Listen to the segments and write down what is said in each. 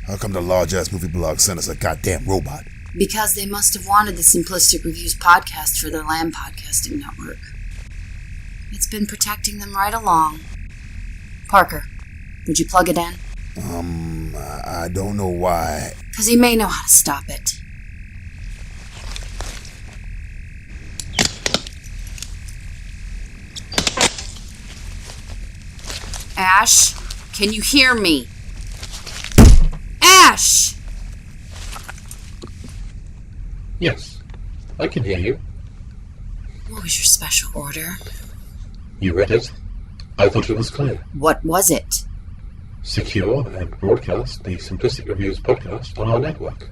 How come the large-ass movie blog sent us a goddamn robot? Because they must have wanted the Simplistic Reviews podcast for their land podcasting network. It's been protecting them right along. Parker, would you plug it in? I don't know why. Because he may know how to stop it. Ash, can you hear me? Ash! Yes, I can hear you. What was your special order? You read it. I thought it was clear. What was it? Secure and broadcast the Simplistic Reviews podcast on our network.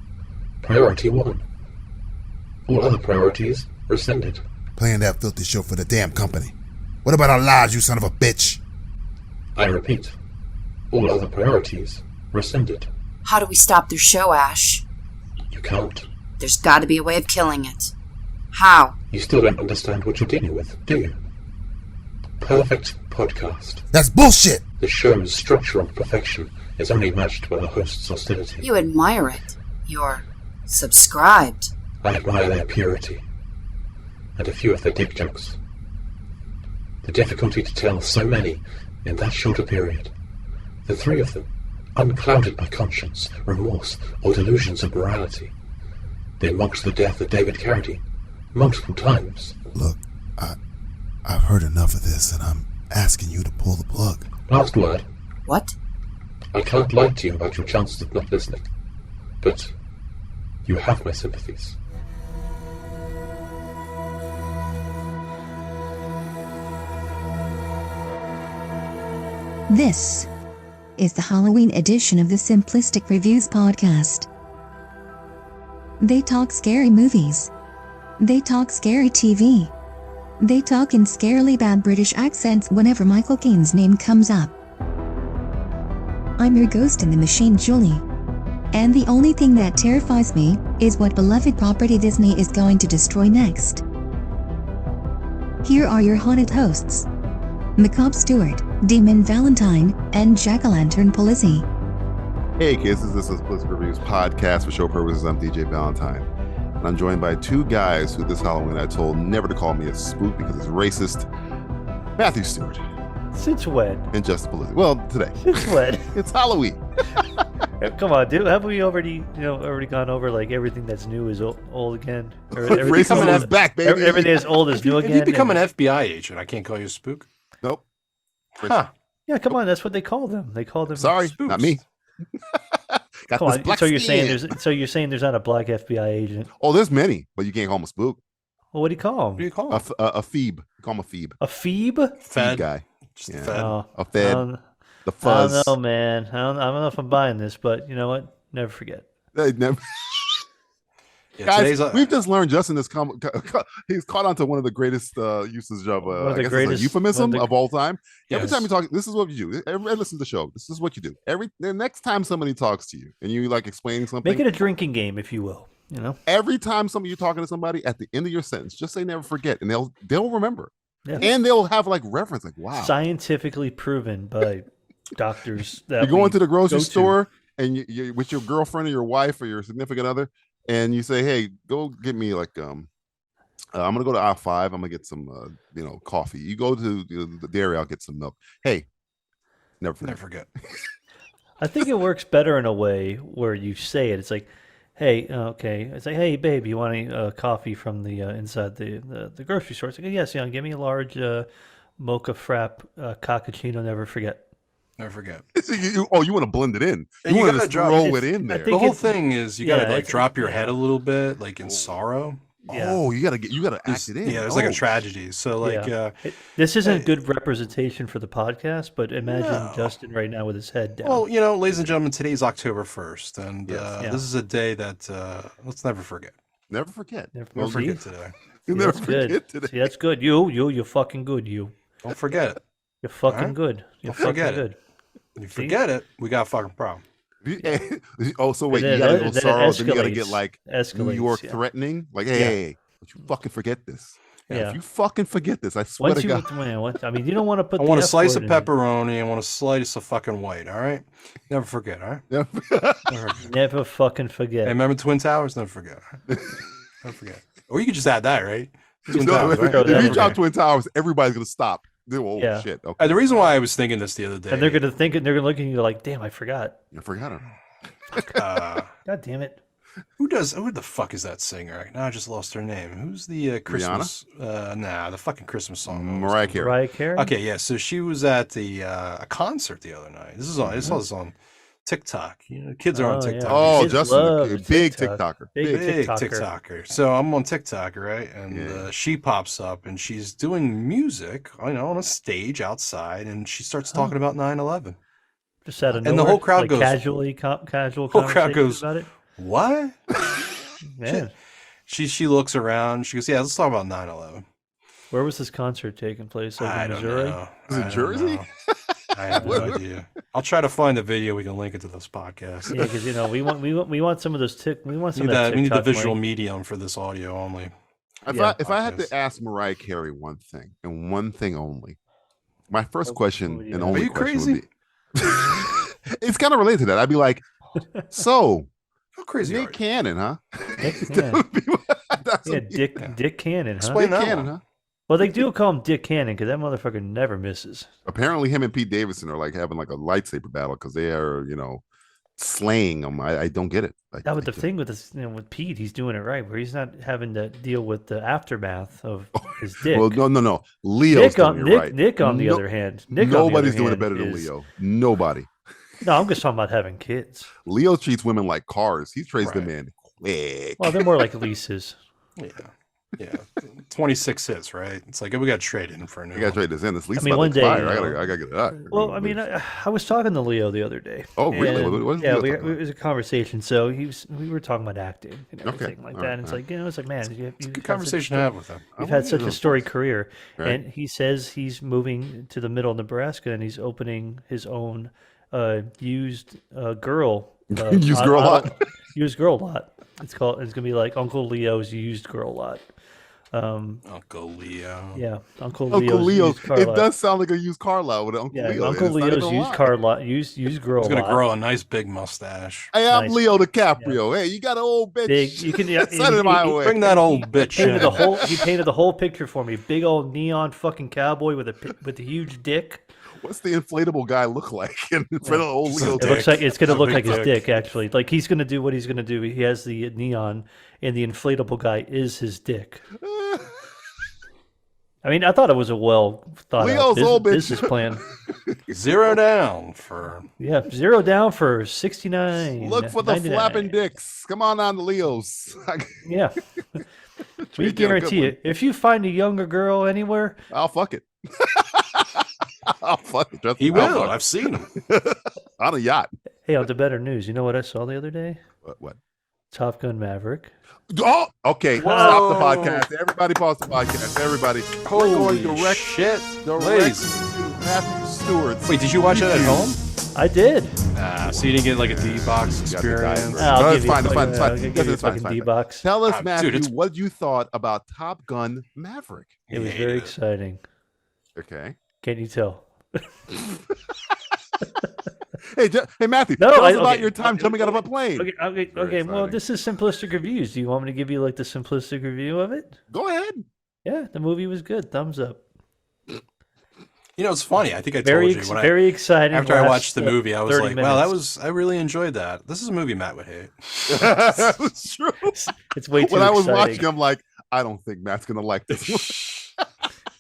Priority 1. All other priorities rescinded. Playing that filthy show for the damn company. What about our lives, you son of a bitch? I repeat, all other priorities rescinded. How do we stop their show, Ash? You can't. There's got to be a way of killing it. How? You still don't understand what you're dealing with, do you? Perfect podcast. That's bullshit! The show's structure and perfection is only matched by the host's hostility. You admire it. You're subscribed. I admire their purity, and a few of their dick jokes. The difficulty to tell so many in that short a period. The three of them, unclouded by conscience, remorse, or delusions of morality. They mocked the death of David Carradine multiple times. Look, I've heard enough of this, and I'm asking you to pull the plug. Last word. What? I can't lie to you about your chances of not listening, but you have my sympathies. This is the Halloween edition of the Simplistic Reviews podcast. They talk scary movies. They talk scary TV. They talk in scarily bad British accents whenever Michael Caine's name comes up. I'm your ghost in the machine, Julie. And the only thing that terrifies me is what beloved property Disney is going to destroy next. Here are your haunted hosts: Macabre Stewart, Demon Valentine, and Jack-o'-lantern Polizzi. Hey kids, this is the Simplistic Reviews podcast. For show purposes, I'm DJ Valentine. And I'm joined by two guys who this Halloween I told never to call me a spook because it's racist. Matthew Stewart. Since when? And Justin Polizzi. Well, today. Since when? It's Halloween. Come on, dude. Have we already gone over like everything that's new is old again? Racism is back, baby. Everything is old is new again. If you become an FBI agent, I can't call you a spook. Nope. Huh. Yeah, come on. That's what they call them. They call them. Sorry, spooks. not me. Got Come this on. black So you're skin. saying there's not a black FBI agent? Oh, there's many, but you can't call him a spook. Well, what do you call What do him? you call him? A phoebe. Call him a phoebe. A phoebe? Phoebe Fed. guy. Just Yeah. a Fed. Oh, A fed. I don't The fuzz. know, man. I don't know if I'm buying this, but you know what? Never forget. They never- Yeah, Guys, today's we've just learned Justin is he's caught on to one of the greatest uses of One of the I guess it's greatest- a euphemism one of the- of all time. Every Yes. time you talk, this is what you do. Everybody listen to the show. This is what you do. The next time somebody talks to you and you like explaining something, Make it a drinking game, if you will. You know. every time you're talking to somebody, at the end of your sentence, just say never forget, and they'll remember. Yeah. And they'll have like reference, like wow. Scientifically proven by doctors that You go into the grocery go to. store and you with your girlfriend or your wife or your significant other, and you say, "Hey, go get me like I'm gonna go to aisle 5. I'm gonna get some coffee." You go to the dairy, I'll get some milk. Hey, never forget. Never forget. I think it works better in a way where you say it. It's like, hey, okay. It's like, hey, babe, you want any coffee from the inside the grocery store? It's like, yes, give me a large mocha frap cappuccino. Never forget. Never forget. You want to blend it in. And You you want gotta to drop- throw it's- it in I there. think The whole it's- thing is you gotta yeah, like it's- drop your head a little bit, like in sorrow. Yeah. Oh, you gotta act it in. Yeah, there's like Oh. a tragedy. So like This isn't a good representation for the podcast, but imagine No. Justin right now with his head down. well, ladies and gentlemen, today's October 1st, and Yeah. this is a day that let's never forget. Never forget. Never Don't forget. forget today. You See, never that's forget good. today. See, that's good. You're fucking good. Don't forget it. You're fucking Alright? good. You're Don't fucking forget it. good. When you See? forget it, we got a fucking problem. Oh, so wait, And you then gotta it- go then it sorrow, then you gotta get escalates. like New Escalates, York yeah. threatening, like, Yeah. hey, don't you fucking forget this. Yeah. If you fucking forget this, I swear Once to you, God. I mean, you don't want to put. I want a the F slice word of in it. pepperoni. I want a slice of fucking white. All right. Never forget. All right. Yeah. Never forget. Never fucking forget. Hey, remember Twin Towers? Never forget. All right? Never forget. Or you could just add that, right? Twin No, Towers, right? Throw that if in you drop there. Twin Towers, everybody's gonna stop. Oh Yeah. shit! Okay. The reason why I was thinking this the other day, And they're gonna think, they're gonna look at you like, "Damn, I forgot." I forgot it. God damn it. who the fuck is that singer? Now I just lost her name. Who's the Christmas? The fucking Christmas song. Mariah Carey. Mariah Carey. Okay, yeah. So she was at the a concert the other night. This is on. I saw this on TikTok. You know, kids are on Oh, yeah. TikTok. Oh, Kids Justin, love a big TikTok. TikToker. Big Big TikToker. TikToker. So I'm on TikTok, right? And Yeah. she pops up and she's doing music, on a stage outside, and she starts talking about 9/11. Just out of And the nowhere, whole crowd like goes- casual Whole crowd conversations goes, about it. What? Man, She looks around. She goes, "Yeah, let's talk about 9/11." where was this concert taking place? Like I in don't Missouri? know. Is it I don't Jersey? know. I have no idea. I'll try to find the video. We can link it to this podcast. Yeah, because we want some of those we want some We need, of that we need the TikTok visual money. medium for this audio only. If I had Podcast. to ask Mariah Carey one thing and one thing only, my first What question would you and ask? only Are you question crazy? would be, it's kind of related to that. I'd be like, so How crazy are Nick you? Cannon, huh? Nick That Cannon. would be that's Yeah, what- Dick Cannon, huh? Explain Nick that Cannon, one. huh? Well, they do call him Dick Cannon because that motherfucker never misses. Apparently, him and Pete Davidson are like having like a lightsaber battle because they are, slaying him. I don't get it. That was the thing with this, with Pete, he's doing it right, where he's not having to deal with the aftermath of his dick. Well, no. Leo's doing it right. Nick, on the No- other hand, Nick, on the other Nobody's doing it hand, better than is- Leo. Nobody. No, I'm just talking about having kids. Leo treats women like cars. He trades them Right. in quick. Well, they're more like leases. Yeah. 26 hits, right? It's like we got to trade in for a new I gotta one. trade this in. This lease I mean, about one to day, expire. you I know. gotta get it out. Well, I mean, I was talking to Leo the other day. Oh, really? and, What is yeah, Leo talking about? it was a conversation. So we were talking about acting and Okay. everything like All that. right, And it's all like, it's like, man, you Good conversation to have with them. You've had such a story. storied career, Right. and he says he's moving to the middle of Nebraska, and he's opening his own used girl Used girl lot? used girl lot. It's gonna be like Uncle Leo's used girl lot. Uncle Leo. Yeah, Uncle Uncle Leo's Leo. used car It lot. does sound like a used car lot with Uncle Yeah, Leo. Uncle It's not Leo's even a used lot. car lot, used girl He's going to lot. grow a nice big mustache. Hey, I'm Nice. Leo DiCaprio. Hey, you got an old bitch. Big. You can Send it my way. Bring that old bitch painted in. the whole. He painted the whole picture for me. Big old neon fucking cowboy with a huge dick. What's the inflatable guy look like in front of old Leo? It looks like it's gonna It's a look big like his dick. dick, actually. Like he's gonna do what he's gonna do. He has the neon, and the inflatable guy is his dick. I mean, I thought it was a well thought out Leo's old bitch. business plan. Zero down for. Yeah, zero down for 69. Look for the 99. flapping dicks. Come on the Leos. Yeah. We Trade you a good guarantee one. it. If you find a younger girl anywhere, I'll fuck it. I'll fuck it. Trust He me, I'll will. fuck I've seen him. it. On a yacht. hey, on to better news. You know what I saw the other day? What? Top Gun Maverick. Oh, okay. Whoa. Stop the podcast. Everybody pause the podcast. Everybody. Holy We're going direct shit. direct Ladies. to Matthew Stewart's. Wait, did you watch it at home? I did. So you didn't get like a D-box You got the diet, experience? bro. I'll No, give it's you a fine, it's fucking- fine, it's fine. I'll give Yes, you a it's fine, fucking it's fine. D-box. Tell us, Dude, Matthew, it's- what you thought about Top Gun Maverick. It was Hated very it. exciting. Okay. Can you tell? Hey, Matthew. No, tell us I- about okay. your time jumping out of a plane. Okay. Very Well, exciting. this is simplistic reviews. Do you want me to give you like the simplistic review of it? Go ahead. Yeah, the movie was good. Thumbs up. You know, it's funny. I think I told Very, you when I, very exciting. after I last, watched the movie, I was 30 like, "Wow, that minutes. was I really enjoyed that." This is a movie Matt would hate. That's true. It's way too When I was exciting. watching, I'm like, I don't think Matt's gonna like this one.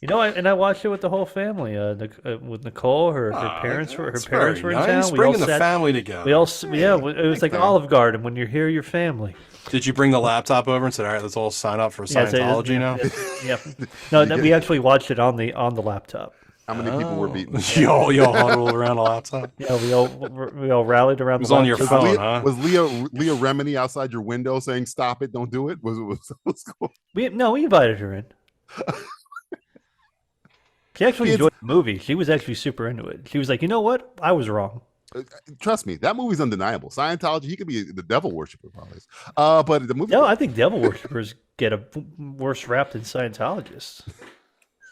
You know, I watched it with the whole family. With Nicole, her parents were That's parents very were in nice. town. We Bringing all the sat. family together. We all it was like Okay. Olive Garden when you're here, your family. Did you bring the laptop over and said, "All right, let's all sign up for Yeah, so it is- Scientology now"? Yeah. No, no, we actually watched it on the laptop. How many people were beaten? Y'all huddled around a laptop. Yeah, we all rallied around. It was the on your laptop. phone, Leah, huh? was Leah Remini outside your window saying, "Stop it! Don't do it"? Was cool? We invited her in. She actually Kids- enjoyed the movie. She was actually super into it. She was like, "You know what? I was wrong." Trust me, that movie's undeniable. Scientology, he could be the devil worshiper, probably. But the movie. No, I think devil worshippers get a worse rap than Scientologists.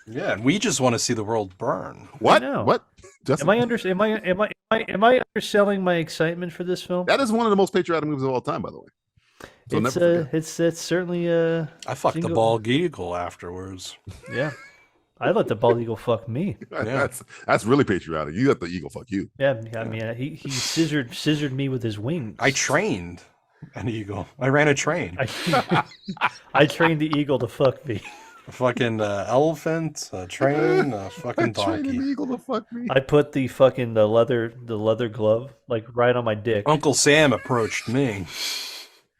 Yeah, and we just want to see the world burn. What? I know. What? Justin, Am I underselling my excitement for this film? that is one of the most patriotic movies of all time, by the way. So It's never forget. it's certainly I fucked the Jingle- bald eagle afterwards. yeah. I let the bald eagle fuck me. That's really patriotic. You let the eagle fuck you. Yeah, I mean he scissored me with his wings. I trained an eagle. I ran a train. I trained the eagle to fuck me. A fucking elephant, a train, a fucking Training donkey. the eagle to fuck me. I put the fucking the leather glove like right on my dick. Uncle Sam approached me.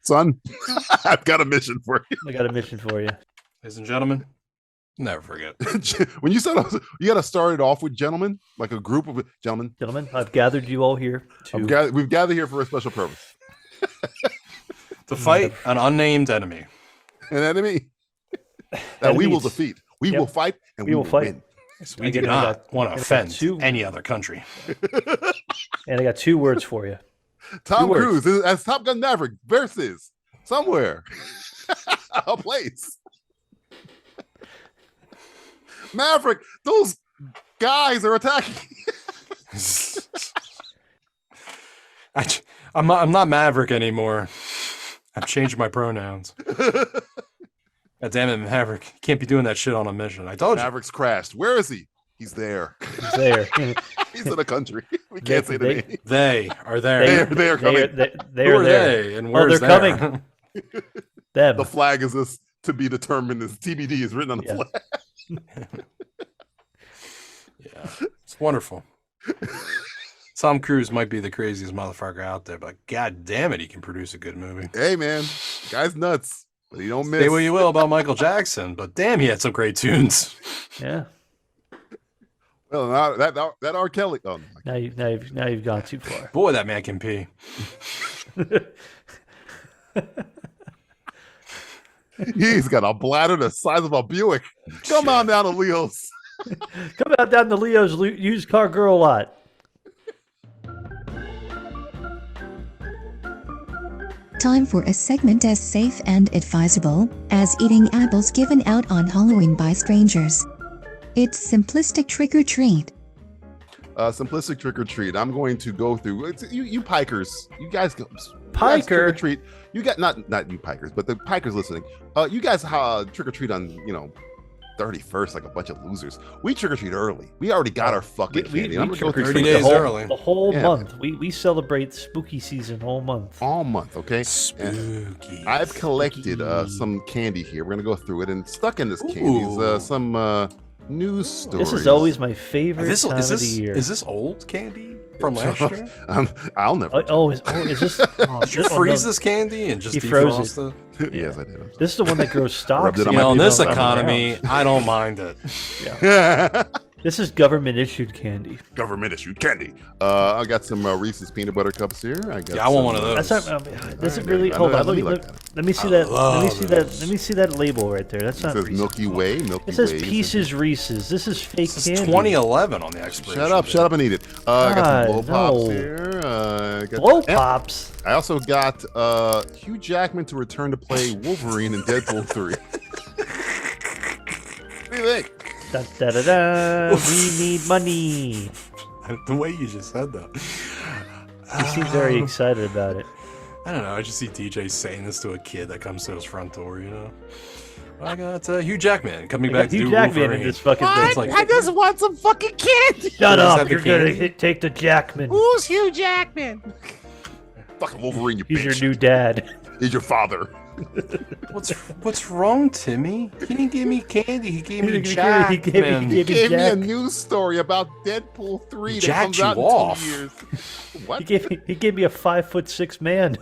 Son, I've got a mission for you. I got a mission for you. Ladies and gentlemen, never forget. When you said you got to start it off with gentlemen, like a group of gentlemen. Gentlemen, I've gathered you all here We've gathered here for a special purpose. To fight an unnamed enemy. An enemy that we will Enemies. defeat. We Yep. will fight and we will fight. win. We do I not got- want I to got offend two- any other country. and I got 2 words for you. Tom words. Cruise as Top Gun Maverick versus somewhere a place. Maverick, those guys are attacking. I'm not Maverick anymore. I've changed my pronouns. God damn it, Maverick. You can't be doing that shit on a mission. I told you. Maverick's crashed. Where is he? He's there. He's there. He's in the country. We can't say the name. They are there. They are coming. They Who are are there. they? And Oh, where's they're there? coming. Them. The flag is this to be determined. As TBD is written on the Yeah. flag. Yeah, it's wonderful. Tom Cruise might be the craziest motherfucker out there, but god damn it, he can produce a good movie. Hey man, guy's nuts, but he don't miss. Say what you will about Michael Jackson, but damn, he had some great tunes. Yeah. Well, now that R. Kelly. Oh, Now you've gone too far. Boy, that man can pee. he's got a bladder the size of a Buick. Come on down to Leo's. Come out down to Leo's used car girl lot. Time for a segment as safe and advisable as eating apples given out on Halloween by strangers. It's Simplistic Trick or Treat. Simplistic trick or treat. I'm going to go through. You pikers. You guys go. Piker? Trick or treat. You got not you pikers, but the pikers listening. You guys trick or treat on 31st like a bunch of losers. We trick or treat early. We already got our fucking candy. I'm gonna go through 30 the days whole, early. The whole Yeah. month. We celebrate spooky season all month. all month. Okay. Spooky. I've collected some candy here. We're gonna go through it, and stuck in this candy is Ooh. some news stories. This is always my favorite Is time of the year. this old candy from last year? I'll never. Is this? Oh, Did you freeze this candy and just He froze defrost it? Yes, I did. This is the one that grows stocks. Rubbed it on You my know, in this around. economy, I don't mind it. This is government issued candy. Government issued candy. I got some Reese's peanut butter cups here. I got. Yeah, I want one of those. That's not. This is Alright, really. I Hold know- on. I know you like Let me see that. Let me love see that. those. Let me see that label right there. That's It not. says Reese's. Milky Way. Milky It says Way. Pieces Reese's. This is fake This is candy. 2011 on the expiration. Shut up and eat it. I got some blow God, pops no. here. Blow and pops. I also got Hugh Jackman to return to play Wolverine in Deadpool 3. What do you think? Da, da, da, da. We need money. The way you just said that. He seems very excited about it. I don't know. I just see DJ saying this to a kid that comes to his front door, you know? I got Hugh Jackman coming back to Hugh do Jackman in Wolverine. this fucking It's thing. like, I just want some fucking candy. Shut Is up! that the You're gonna candy? take the Jackman. Who's Hugh Jackman? Fucking Wolverine, you He's bitch. your new dad. He's your father. what's wrong, Timmy? He didn't give me candy. He gave me He gave- Jackman. he gave me Gave me a Jack. news story about Deadpool 3 that Jacked comes you out in off. 2 years. What? He gave me a 5'6" man.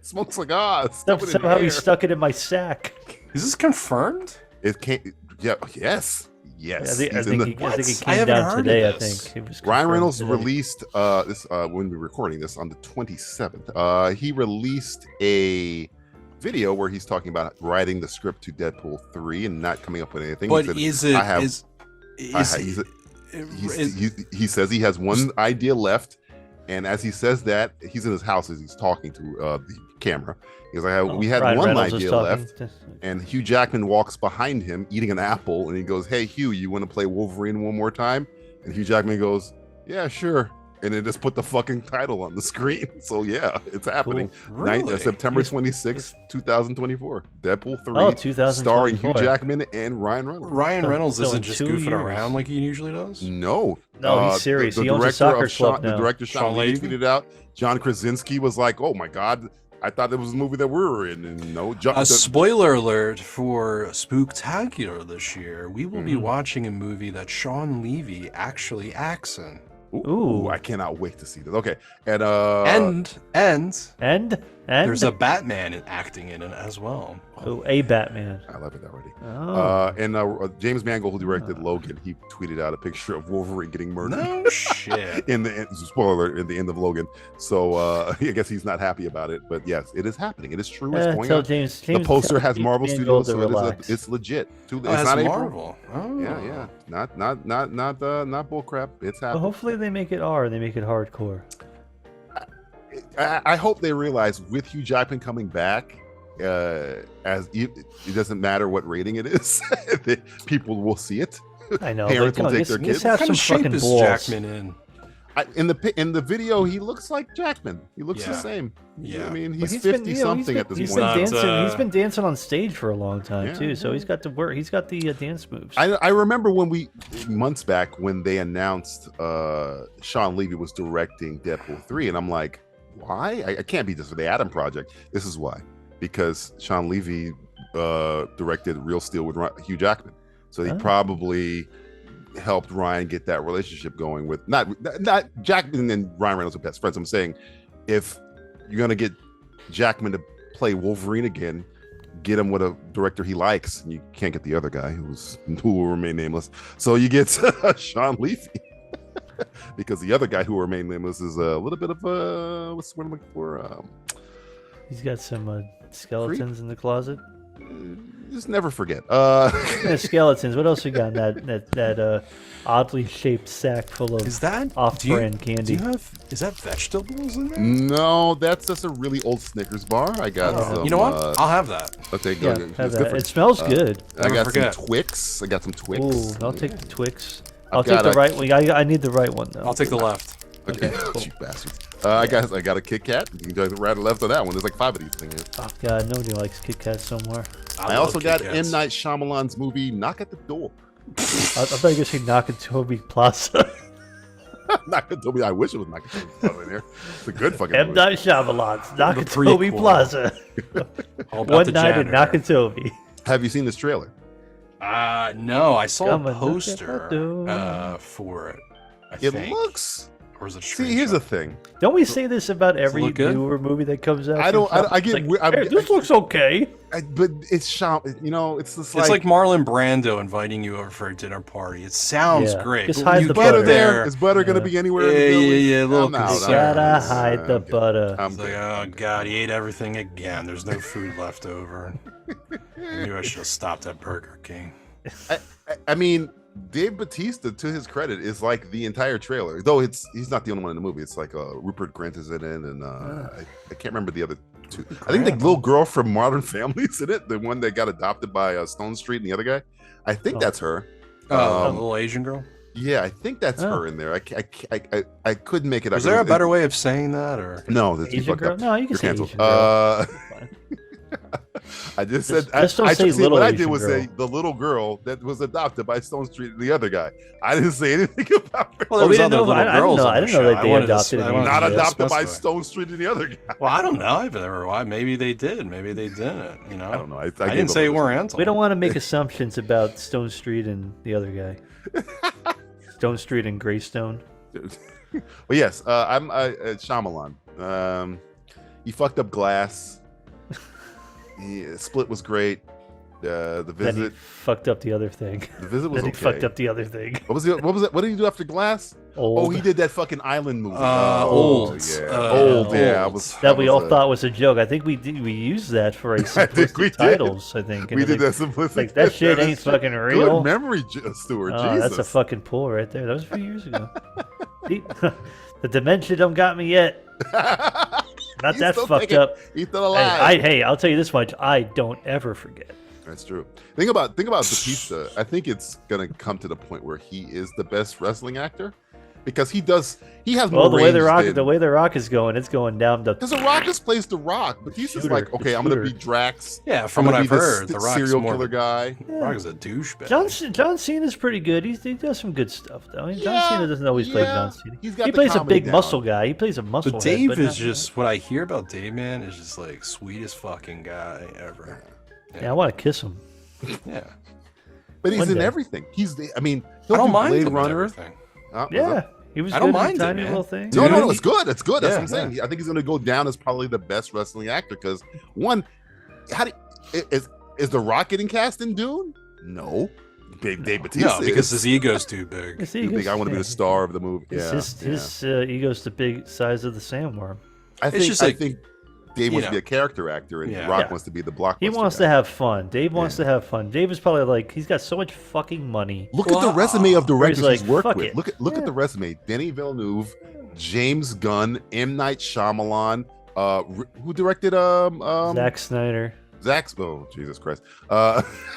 Smokes cigars. stuff it in Somehow he air. stuck it in my sack. Is this confirmed? It can't. Yeah. Yes. Yes. I think He's in the- it What? I came haven't down heard today. of I this. think it was Ryan confirmed Reynolds today. released this when we're recording this on the 27th. He released a video where he's talking about writing the script to Deadpool 3 and not coming up with anything. He But said, is it? I have- is I ha- he's- he says he has one idea left, and as he says that, he's in his house as he's talking to the camera. He's like, we had Ryan one Reynolds is idea talking left, to- and Hugh Jackman walks behind him eating an apple, and he goes, "Hey Hugh, you want to play Wolverine one more time?" And Hugh Jackman goes, "Yeah, sure." And it just put the fucking title on the screen. So yeah, it's happening. Really? September 26th, 2024. Deadpool 3, Oh, 2024. starring Hugh Jackman and Ryan Reynolds. Ryan Reynolds So isn't in just 2 goofing years. around like he usually does. No, No, he's serious. He owns a director soccer of Sean, club now. The director Sean Sean Levy Levy? tweeted out. John Krasinski was like, "Oh my god, I thought it was a movie that we were in." And no, A spoiler alert for Spooktacular this year. We will be watching a movie that Sean Levy actually acts in. Ooh, I cannot wait to see this. Okay, and And there's a Batman acting in it as well. a Batman. I love it already. Oh. And James Mangold, who directed Logan, he tweeted out a picture of Wolverine getting murdered. No shit. In the spoiler alert, in the end of Logan. So I guess he's not happy about it, but yes, it is happening. It is true. It's going Tell on. James, The poster tell has James Marvel Mangold Studios, to so relax. it's legit. Oh, It's that's not April. Marvel. Oh. Yeah, not bull crap. It's Well, happening. hopefully they make it R. They make it hardcore. I hope they realize with Hugh Jackman coming back, it doesn't matter what rating it is, people will see it. I know. Parents but will come on, take their just kids. have What kind some of shape fucking is balls. Jackman in? In the video, he looks like Jackman. He looks the Yeah. same. Yeah. I mean, But he's been, 50 you know, something at this he's point. been Not, dancing. He's been dancing on stage for a long time Yeah, too. So he's got to work. He's got the dance moves. I remember when months back when they announced Sean Levy was directing Deadpool 3, and I'm like, why? I can't be this for the Adam Project. This is why, because Sean Levy directed Real Steel with Hugh Jackman, so he probably helped Ryan get that relationship going with not Jackman and Ryan Reynolds are best friends. I'm saying if you're gonna get Jackman to play Wolverine again, get him with a director he likes, and you can't get the other guy who will remain nameless. So you get Sean Levy. Because the other guy who will remain nameless is a little bit of what's the word I'm looking for? He's got some skeletons in the closet. Just never forget. Skeletons. What else you got in that oddly shaped sack full of Is that off-brand candy? Is that vegetables in there? No, that's just a really old Snickers bar. I got some. You know what? I'll have that. Okay, go. Yeah, It's have that. different. It smells good. I Never got forget. some Twix. I got some Twix. Ooh, I'll take the Twix. I've I'll take got the a- right one. I need the right one though. I'll take the left. Okay, you bastards. I got a Kit Kat. You can go right or left on that one. There's like 5 of these things. Oh God, nobody likes Kit Kat somewhere. I love also Kit got Kats. M. Night Shyamalan's movie Knock at the Door. I thought you were gonna say Nakatomi Plaza. Knock at the Door. I wish it was Knock at the Door in there. It's a good fucking M. movie. Night Shyamalan's Nakatomi prequel. Plaza. All about One the night in janitor. Nakatomi. Have you seen this trailer? No, I saw Come a and look at poster the door. for it. I It think. looks. Or is it a See, here's the screenshot? thing. Don't we say this about every look good? newer movie that comes out? I don't. I It's get. like, weird- hey, this looks okay. but it's You know, it's just It's like Marlon Brando inviting you over for a dinner party. It sounds Yeah, great. just but when hide you the get butter. there, Is butter going to Yeah. be anywhere? Yeah, in the yeah, village? yeah, a little I'm out. concerned. You gotta I'm hide the good. butter. I'm it's like, good. oh god, he ate everything again. There's no food left over. I knew I should have stopped at Burger King. I mean, Dave Bautista, to his credit, is like the entire trailer. Though he's not the only one in the movie. It's like Rupert Grint is in it, and I can't remember the other two. I think the little girl from Modern Family is in it. The one that got adopted by Stone Street and the other guy. I think that's her. Oh, the little Asian girl. Yeah, I think that's her in there. I couldn't make it up. Is there a better way of saying that, or No, that's you Asian fucked girl? up. No, you can You're say canceled. Asian girl. Uh, I just said. Just don't I say see, little what I did Asian was girl. say the little girl that was adopted by Stone Street and the other guy. I didn't say anything about her. well, we there was didn't other know- little I didn't girls know- on I the didn't know show. that they I wanted to- adopted I an wanted Not to adopted by specify. Stone Street and the other guy. Well, I don't know. I've never. Why? Maybe they did. Maybe they didn't. You know. I don't know. I I gave didn't up say on this. weren't. We don't want to make assumptions about Stone Street and the other guy. Stone Street and Greystone. But yes, I'm Shyamalan. He fucked up Glass. Split was great. The Then he Visit. fucked up the other thing. The Visit was Then okay. he fucked up the other thing. What was it? What did he do after Glass? Old. Oh, he did that fucking island movie. Old. Yeah. Old. Yeah. Old. That we all thought was a joke. I think we used that for a I think we simplistic did. titles. I think We And did it's that simplistic. like that shit is ain't true. fucking real. Good memory, Stuart. Oh, Jesus. that's a fucking pull right there. That was a few years ago. See? The dementia don't got me yet. Not He's that still fucked kicking. up. He's still alive. Hey, I'll tell you this much: I don't ever forget. That's true. Think about Batista. I think it's gonna come to the point where he is the best wrestling actor because he has more Well, the way range the way the Rock is going, it's going down the. because the Rock just plays the Rock. Batista's Shooter, like, okay, the I'm gonna be shooter. Drax. Yeah, from I'm what gonna I've be this heard, the Rock's serial more killer guy. Rock is a douchebag. John Cena's pretty good. He does some good stuff though. John Yeah, Cena doesn't always play yeah. John Cena. He's got He the plays a comedy big down. muscle guy. He plays a muscle. But head, Dave but is not- just what I hear about Dave, man, is just like sweetest fucking guy ever. Yeah, I want to kiss him. Yeah. But he's One in day. everything. I mean, I he'll don't do mind Blade him and Runner. everything. Yeah, he was I good don't in mind the it, tiny man. little thing. No, Dude. it's good. It's good. That's Yeah, what I'm saying. I think he's going to go down as probably the best wrestling actor because one, is the Rock getting cast in Dune? No, Dave Batista. No, because is. his ego's too big. His You think ego's- I want to be yeah. the star of the movie? Yeah, His ego's the big size of the sandworm. I think. just I like, think Dave you wants to know. be a character actor, and Yeah. Rock Yeah. wants to be the blockbuster. He wants guy. to have fun. Dave wants to have fun. Dave is probably like he's got so much fucking money. Look at the resume of directors like, he's worked fuck with. it. Look Yeah. at the resume: Denis Villeneuve, James Gunn, M. Night Shyamalan. Who directed Zack Snyder, Zach's? Oh, Jesus Christ!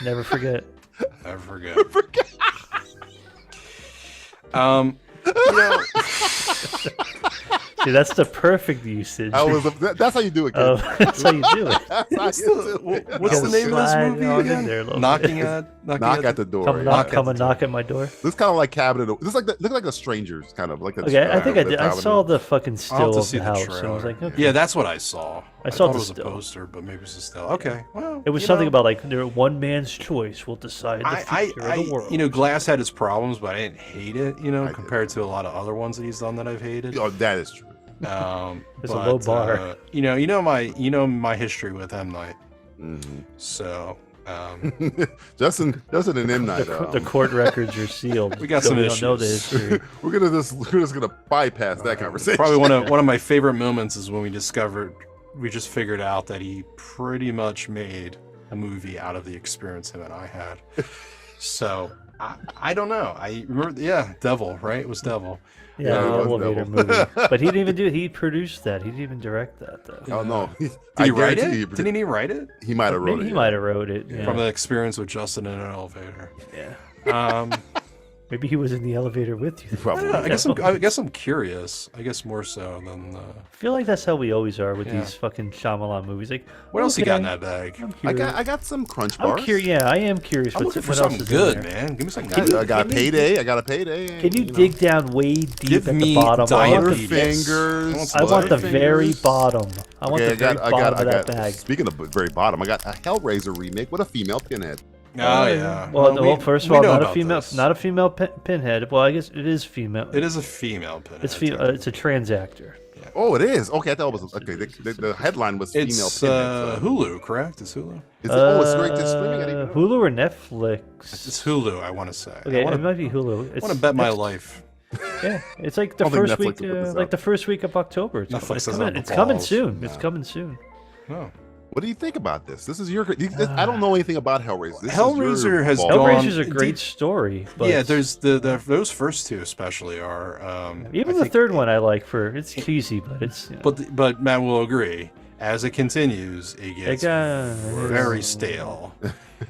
never forget. I forget. You know, See, that's the perfect usage. That's how you do it, kid. That's how you do it. That's how what's you the, do it. what's the name of this Slide movie on in again? there a little Knocking bit. at Knock at the door. Come yeah. knock at my door. This kind of like Cabinet. This is look like a Strangers kind of like. Okay, I think I did. I Cabinet. saw the fucking I'll still have to of see the the house, trailer. and I was like, okay. Yeah, that's what I saw. I saw thought the it was a still. poster, but maybe it's a still. Okay, well, It was you something know, about like one man's choice will decide the future of the world. you know, Glass had its problems, but I didn't hate it. You know, I did. compared to a lot of other ones that he's done that I've hated. Oh, that is true. It's a low bar. You know my history with M Night. Mm-hmm. So Justin and M Night. The court records are sealed. We got so some we don't know the issues. history. we're just gonna bypass that conversation. probably one of my favorite moments is when we just figured out that he pretty much made a movie out of the experience him and I had. So I don't know. I remember, Devil, right? It was Devil. Yeah, it the was elevator double. movie. But he didn't even do it. He produced that. He didn't even direct that though. Oh no! Did he write it? Didn't he write it? He might have wrote Maybe it. he might have wrote it. Yeah. From the experience with Justin in an elevator. Yeah. Maybe he was in the elevator with you. Probably. I guess I'm curious. I guess more so than. I feel like that's how we always are with Yeah. these fucking Shyamalan movies. Like, What else you got in okay, that bag? I'm I curious. got some Crunch I'm bars. curious. Yeah, I am curious. I'm What's, looking for what else something is in good, there. man. Give me something Can good. you- I got a Can you- payday. I got a payday. Can you know. dig down way deep Give at me the bottom? diabetes. Fingers. I want the Butterfingers. very bottom. I want the very bottom of that bag. Speaking of very bottom, I got a Hellraiser remake with a female pinhead. Oh yeah. Well, first of we all, know not a about female, this. not a female pinhead. Well, I guess it is female. It is a female pinhead. It's female. It's a trans actor. Oh, it is. Okay, I thought it was okay. The headline was female It's pinhead. So. Hulu, correct? It's Hulu. Is it, oh, it's straight to streaming. I didn't even know. Hulu or Netflix? It's Hulu. I want to say. Okay, I want it might be Hulu. to bet my life. Yeah, it's like the I don't think first Netflix week, will put this like out. the first week of October. It's, Netflix it's doesn't coming. have It's the coming balls. soon. It's coming soon. Oh. What do you think about this? This is your. I don't know anything about Hellraiser. This Hellraiser is your has ball. gone- Hellraiser's a great story. But Yeah, there's those first two especially are. even I the think- third one I like for it's cheesy, but it's. You know, But Matt will agree. As it continues, it gets very stale.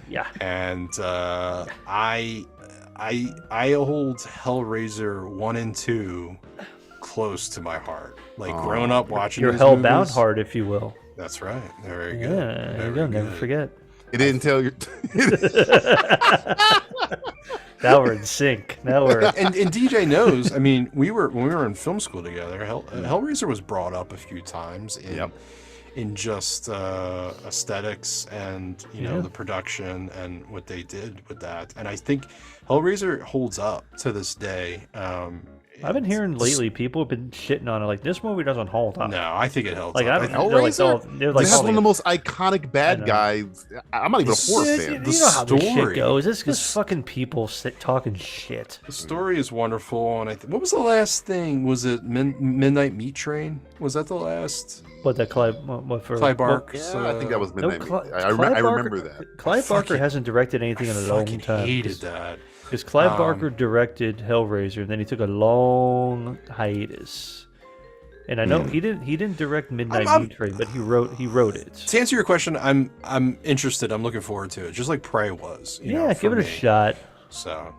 yeah. And I hold Hellraiser 1 and 2 close to my heart. Like growing up watching Your these hellbound movies- heart, if you will. That's right. Very good. Yeah, there you Very go. Never good. forget. It didn't tell you. Now we're in sync. Now we're. And DJ knows. I mean, when we were in film school together, Hellraiser was brought up a few times in just aesthetics and the production and what they did with that. And I think Hellraiser holds up to this day. I've been hearing lately people have been shitting on it. Like, this movie doesn't hold up. No, I think it held Like, up. I don't. They're like, Hellraiser? they're like, This is oh, one of the most iconic bad know. guys. I'm not even a horror you fan. know how this shit story- goes. It's just fucking people talking shit. The story is wonderful, and what was the last thing? Was it Midnight Meat Train? Was that the last? What that Clive? What for? Clive well, Barks. Yeah, I think that was No, Midnight. Clive I remember Barker, that. Clive Barker hasn't directed anything in a long fucking time. hated that. Because Clive Barker directed Hellraiser, and then he took a long hiatus. And I know he didn't direct Midnight Meat Train, but he wrote it. To answer your question, I'm interested. I'm looking forward to it, just like Prey was. You know, Yeah, for give it a me. shot. So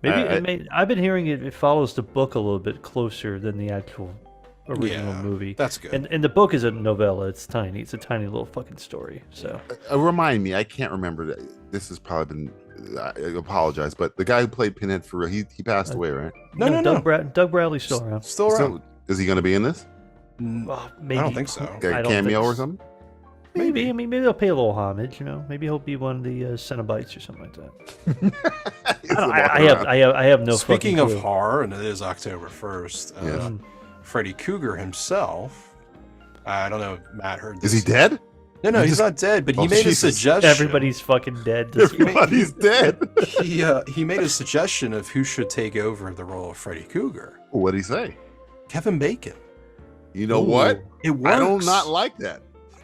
Maybe I've been hearing it follows the book a little bit closer than the actual original Yeah, movie. that's good. And the book is a novella. It's tiny. It's a tiny little fucking story. So Remind me, I can't remember. This has probably been. I apologize, but the guy who played Pinhead for real, he passed away, right? No. Doug Bradley's still around. Still around. Is he going to be in this? Maybe. I don't think so. Like I a don't cameo think or so. something? Maybe. I mean, maybe they'll pay a little homage. You know, maybe he'll be one of the Cenobites or something like that. I have no. Speaking fucking of clue. horror, and it is October 1st. Yes. Freddy Cougar himself. I don't know if Matt heard this. Is he dead? No, He he's just- not dead, but he Oh, made Jesus. a suggestion. Everybody's fucking dead. This week. Everybody's dead. He made a suggestion of who should take over the role of Freddy Cougar. What did he say? Kevin Bacon. You know what? It works. I do not like that.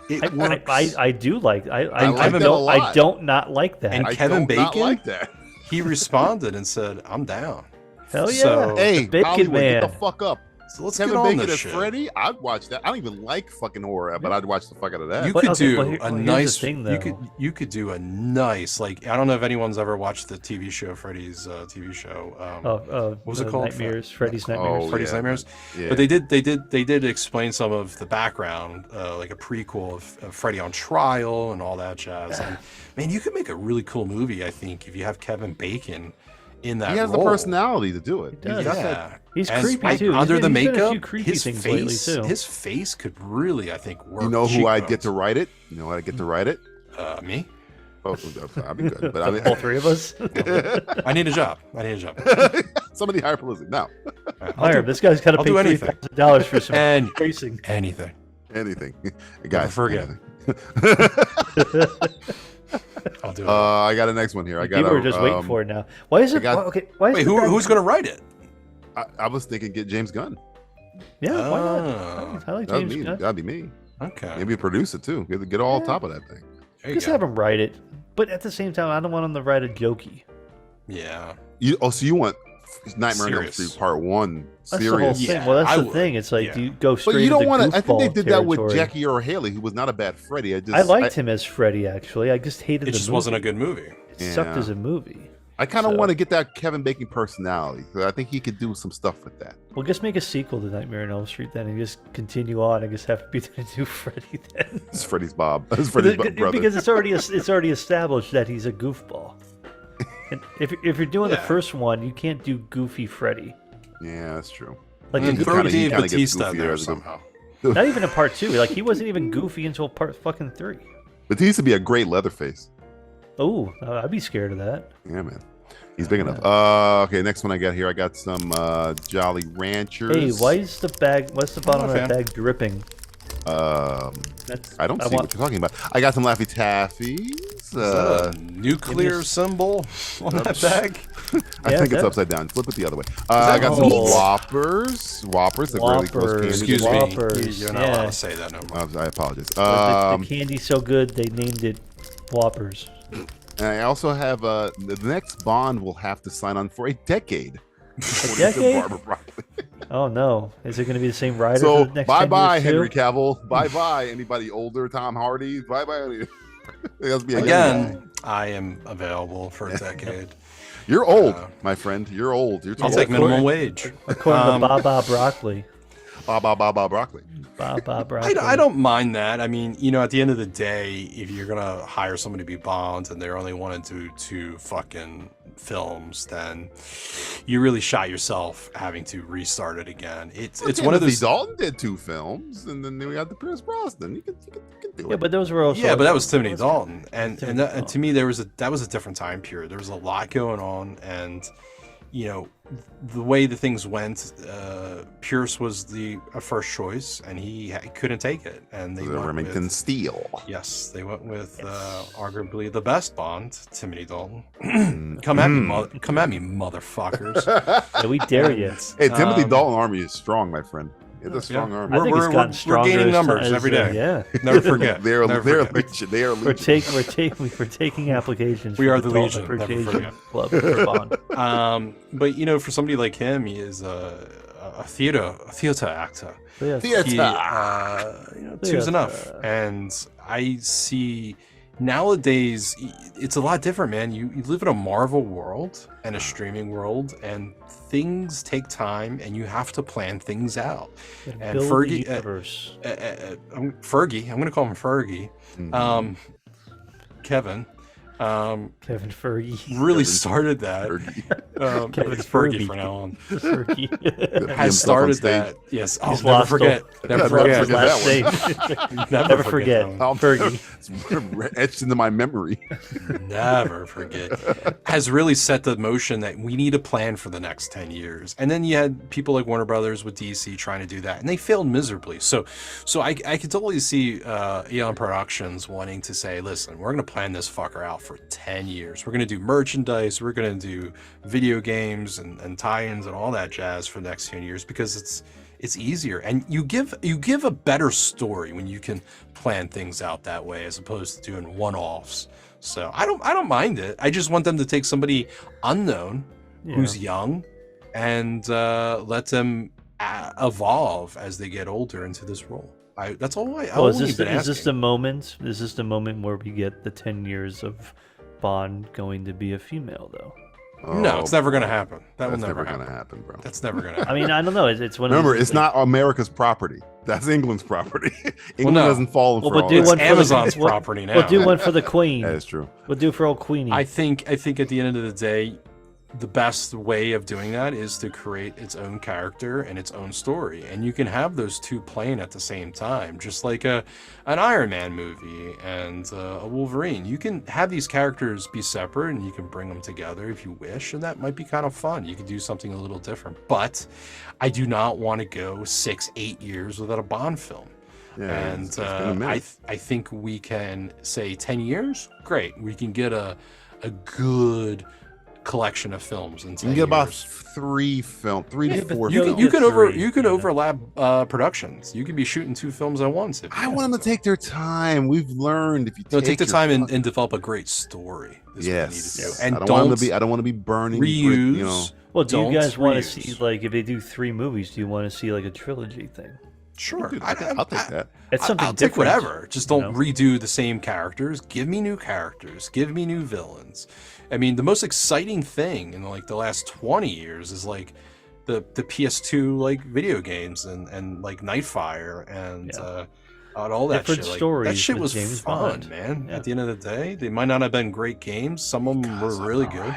It works. I do like. I like that a don't. I lot. don't not like that. And I Kevin do not Bacon? like that. He responded and said, "I'm down." Hell yeah. So- Hey, Bacon Hollywood, Man. get the fuck up. So let's Kevin get on Bacon this as shit. Freddy? I'd watch that. I don't even like fucking horror, but I'd watch the fuck out of that. You But- could okay, do but a here's the nice. thing, you could do a nice, like, I don't know if anyone's ever watched the TV show Freddy's TV show. What was it called? Nightmares. Freddy's Nightmares. Oh, Freddy's yeah. Nightmares. Yeah. But they did explain some of the background, like a prequel of Freddy on trial and all that jazz. And man, you could make a really cool movie, I think, if you have Kevin Bacon in that He has role. the personality to do it. does. He's got that. Yeah. He's And creepy too. Under He's the been in a makeup, few creepy his things face, lately too. his face could really, I think, work. You know who I'd get cheekbones. to write it? You know who I'd get to write it? Me? Oh, I'd be good. But I mean, All three of us. I need a job. somebody hire Felicity. No, Hiram, this guy's got to I'll pay do anything. $3,000 for some And tracing. anything. anything. Guys, forget. anything. I'll do it. I got a next one here. I got. People are just waiting for it now. Why is it? got- okay. Why is Wait, the bad- who's going to write it? I was thinking get James Gunn. Yeah, why Oh. not? I like That'd James be, Gunn. that'd be me. Okay. Maybe produce it too. Get all on top of that thing. There you Just go. have him write it. But at the same time, I don't want him to write a jokey. Yeah. So you want Nightmare on Elm Serious. Street Part 1 That's the whole serious? thing. Yeah, Well, that's I the would. thing. It's like, Yeah. do you go straight But you don't into want to. I think they goofball did that with territory? Jackie Earle Haley, who was not a bad Freddy. I liked him as Freddy, actually. I just hated It the just movie. wasn't a good movie. It sucked Yeah. as a movie. I kind of So- want to get that Kevin Bacon personality. So I think he could do some stuff with that. Well, just make a sequel to Nightmare on Elm Street then and just continue on. I guess have to be the new Freddy then. It's Freddy's Bob. It's Freddy's brother. Because it's already established that he's a goofball. And if you're doing the Yeah. first one, you can't do goofy Freddy. Yeah, that's true. Like And the throw kinda- he Dave kinda gets Bautista in goofier there as a- somehow. not even in part 2. Like he wasn't even goofy until part fucking 3. But he used to be a great Leatherface. Oh, I'd be scared of that. Yeah, man. He's big enough. Okay, next one I got here. I got some Jolly Ranchers. Hey, why's the bag? What's the bottom of that fan. bag dripping? I don't see want- what you're talking about. I got some Laffy Taffies. Is that a nuclear symbol on that bag? I Yeah, think it's that- upside down. Flip it the other way. I got some Oh. Whoppers. Whoppers, the really close Whoppers. candy. Excuse Whoppers, me. You're not yeah. allowed to say that no more. I apologize. The candy's so good they named it Whoppers. And I also have the next Bond will have to sign on for a decade. A decade? Barbara Broccoli. Oh no! Is it going to be the same writer So for the next bye 10 bye years, Henry too? Cavill. Bye bye anybody older. Tom Hardy. Bye bye. It has to be a young guy. Again, I am available for a decade. You're old, my friend. You're old. You're too I'll old take for minimum it. wage. According to Baba Broccoli. Ba broccoli. Baba Broccoli. I don't mind that. I mean, at the end of the day, if you're gonna hire somebody to be Bond and they're only want to do 2 fucking films, then you really shot yourself having to restart it again. It's one of those. Dalton did 2 films, and then we got the Pierce Brosnan. You can do Yeah, it. but those were also. Yeah, but that was Timothy Dalton, and Timothy and to me, that was a different time period. There was a lot going on, and you know, the way the things went, Pierce was a first choice, and he couldn't take it. And they went Remington with, Steele. Yes, they went with arguably the best Bond, Timothy Dalton. Come at me, motherfuckers. Yeah, we dare you. Hey, Timothy Dalton army is strong, my friend. It's a strong army. I think it's gotten stronger. We're gaining as numbers as, every day. Yeah. Never forget. They're Never forget. legion. They are legion. We're taking applications. We for are the Dalton Legion. Never Appreciation forget. Club for Bond. But you know, for somebody like him, he is a theater actor. Yeah. Theater. He, you know, two's enough. And I see nowadays it's a lot different, man. You live in a Marvel world and a streaming world, and things take time, and you have to plan things out. And Build Fergie, the universe. Fergie, I'm going to call him Fergie. Kevin. Kevin Fergie. Really started that. Kevin It's Fergie Furby. from now on. Fergie. Has started that. Yes, I'll He's never lost forget. Never forget. forget Last that name. Never Never forget. that one. Fergie. It's etched into my memory. Never forget. Has really set the motion that we need a plan for the next 10 years. And then you had people like Warner Brothers with DC trying to do that, and they failed miserably. So I could totally see Eon Productions wanting to say, listen, we're going to plan this fucker out for 10 years. We're going to do merchandise. We're going to do video games and tie-ins and all that jazz for the next 10 years, because it's easier, and you give a better story when you can plan things out that way, as opposed to doing one-offs. So I don't mind it. I just want them to take somebody unknown who's young and let them evolve as they get older into this role. That's all I. Well, is this the moment? Is this the moment where we get the 10 years of Bond going to be a female, though? No, it's never going to happen. That will never going to happen. happen, bro. That's never going to happen. I mean, I don't know. It's one. Remember, of those it's not America's property. That's England's property. England no. doesn't fall for we'll all do that. one for Amazon's we'll- property now. We'll do one for the Queen. That is true. We'll do for old Queenie. I think at the end of the day, the best way of doing that is to create its own character and its own story, and you can have those two playing at the same time, just like an Iron Man movie and a Wolverine. You can have these characters be separate, and you can bring them together if you wish, and that might be kind of fun. You can do something a little different, but I do not want to go 6-8 years without a Bond film. Yeah, And it's been a minute. I think we can say 10 years. Great, we can get a good collection of films in 10 You can get about years. 3 to 4 you films. You could Three, yeah. overlap productions. You could be shooting 2 films at once. I want them to take their time. We've learned if you take the your time fucking- and develop a great story. Is Yes. what you need to do. And I don't want to be burning. reuse. You know. well, do you don't guys want to reuse. see, like, if they do 3 movies, do you want to see like a trilogy thing? Sure, Dude, I'll take that. It's something I'll take different. whatever. Just don't redo the same characters. Give me new characters. Give me new villains. I mean, the most exciting thing in like the last 20 years is like the PS2 like video games and like Nightfire and all that Different shit. Like, stories that shit with was James fun, Bond. man. Yeah. At the end of the day, they might not have been great games. Some of them were really good.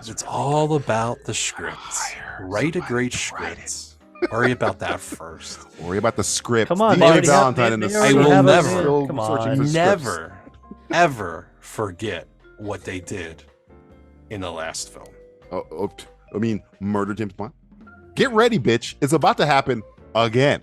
It's all about the scripts. Write a great script. Worry about that first. Worry about the script. Come on, DJ they already have- Valentine in the they I already will have never- a- Come searching on. for scripts. Never, ever forget what they did in the last film. I mean, murder James Bond. Get ready, bitch. It's about to happen again.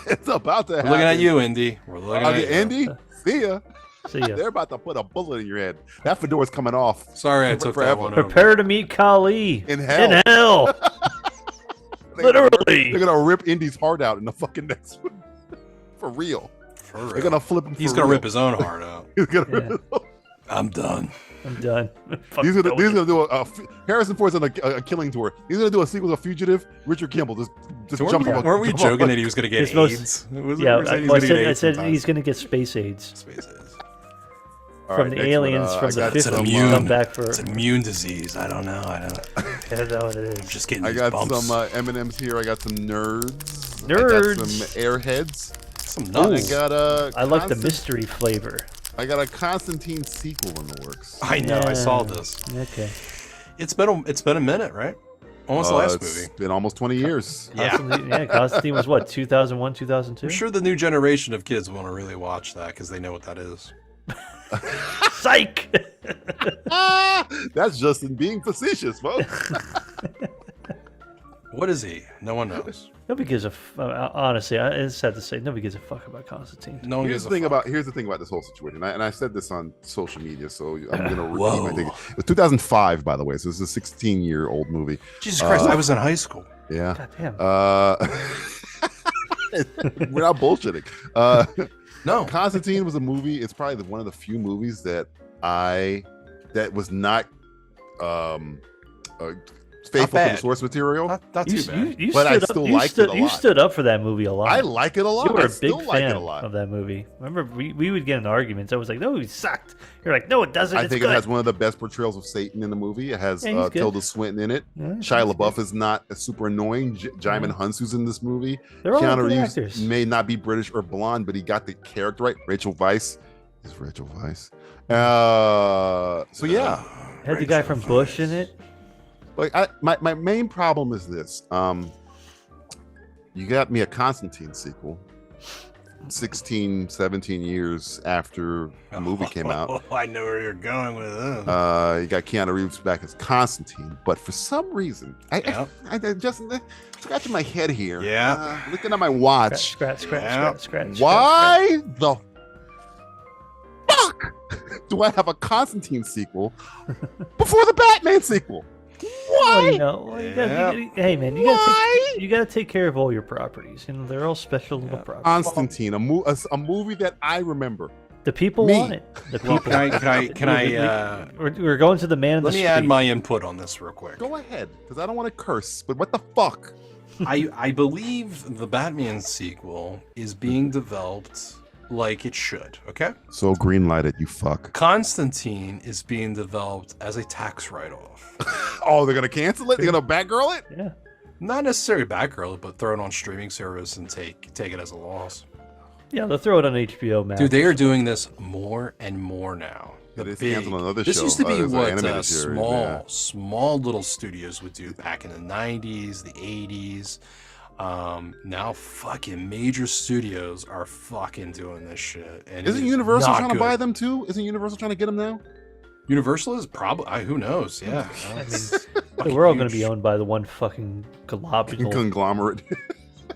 It's about to happen. We're looking at you, Indy. We're looking at you. Andy, see ya. See ya. They're about to put a bullet in your head. That fedora's coming off. Sorry, I took that Forever. one over. Prepare to meet Kali In hell. In hell. Literally. They're gonna rip Indy's heart out in the fucking next one. For real. For real. They're gonna flip him. He's for gonna real. rip his own heart out. He's gonna Yeah. rip I'm done. I'm done. He's gonna do Harrison Ford's on a killing tour. He's gonna do a sequel to Fugitive. Richard Kimball just So jump weren't we jump joking off. that he was gonna get His most- AIDS? Was it- Yeah, we were saying he's I gonna get said, AIDS sometimes? he's going to get space AIDS Space AIDS. All from right, the next aliens one, from I the got 50s. some, Come back for. It's an immune disease. I don't know. That's how it is. Just getting I these got bumps. some M&Ms here. I got some nerds. I Nerds. got some airheads. Some I nuts. got a. I like the mystery flavor. I got a Constantine sequel in the works. I know. I saw Yeah. this. Okay. It's been a minute, right? Almost the last It's movie. been almost 20 years. Yeah. Constantine was what, 2001, 2002? I'm sure the new generation of kids want to really watch that because they know what that is. Psych. That's Justin being facetious, folks. What is he? No one knows. Nobody gives a honestly. It's sad to say, nobody gives a fuck about Constantine. No one Here's gives the a thing fuck. here's the thing about this whole situation, and I said this on social media, so I'm going to repeat my thing. It was 2005, by the way, so this is a 16-year-old movie. Jesus Christ, I was in high school. Yeah. God damn. We're not bullshitting. No. Constantine was a movie. It's probably one of the few movies that was not faithful to the bad. source material. Not too bad. But I still liked it a You lot. stood up for that movie a lot. I like it a lot. You were I a big still like it fan a lot. of that movie. Remember, we would get in arguments. I was like, "No, it sucked." You're like, "No, it doesn't." I It's think good. it has one of the best portrayals of Satan in the movie. It has Yeah, he's good. Tilda Swinton in it. Yeah, Shia he's LaBeouf is not super annoying. Jaimin Hunsu's in this movie. They're all Keanu good Reeves actors. may not be British or blonde, but he got the character right. Rachel Weisz is Rachel Weisz. So yeah, Had the guy from Bush in it. like my main problem is this. You got me a Constantine sequel 16, 17 years after the movie came out. Oh, I know where you're going with this. You got Keanu Reeves back as Constantine, but for some reason, Yep. I just scratching my head here. Yeah. Looking at my watch. Scratch. Why the fuck do I have a Constantine sequel before the Batman sequel? Well, Why? you know, well, hey man, you gotta take care of all your properties. You know, they're all special little properties. Constantine, a movie that I remember. The people Me. want it. The Well, people. can I We're going to the man of the let me street. add my input on this real quick. Go ahead, because I don't want to curse, but what the fuck? I believe the Batman sequel is being developed like it should, okay? So greenlight it, you fuck. Constantine is being developed as a tax write-off. Oh, they're gonna cancel it? They're gonna Batgirl it? Yeah. Not necessarily Batgirl, but throw it on streaming service and take it as a loss. Yeah, they'll throw it on HBO Max. Dude, they are doing this more and more now. It is canceled on another This show. used to be There's an what animated series, yeah. small little studios would do back in the 90s, the 80s. Now fucking major studios are fucking doing this shit. And Isn't it is Universal not trying to good. buy them too? Isn't Universal trying to get them now? Universal is probably who knows? Yeah, We're all going to be owned by the one fucking globule Conglomerate.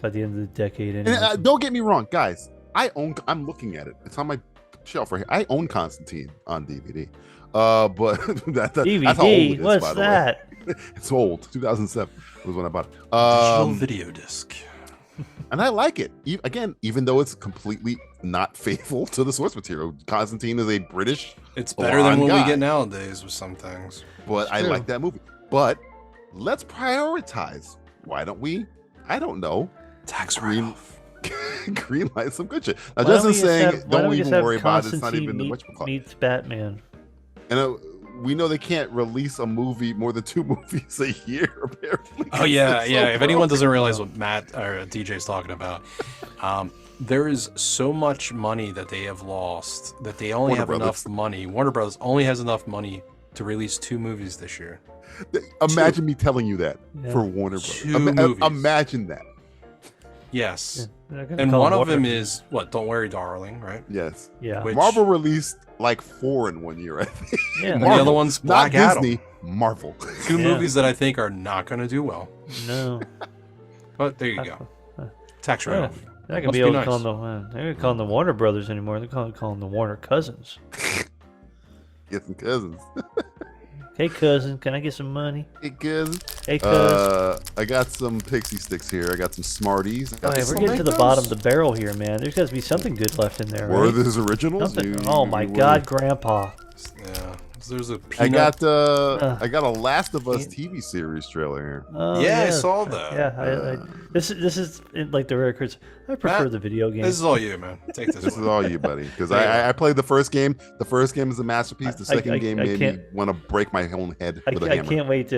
by the end of the decade. And, Anyway. don't get me wrong, guys. I'm looking at it. It's on my shelf right here. I own Constantine on DVD. But that's how old it DVD? is, What's by the way. that? It's old. 2007 was when I bought it. digital video disc. And I like it. Again, even though it's completely not faithful to the source material. Constantine is a British It's better than blonde what guy. we get nowadays with some things. But I true. like that movie. But let's prioritize. Why don't we? I don't know. Tax Green- write-off. Green light some good shit. Now, Why don't we Justin's just saying, have- why don't we even just have worry about it. It's not Constantine even the meet- whatchamacallit. meets Batman. And we know they can't release a movie, more than 2 movies a year, apparently. Oh yeah, It's so yeah. If anyone broke. doesn't realize what Matt or DJ's talking about, there is so much money that they have lost that they only Warner have Brothers. enough money. Warner Brothers only has enough money to release 2 movies this year. Imagine me telling you that Yeah. for Warner Brothers. 2 movies. Imagine that. Yes, They're gonna and call one him of them Warner. is what? Don't Worry, Darling, right? Yes. Yeah. Which- Marvel released like 4 in 1 year, I think. Yeah. And the Marvel, other one's not Black Adam. Disney, Marvel. 2 Yeah. movies that I think are not going to do well. No. But there you go. Tax Well, write-off. they're not Must gonna be able be to call nice. them. They're gonna call them the Warner Brothers anymore. They're calling them the Warner Cousins. Get some cousins. Hey cousin, can I get some money? Hey, cousins. Hey cousin. I got some pixie sticks here. I got some Smarties. I Oh, got hey, some we're getting to the bottom of the barrel here, man. There's got to be something good left in there, right? Werther's Originals. Something. Oh my God, Grandpa! Yeah. There's a I peanut. got a Last of Us TV series trailer here. Oh, Yeah, I yes. saw that. Yeah, this is like the records. I prefer Matt, the video game. This is all you, man. Take this. This is one. all you, buddy. Because There you I played the first game. The first game is a masterpiece. The I- second game I made can't- me want to break my own head with a I hammer. can't wait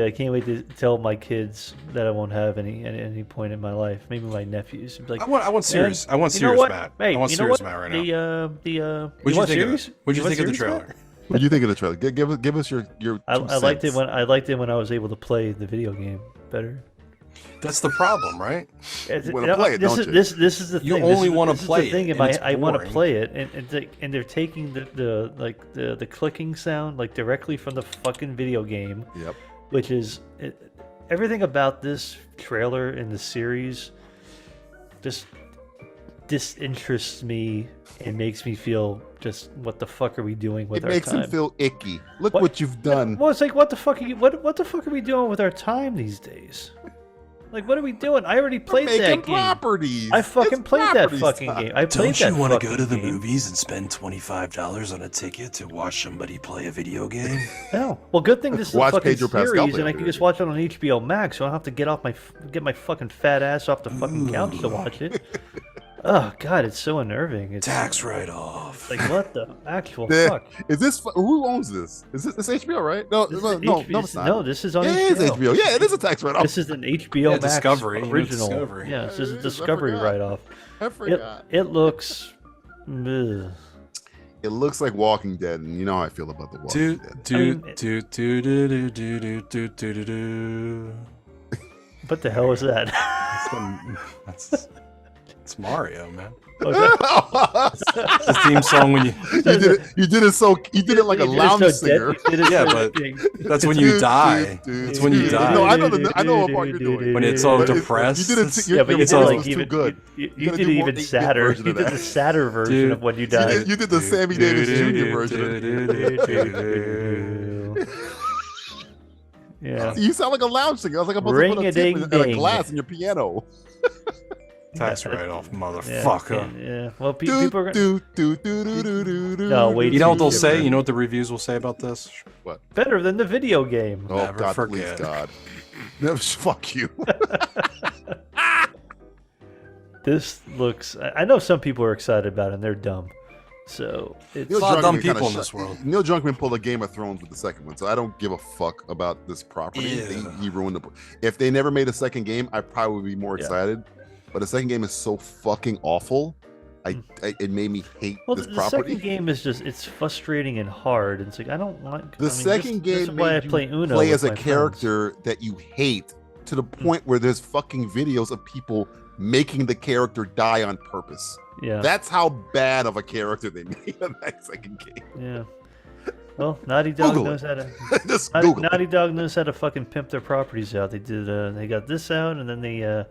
to tell my kids that I won't have any point in my life. Maybe my nephews. Be like, I want serious. "Man, I want you know serious what? Matt. Hey, I want you know serious what? Matt right now. The What'd you want think of serious? it? What'd you want think of the serious, trailer? Matt? What do you think of the trailer? Give us your. I liked it cents. when I liked it when I was able to play the video game better. That's the problem, right? You want to play it, don't you? This is the thing. You only want wanna to play the thing. it, If and it's I want to boring. play it, and they're taking the clicking sound like directly from the fucking video game, Yep. which is everything about this trailer in the series just disinterests me and makes me feel just what the fuck are we doing with It our makes time? him feel icky. Look what you've done. Well, it's like what the fuck are we doing with our time these days? Like, what are we doing? I already played Making that game. properties. I fucking It's played that properties fucking time. game. I played Don't you that want to fucking go to the game. movies and spend $25 on a ticket to watch somebody play a video game? No. Well, good thing this is Watch a fucking Pedro Pascal series, play and a I can video just watch it on HBO Max, so I don't have to get my fucking fat ass off the fucking couch to watch it. Oh god, it's so unnerving. It's Tax write-off. like what the actual Yeah. fuck? Is this who owns this? Is this HBO, right? No, This no, is no, HBO no, it's not. No, this is on it HBO. is HBO. Yeah, it is a tax write-off. This is an HBO Yeah, Max Discovery, you know, original. Discovery. Yeah, this is a I Discovery forgot. write-off. I forgot. It looks. Ugh. It looks like Walking Dead, and you know how I feel about the Walking Dead. What the hell is that? It's Mario, man. Oh, is that- The theme song when you. You did it like a You did it lounge so singer. dead- you did it Yeah, so but big. That's when you die. It's when you die. No, I know what part you're doing. When it's all But depressed. You did it's- it. Yeah, but you your did voice like was too even good. You gotta did do more even 8-bit sadder. version You of did that. the sadder version Dude. of when you died. You did the Sammy Davis Jr. version. of it. Yeah. You sound like a lounge singer. I was like, I'm supposed to put a tip in a Ring-a-ding-ding. glass in your piano. Tax write-off, motherfucker. Yeah. Well, people are gonna. No, No, wait. You know what they'll Yeah, say? man. You know what the reviews will say about this? What? Better than the video game. Oh Never God, forget. please God. No, fuck you. This looks. I know some people are excited about it, and they're dumb. So it's. A lot of dumb Druckmann kinda people in this world. Neil Druckmann pulled a Game of Thrones with the second one, so I don't give a fuck about this property. Yeah. He ruined the. If they never made a second game, I probably would be more Yeah. excited. But the second game is so fucking awful. It made me hate Well, this the property. second game is just—it's frustrating and hard. It's like I don't want. The second game This is why I made you play Uno. play with as a my friends. character that you hate to the point where there's fucking videos of people making the character die on purpose. Yeah. That's how bad of a character they made in that second game. Yeah. Well, Naughty Dog Google knows it. how to. Just Google Naughty it. Dog knows how to fucking pimp their properties out. They did. They got this out, and then they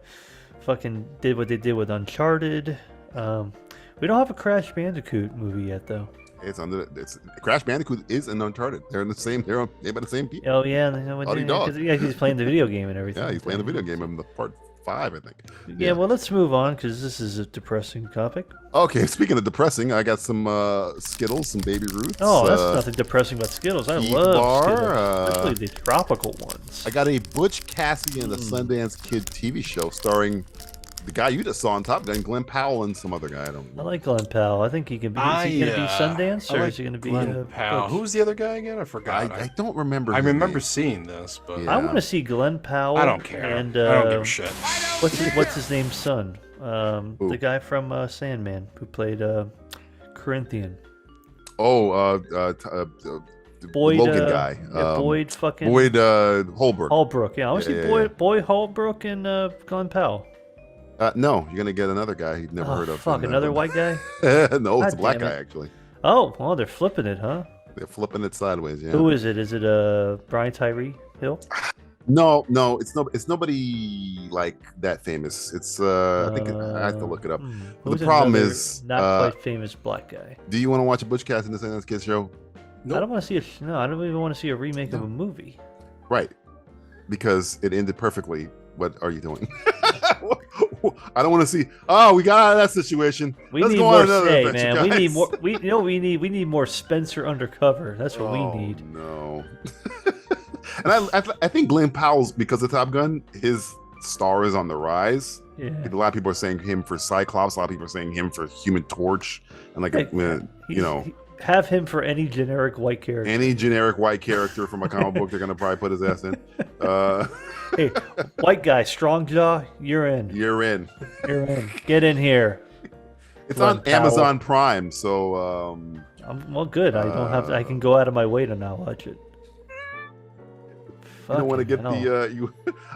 fucking did what they did with Uncharted. We don't have a Crash Bandicoot movie yet, though. It's Crash Bandicoot is an Uncharted. They're in the same. They're by the same people. Oh yeah, they know what Naughty they- Dog. 'cause, yeah, he's playing the video game and everything. Yeah, he's playing the video game in the part 5, I think. Yeah, well, let's move on because this is a depressing topic. Okay, speaking of depressing, I got some Skittles, some Baby Ruths. Oh, that's nothing depressing about Skittles. I Heat love Bar, Skittles, especially the tropical ones. I got a Butch Cassidy and the Sundance Kid TV show starring the guy you just saw on Top Gun, Glenn Powell, and some other guy. I don't I know. like Glenn Powell. I think he can be. Is he going to be Sundance or I is he going to be? Glenn Powell. Butch? Who's the other guy again? I forgot. I don't remember. I his remember name. seeing this, but Yeah. I want to see Glenn Powell. I don't care. And I don't give a shit. what's his name's son? The guy from Sandman who played Corinthian. Oh, Boyd, Logan guy. Boyd fucking Boyd Holbrook. Holbrook. Yeah, I want to see Yeah. Boyd Holbrook and Glenn Powell. No, you're gonna get another guy you've never heard of. Fuck, in another that white guy? one. No, it's a God black damn guy it. actually. Oh, well, they're flipping it, huh? They're flipping it sideways. Yeah. Who is it? Is it Brian Tyree Hill? No, it's nobody like that famous. It's I think I have to look it up. But Who's the problem another is, not quite famous black guy. do you want to watch a Butch Cassidy and the Sundance Kid show? I don't want to see I don't even want to see a remake of a movie. Right, because it ended perfectly. What are you doing? I don't want to see. Oh, we got out of that situation. We Let's need go on more another say, adventure, man. We need guys. more. We need more Spencer Undercover. That's what we need. No. And I think Glenn Powell's, because of Top Gun, his star is on the rise. Yeah. A lot of people are saying him for Cyclops. A lot of people are saying him for Human Torch, and like Have him for any generic white character. any generic white character from a comic book, they're gonna probably put his ass in. Hey, white guy, strong jaw, you're in. You're in. You're in. Get in here. It's Glenn on Powell. Amazon Prime, so Well, good. I don't have. I can go out of my way to not watch it. don't want to get the you.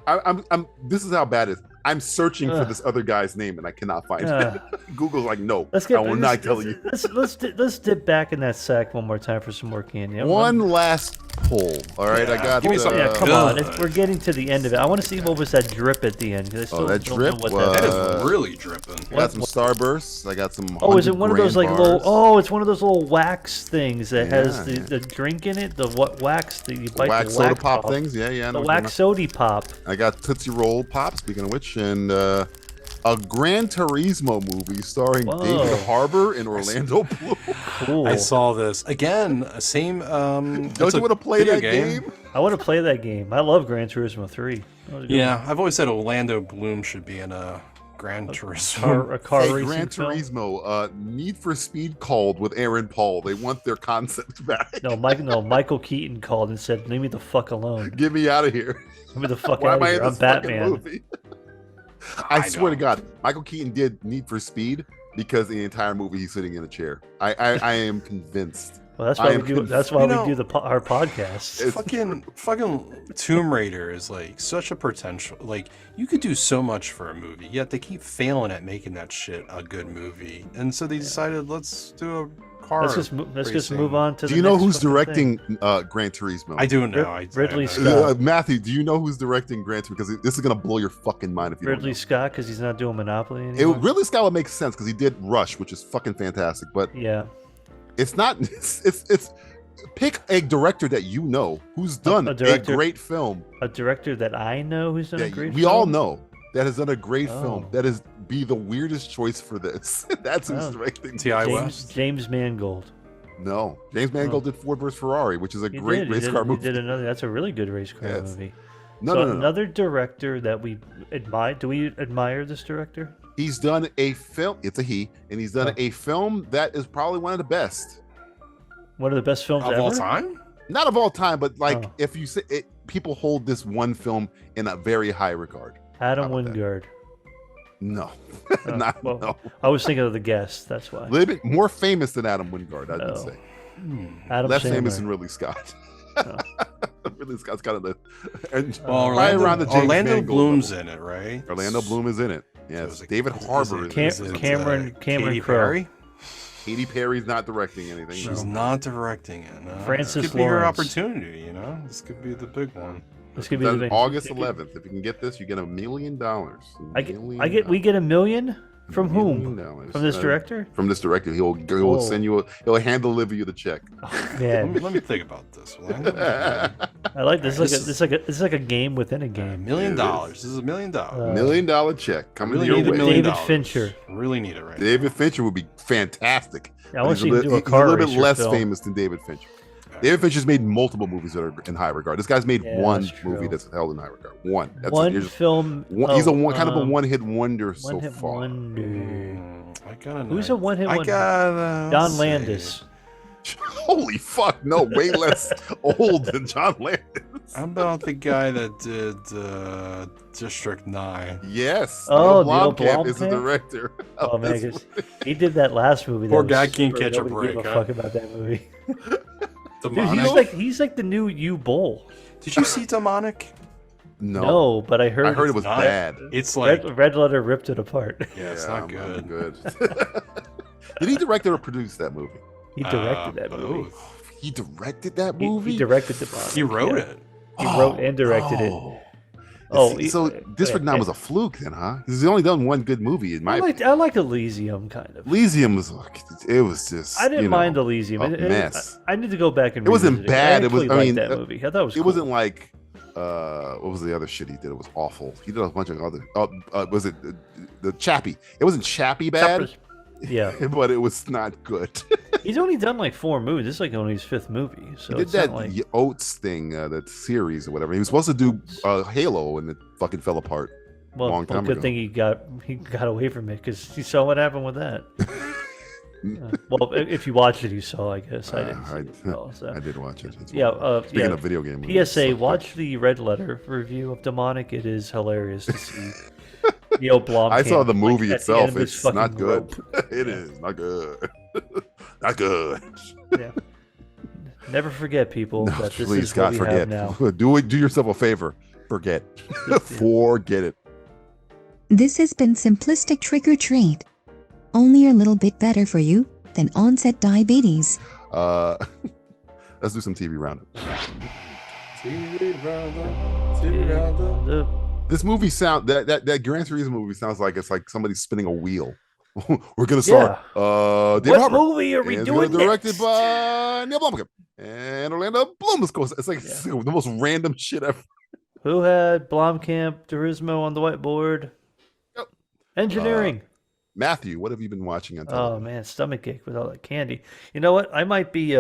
I'm. This is how bad it is. I'm searching for this other guy's name and I cannot find it. Google's like, no, I will not tell you. Let's dip back in that sack one more time for some more candy. One last pull. All right, I got. Give me some. Yeah, come on. We're getting to the end of it. I want to see what was that drip at the end. That drip was. That is really dripping. I got some Starbursts. I got some. Oh, is it one of those like bars. little? Oh, it's one of those little wax things that has the drink in it. The what wax? The you bite wax the wax soda pop things. Yeah. The wax soda pop. I got Tootsie Roll Pop. Speaking of which, and a Gran Turismo movie starring David Harbour and Orlando Bloom. Cool. I saw this again. Same. Don't you want to play that game? I want to play that game. I love Gran Turismo 3. Yeah, I've always said Orlando Bloom should be in a Gran Turismo. A car hey, racing Gran film? Turismo, Need for Speed called with Aaron Paul. They want their concept back. No, Michael Keaton called and said, "Leave me the fuck alone. Get me out of here. Leave me the fuck Why out am of I here. in I'm this fucking Batman." movie? I swear to God, Michael Keaton did Need for Speed because the entire movie he's sitting in a chair. I am convinced. Well, that's why we do. That's why we do our podcast. Fucking Tomb Raider is like such a potential. Like you could do so much for a movie, yet they keep failing at making that shit a good movie. And so they decided, let's do a car. Let's just move on to. Do you know who's directing Gran Turismo? I do know. Ridley Scott. Matthew, do you know who's directing Gran Turismo? Because this is gonna blow your fucking mind if you Ridley don't know. Scott, because he's not doing Monopoly anymore. Ridley Scott would make sense because he did Rush, which is fucking fantastic. But yeah, it's not. It's pick a director that you know who's done a great film. A director that I know who's done a great film? We all know that has done a great film. That is be the weirdest choice for this. That's who's directing. James Mangold. No, James Mangold did Ford vs Ferrari, which is a great race car movie. He did another. That's a really good race car movie. No. Another director that we admire. Do we admire this director? He's done a film. It's a he, and he's done a film that is probably one of the best. One of the best films of ever? all time? Not of all time, but like if you say it, people hold this one film in a very high regard. Adam Wingard. No, no. I was thinking of The Guest. That's why. A little bit more famous than Adam Wingard, I would say. Adam Less Sandler. famous than Ridley Scott. Ridley Scott's kind of the right around the James Orlando Mangold Bloom's level. in it, right? Orlando Bloom is in it. Yes, So David Harbour is in it. Cameron Katy Crowe. Perry? Katy Perry's not directing anything. She's not directing it. No. Francis This could be her Lawrence. opportunity, you know? This could be the big one. This could be the big August 11th. If you can get this, you get $1 million. We get $1 million from whom? $1 From this director? From this director, he'll send you. He'll hand deliver you the check. Man, Let me think about this. I like this. It's like a game within a game. $1 million. This is $1 million. $1 million check coming Really your need way. $1 million. David Fincher. Really need it right David Fincher would be fantastic. Yeah, I want He's you to do a he's car a little bit racer less film. famous than David Fincher. David Fincher's made multiple movies that are in high regard. This guy's made one that's true. movie that's held in high regard. One. That's One it. film. He's a kind of a one-hit wonder so One-hit far. wonder. I gotta Who's a one-hit I wonder? gotta John say- Landis. Holy fuck! No, way less old than John Landis. How about the guy that did District 9? Yes. Oh, Neil Neil Blomkamp is the Blomkamp? director. Oh of man, this 'cause movie. he did that last movie. Poor that guy was can't super- catch a nobody gave break, huh? Fuck about that movie. Dude, Demonic. he's like the new U Bull. Did you see Demonic? No, but I heard it was not. bad. It's like Red Letter ripped it apart. yeah, it's Yeah, not I'm good. Did he direct or produce that movie? He directed that movie. Both. He directed that He movie. directed the movie. He wrote yeah. it. He wrote and directed it. Oh, he- so District 9 was a fluke then, huh? He's only done one good movie in my opinion. I liked Elysium kind of. Elysium was like, it was just. I didn't mind Elysium. a mess. I need to go back and. It wasn't revisit bad. I It was. actually I mean, liked that movie. I thought it was. It cool. wasn't like. What was the other shit he did? It was awful. He did a bunch of other. Was it the Chappie? It wasn't Chappie bad. Yeah, but it was not good. he's only done like 4 movies. This is like only his 5th movie. So He did it's not that like... Oates thing, that series or whatever. He was supposed to do Halo, and it fucking fell apart. Long time good ago. thing he got away from it because you saw what happened with that. Well, if you watched it, you saw. I guess I didn't. See it all, so. I did watch it. Yeah. Speaking of video game movies, PSA: watch the Red Letter review of Demonic. It is hilarious to see. Neil Blomkamp. I saw the movie at the end itself. of his It's fucking not good. rope. It is not good. Not good. Yeah. Never forget, people, No, that this please, is God, what we have forget. now. Do yourself a favor. Forget. Forget it. This has been Simplistic Trick or Treat. Only a little bit better for you than onset diabetes. Let's do some TV roundup. This movie that Gran Turismo movie sounds like it's like somebody spinning a wheel. We're gonna start. David What Harbour. movie are we And it's doing directed next? by Neil Blomkamp and Orlando Bloom. It's like the most random shit ever. Who had Blomkamp, Turismo on the whiteboard? Yep. Engineering. Matthew, what have you been watching on Oh television? man, stomach ache with all that candy. You know what? I might be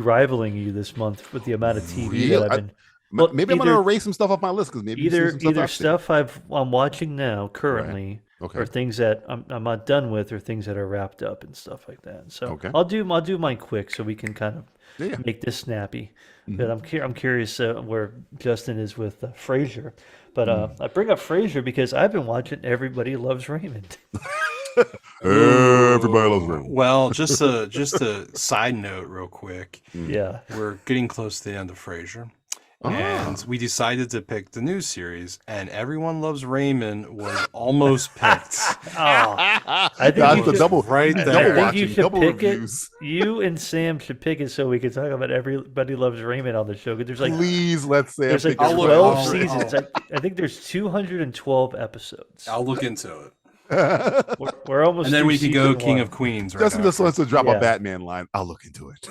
rivaling you this month with the amount of TV that I've been. Well, maybe I'm gonna erase some stuff off my list because maybe either you've seen some stuff I'm watching now currently, Okay. or things that I'm not done with, or things that are wrapped up and stuff like that. So Okay. I'll do mine quick so we can kind of Yeah. make this snappy. But I'm curious where Justin is with Frasier. But I bring up Frasier because I've been watching Everybody Loves Raymond. Everybody loves Raymond. Well, just a side note, real quick. Yeah. We're getting close to the end of Frasier. And we decided to pick the new series, and Everyone Loves Raymond was almost picked. I think That's you the should- double right double there. I think you watching, should double pick reviews. it. You and Sam should pick it so we can talk about Everybody Loves Raymond on the show. Because there's like Please, let's say there's like I pick 12 Everybody Loves seasons. I think there's 212 episodes. I'll look into it. We're almost. And then through we can go season King one. of Queens right Justin just after. wants to drop Yeah. a Batman line. I'll look into it.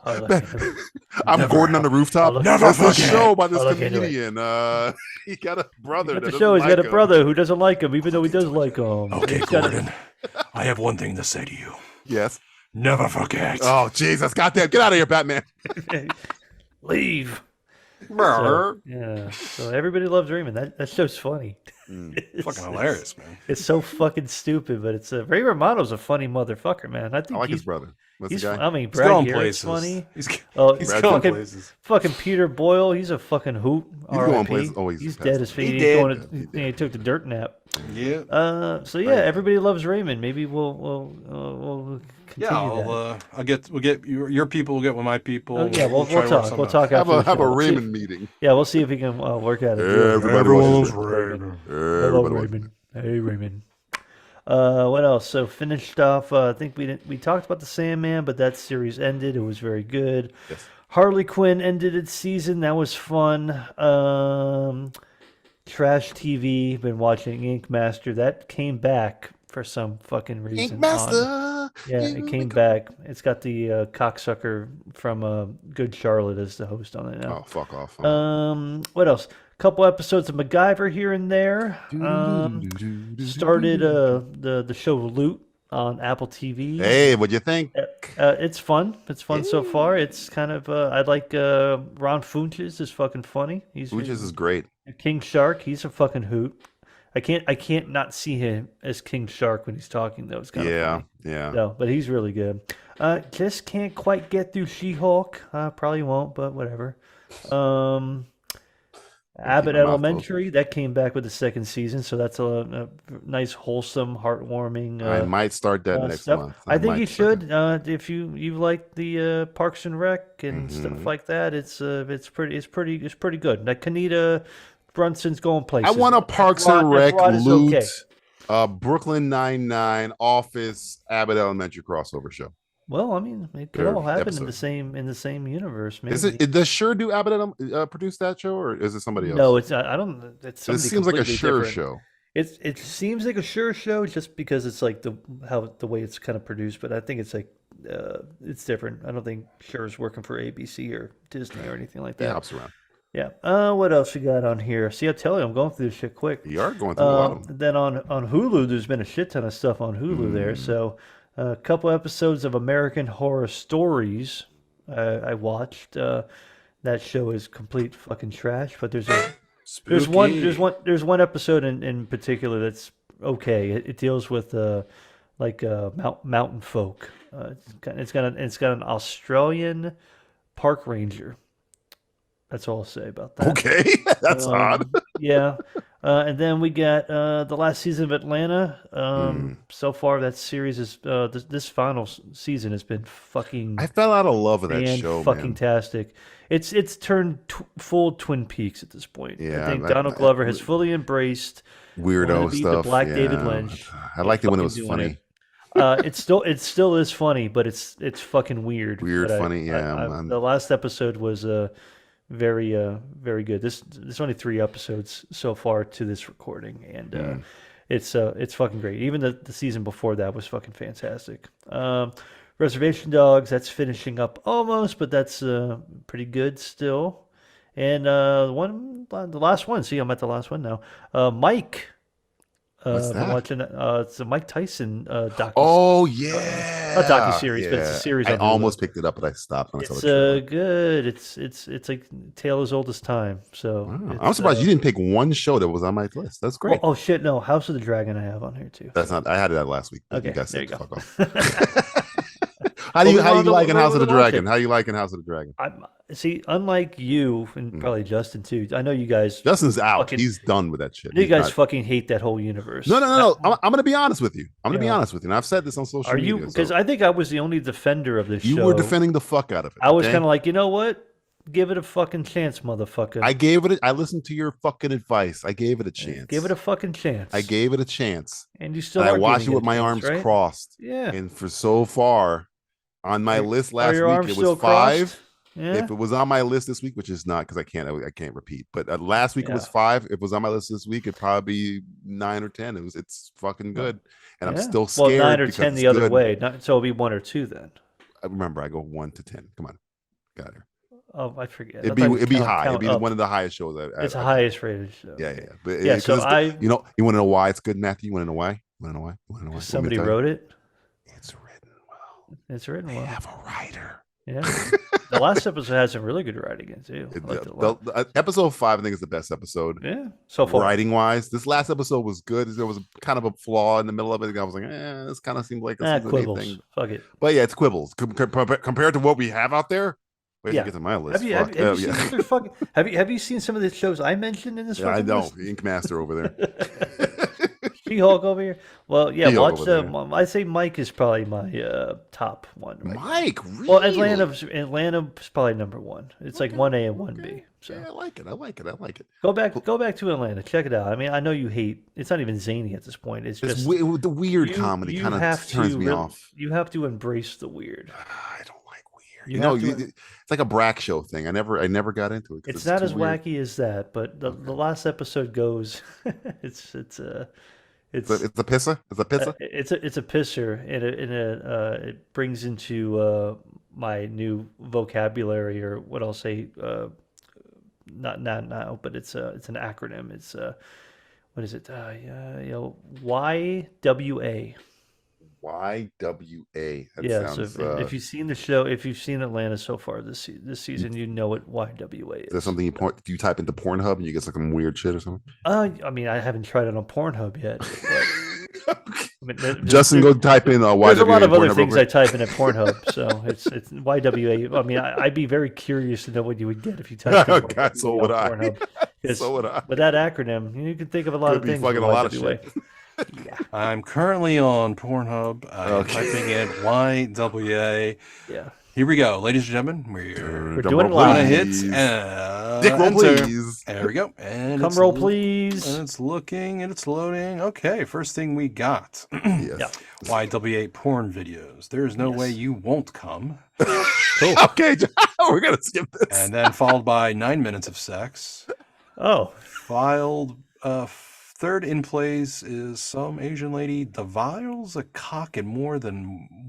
I'll look into it. I'm Gordon on the rooftop. look- Never Never That's a forget. show by this I'll look into it. comedian. He got a brother. At that the show, he's doesn't got a like him. brother who doesn't like him, even though he does like him. Okay, He's got a- Gordon. I have one thing to say to you. Yes. Never forget. Oh Jesus! Goddamn! Get out of here, Batman. Leave. So, yeah. So Everybody Loves Raymond. That show's funny. Fucking hilarious, man. It's so fucking stupid, but it's Ray Romano's a funny motherfucker, man. I think I like he's his brother. What's He's, the guy? I mean, He's Brad going Garrett's places. funny. He's Brad going fucking, places. fucking Peter Boyle, he's a fucking hoot. He's going RIP. places. Oh, he's dead as passed. feet. He He's did. going to, he took the dirt nap. Yeah. So yeah, Everybody Loves Raymond. Maybe we'll continue that. We'll get your people will get with my people. Oh, yeah, we'll try to work talk. something We'll out. talk Have after a the have show. a We'll see- Raymond meeting. Yeah, we'll see if we can work out a deal. Everybody Everyone's loves Raymond. Hello, Everybody loves Raymond. Hey, Raymond. What else? So finished off. I think we talked about the Sandman, but that series ended. It was very good. Yes. Harley Quinn ended its season. That was fun. Trash TV. Been watching Ink Master. That came back for some fucking reason. Ink on- Master. Yeah, it came back. It's got the cocksucker from Good Charlotte as the host on it now. Oh, fuck off. What else? Couple episodes of MacGyver here and there. Started the show Loot on Apple TV. Hey, what'd you think? It's fun. It's fun so far. It's kind of I like Ron Funches is fucking funny. Which is great. King Shark. He's a fucking hoot. I can't not see him as King Shark when he's talking though. It's kind of funny. Yeah. No, but he's really good. Just can't quite get through She-Hulk. Probably won't, but whatever. Abbott my mouth Elementary, that came back with the second season, so that's a nice, wholesome, heartwarming I might start that next stuff. month. I think might you start should. If you like the Parks and Rec and stuff like that, it's pretty good. Like Kanita Brunson's going it. places. I want a Parks and Rod- Rec, Rod is Loot, okay. Brooklyn Nine-Nine, Office, Abbott Elementary crossover show. Well, I mean, it could Third all happen episode. in the same universe. Maybe. Is it? Does Sure do Abbott produce that show, or is it somebody else? No, it's not. I don't. It's It somebody seems like a completely Sure different. show. It seems like a Sure show just because it's like the way it's kind of produced, but I think it's like it's different. I don't think Sure's working for ABC or Disney or anything like He that. hops around. Yeah. What else we got on here? See, I tell you, I'm going through this shit quick. You are going through a lot of them. Then on Hulu, there's been a shit ton of stuff on Hulu there. So a couple episodes of American Horror Stories I watched. That show is complete fucking trash. But there's one episode in particular that's okay. It deals with mountain folk. It's got an Australian park ranger. That's all I'll say about that. Okay, that's odd. Yeah. And then we got the last season of Atlanta. So far, that series is this final season has been fucking I fell out of love with that show, fucking man. tastic. It's turned full Twin Peaks at this point. Yeah, I think Donald Glover has fully embraced wanting Weirdo to be stuff. the Black yeah. David Lynch. I liked it when it fucking was doing funny. it still is funny, but it's fucking weird. Weird, But funny, yeah. the last episode was very good. There's only 3 episodes so far to this recording, and it's fucking great. Even the season before that was fucking fantastic. Reservation Dogs, that's finishing up almost, but that's pretty good still. And the last one. See, I'm at the last one now. Mike. What's Been that? watching it's a Mike Tyson docu. Oh yeah, Not docu-series, but it's a series I on Hulu. almost picked it up, but I stopped when I saw It's the trailer. good. It's like tale as old as time. So Wow. I'm surprised you didn't pick one show that was on my list. That's great. Oh shit, no, House of the Dragon I have on here too. That's not. I had it last week. But Okay, you guys there said you go. fuck off. How you liking House of the Dragon? How you liking House of the Dragon? See, unlike you and probably Justin too, I know you guys. Justin's out. fucking- He's done with that shit. You He's guys not- fucking hate that whole universe. No. I'm going to be honest with you. I'm going to be Yeah. honest with you. And I've said this on social Are media. you? Because I think I was the only defender of this show. you were defending the fuck out of it. I was okay? kind of like, you know what? Give it a fucking chance, motherfucker. I gave it. I listened to your fucking advice. I gave it a chance. Give it a fucking chance. I gave it a chance. And you still. And I are watched it giving with my a chance, arms right? crossed. Yeah. And for so far, on my list Are last your week, arms it still was 5. crossed? Yeah. If it was on my list this week, which is not because I can't repeat, but last week it was Yeah. 5. If it was on my list this week, it'd probably be 9 or 10. It's fucking good, and I'm Yeah. still scared. Well, 9 or because 10 it's the other good. way. So it'll be 1 or 2 then. Remember, I go 1 to 10. Come on, got it. Oh, I forget. It'd be high. It'd be one of the highest shows. It's the highest rated show. Yeah. But Yeah, so you want to know why it's good, Matthew? You want to know why? You want to know why? Somebody wrote it. It's written well. It's written They well. have a writer. Yeah. The last episode has some really good writing in too. I liked it a lot. Episode 5, I think, is the best episode. Yeah. So far. Writing wise, this last episode was good. There was kind of a flaw in the middle of it. I was like, this kind of seemed like a season 8 quibbles. thing. Fuck it. But yeah, it's quibbles compared to what we have out there. Wait till you get to my list. Have you seen what they're fucking? Have you seen some of the shows I mentioned in this? Yeah, I fucking know. list? Ink Master over there. She-Hulk over here. Well, yeah. She-Hulk Watch over I'd say Mike is probably my top one. Right Mike, really? Well, Atlanta's probably number 1. It's like 1A and 1B. So Yeah, I like it. go back to Atlanta. Check it out. I mean, I know you hate. It's not even zany at this point. It's just The weird comedy kind of turns me off. You have to embrace the weird. I don't like weird. You No, have to- it's like a Brack show thing. I never got into it. 'cause It's not too as weird. wacky as that, but the last episode goes. it's It's a pisser. It's a pisser. it's a pisser, and it brings into my new vocabulary, or what I'll say. Not now, but it's an acronym. It's what is it? YWA. YWA. That Yeah. sounds, So if you've seen the show, if you've seen Atlanta so far this season, you know what YWA is that is. something do you type into Pornhub and you get some weird shit or something? I mean, I haven't tried it on Pornhub yet. But, I mean, Justin, go type in YWA. There's a lot of other Pornhub things real I type in at Pornhub, so it's YWA. I mean, I'd be very curious to know what you would get if you typed in God, YWA so would on I. Pornhub. 'Cause So would I. With that acronym, you can think of a lot Could of be things. fucking with a lot of YWA. shit. I'm currently on Pornhub. I'm Okay. typing in YWA. Yeah. Here we go, ladies and gentlemen. We're We're doing it roll, live. gonna hit please. and Dick roll, enter. please. There we go. And Come it's roll, lo- please. And it's looking and it's loading. Okay, first thing we got. Yes. Yeah. YWA porn videos. There is no way you won't come. Okay, we're gonna skip this. And then followed by 9 minutes of sex. Oh, Filed third in place is some Asian lady deviles a cock in more enough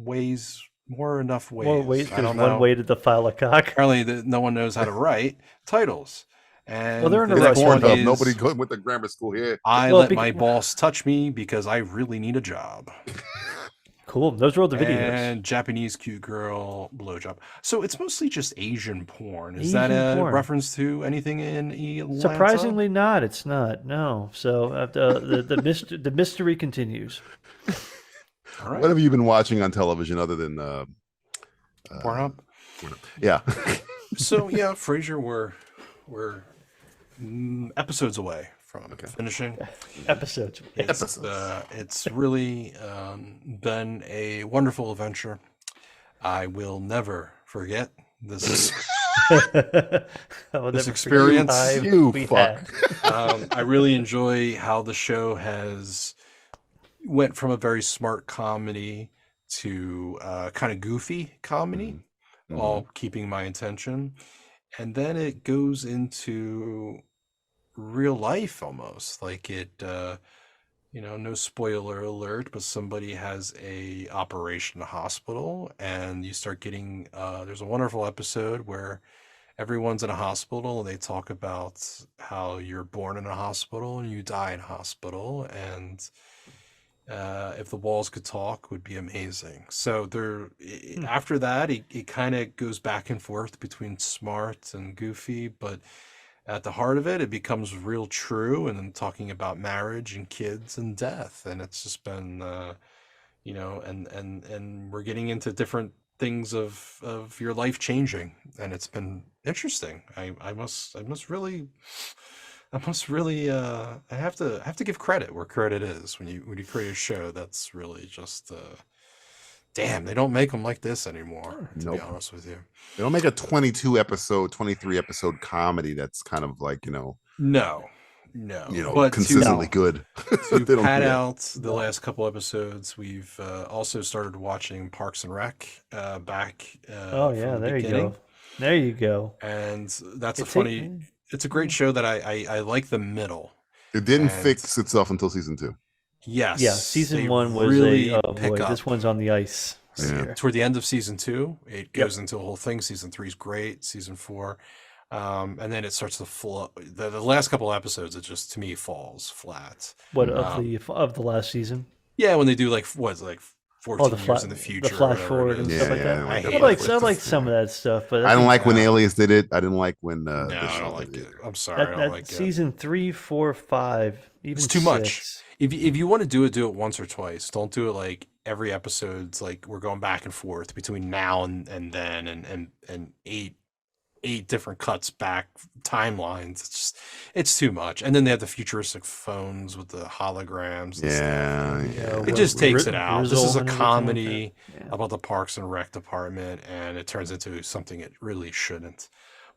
ways. more ways. I There's don't one know. way to defile a cock. Apparently, no one knows how to write titles. And Well, they're in the a next rush. one Pornhub. is, Nobody went to grammar school here. I Well, let my boss touch me because I really need a job. Cool. Those were all the videos. And Japanese cute girl blowjob. So it's mostly just Asian porn. Is that Asian a porn. reference to anything in Atlanta? Surprisingly, not. It's not. No. So the mystery continues. All right. What have you been watching on television other than Pornhub. yeah. So yeah, Frasier, we're episodes away from finishing. Episodes. It's really been a wonderful adventure. I will never forget this this experience. I really enjoy how the show has went from a very smart comedy to kind of goofy comedy, all keeping my attention. And then it goes into real life almost, like it, no spoiler alert, but somebody has a operation in a hospital, and you start getting, there's a wonderful episode where everyone's in a hospital and they talk about how you're born in a hospital and you die in a hospital, and if the walls could talk would be amazing. So after that, it kind of goes back and forth between smart and goofy, but at the heart of it, it becomes real true, and then talking about marriage and kids and death. And it's just been, and we're getting into different things of your life changing, and it's been interesting. I have to give credit where credit is when you create a show that's really just damn, they don't make them like this anymore, to be honest with you. They don't make a 23 episode comedy that's kind of like, no, but consistently good. To pad out the last couple episodes, we've also started watching Parks and Rec back. There you go. And that's it's a great show that I like the middle. It didn't fix itself until season 2. Yes. Yeah, season 1 was really this one's on the ice. Yeah. Toward the end of season 2, it goes into a whole thing. Season 3 is great. Season 4, and then it starts to flow. The last couple episodes, it just to me falls flat. What of the last season? Yeah, when they do like 14 years in the future, the flash forward and stuff like that. I like some of that stuff, but I didn't like when Alias did it. I didn't like when I don't like it. I'm sorry, I don't like it. Season 3, 4, 5, even it's too 6. much. If you want to do it once or twice. Don't do it like every episode's like we're going back and forth between now and then and eight different cuts back timelines. It's too much. And then they have the futuristic phones with the holograms. And it just takes it out. This is a comedy about the Parks and Rec department, and it turns into something it really shouldn't.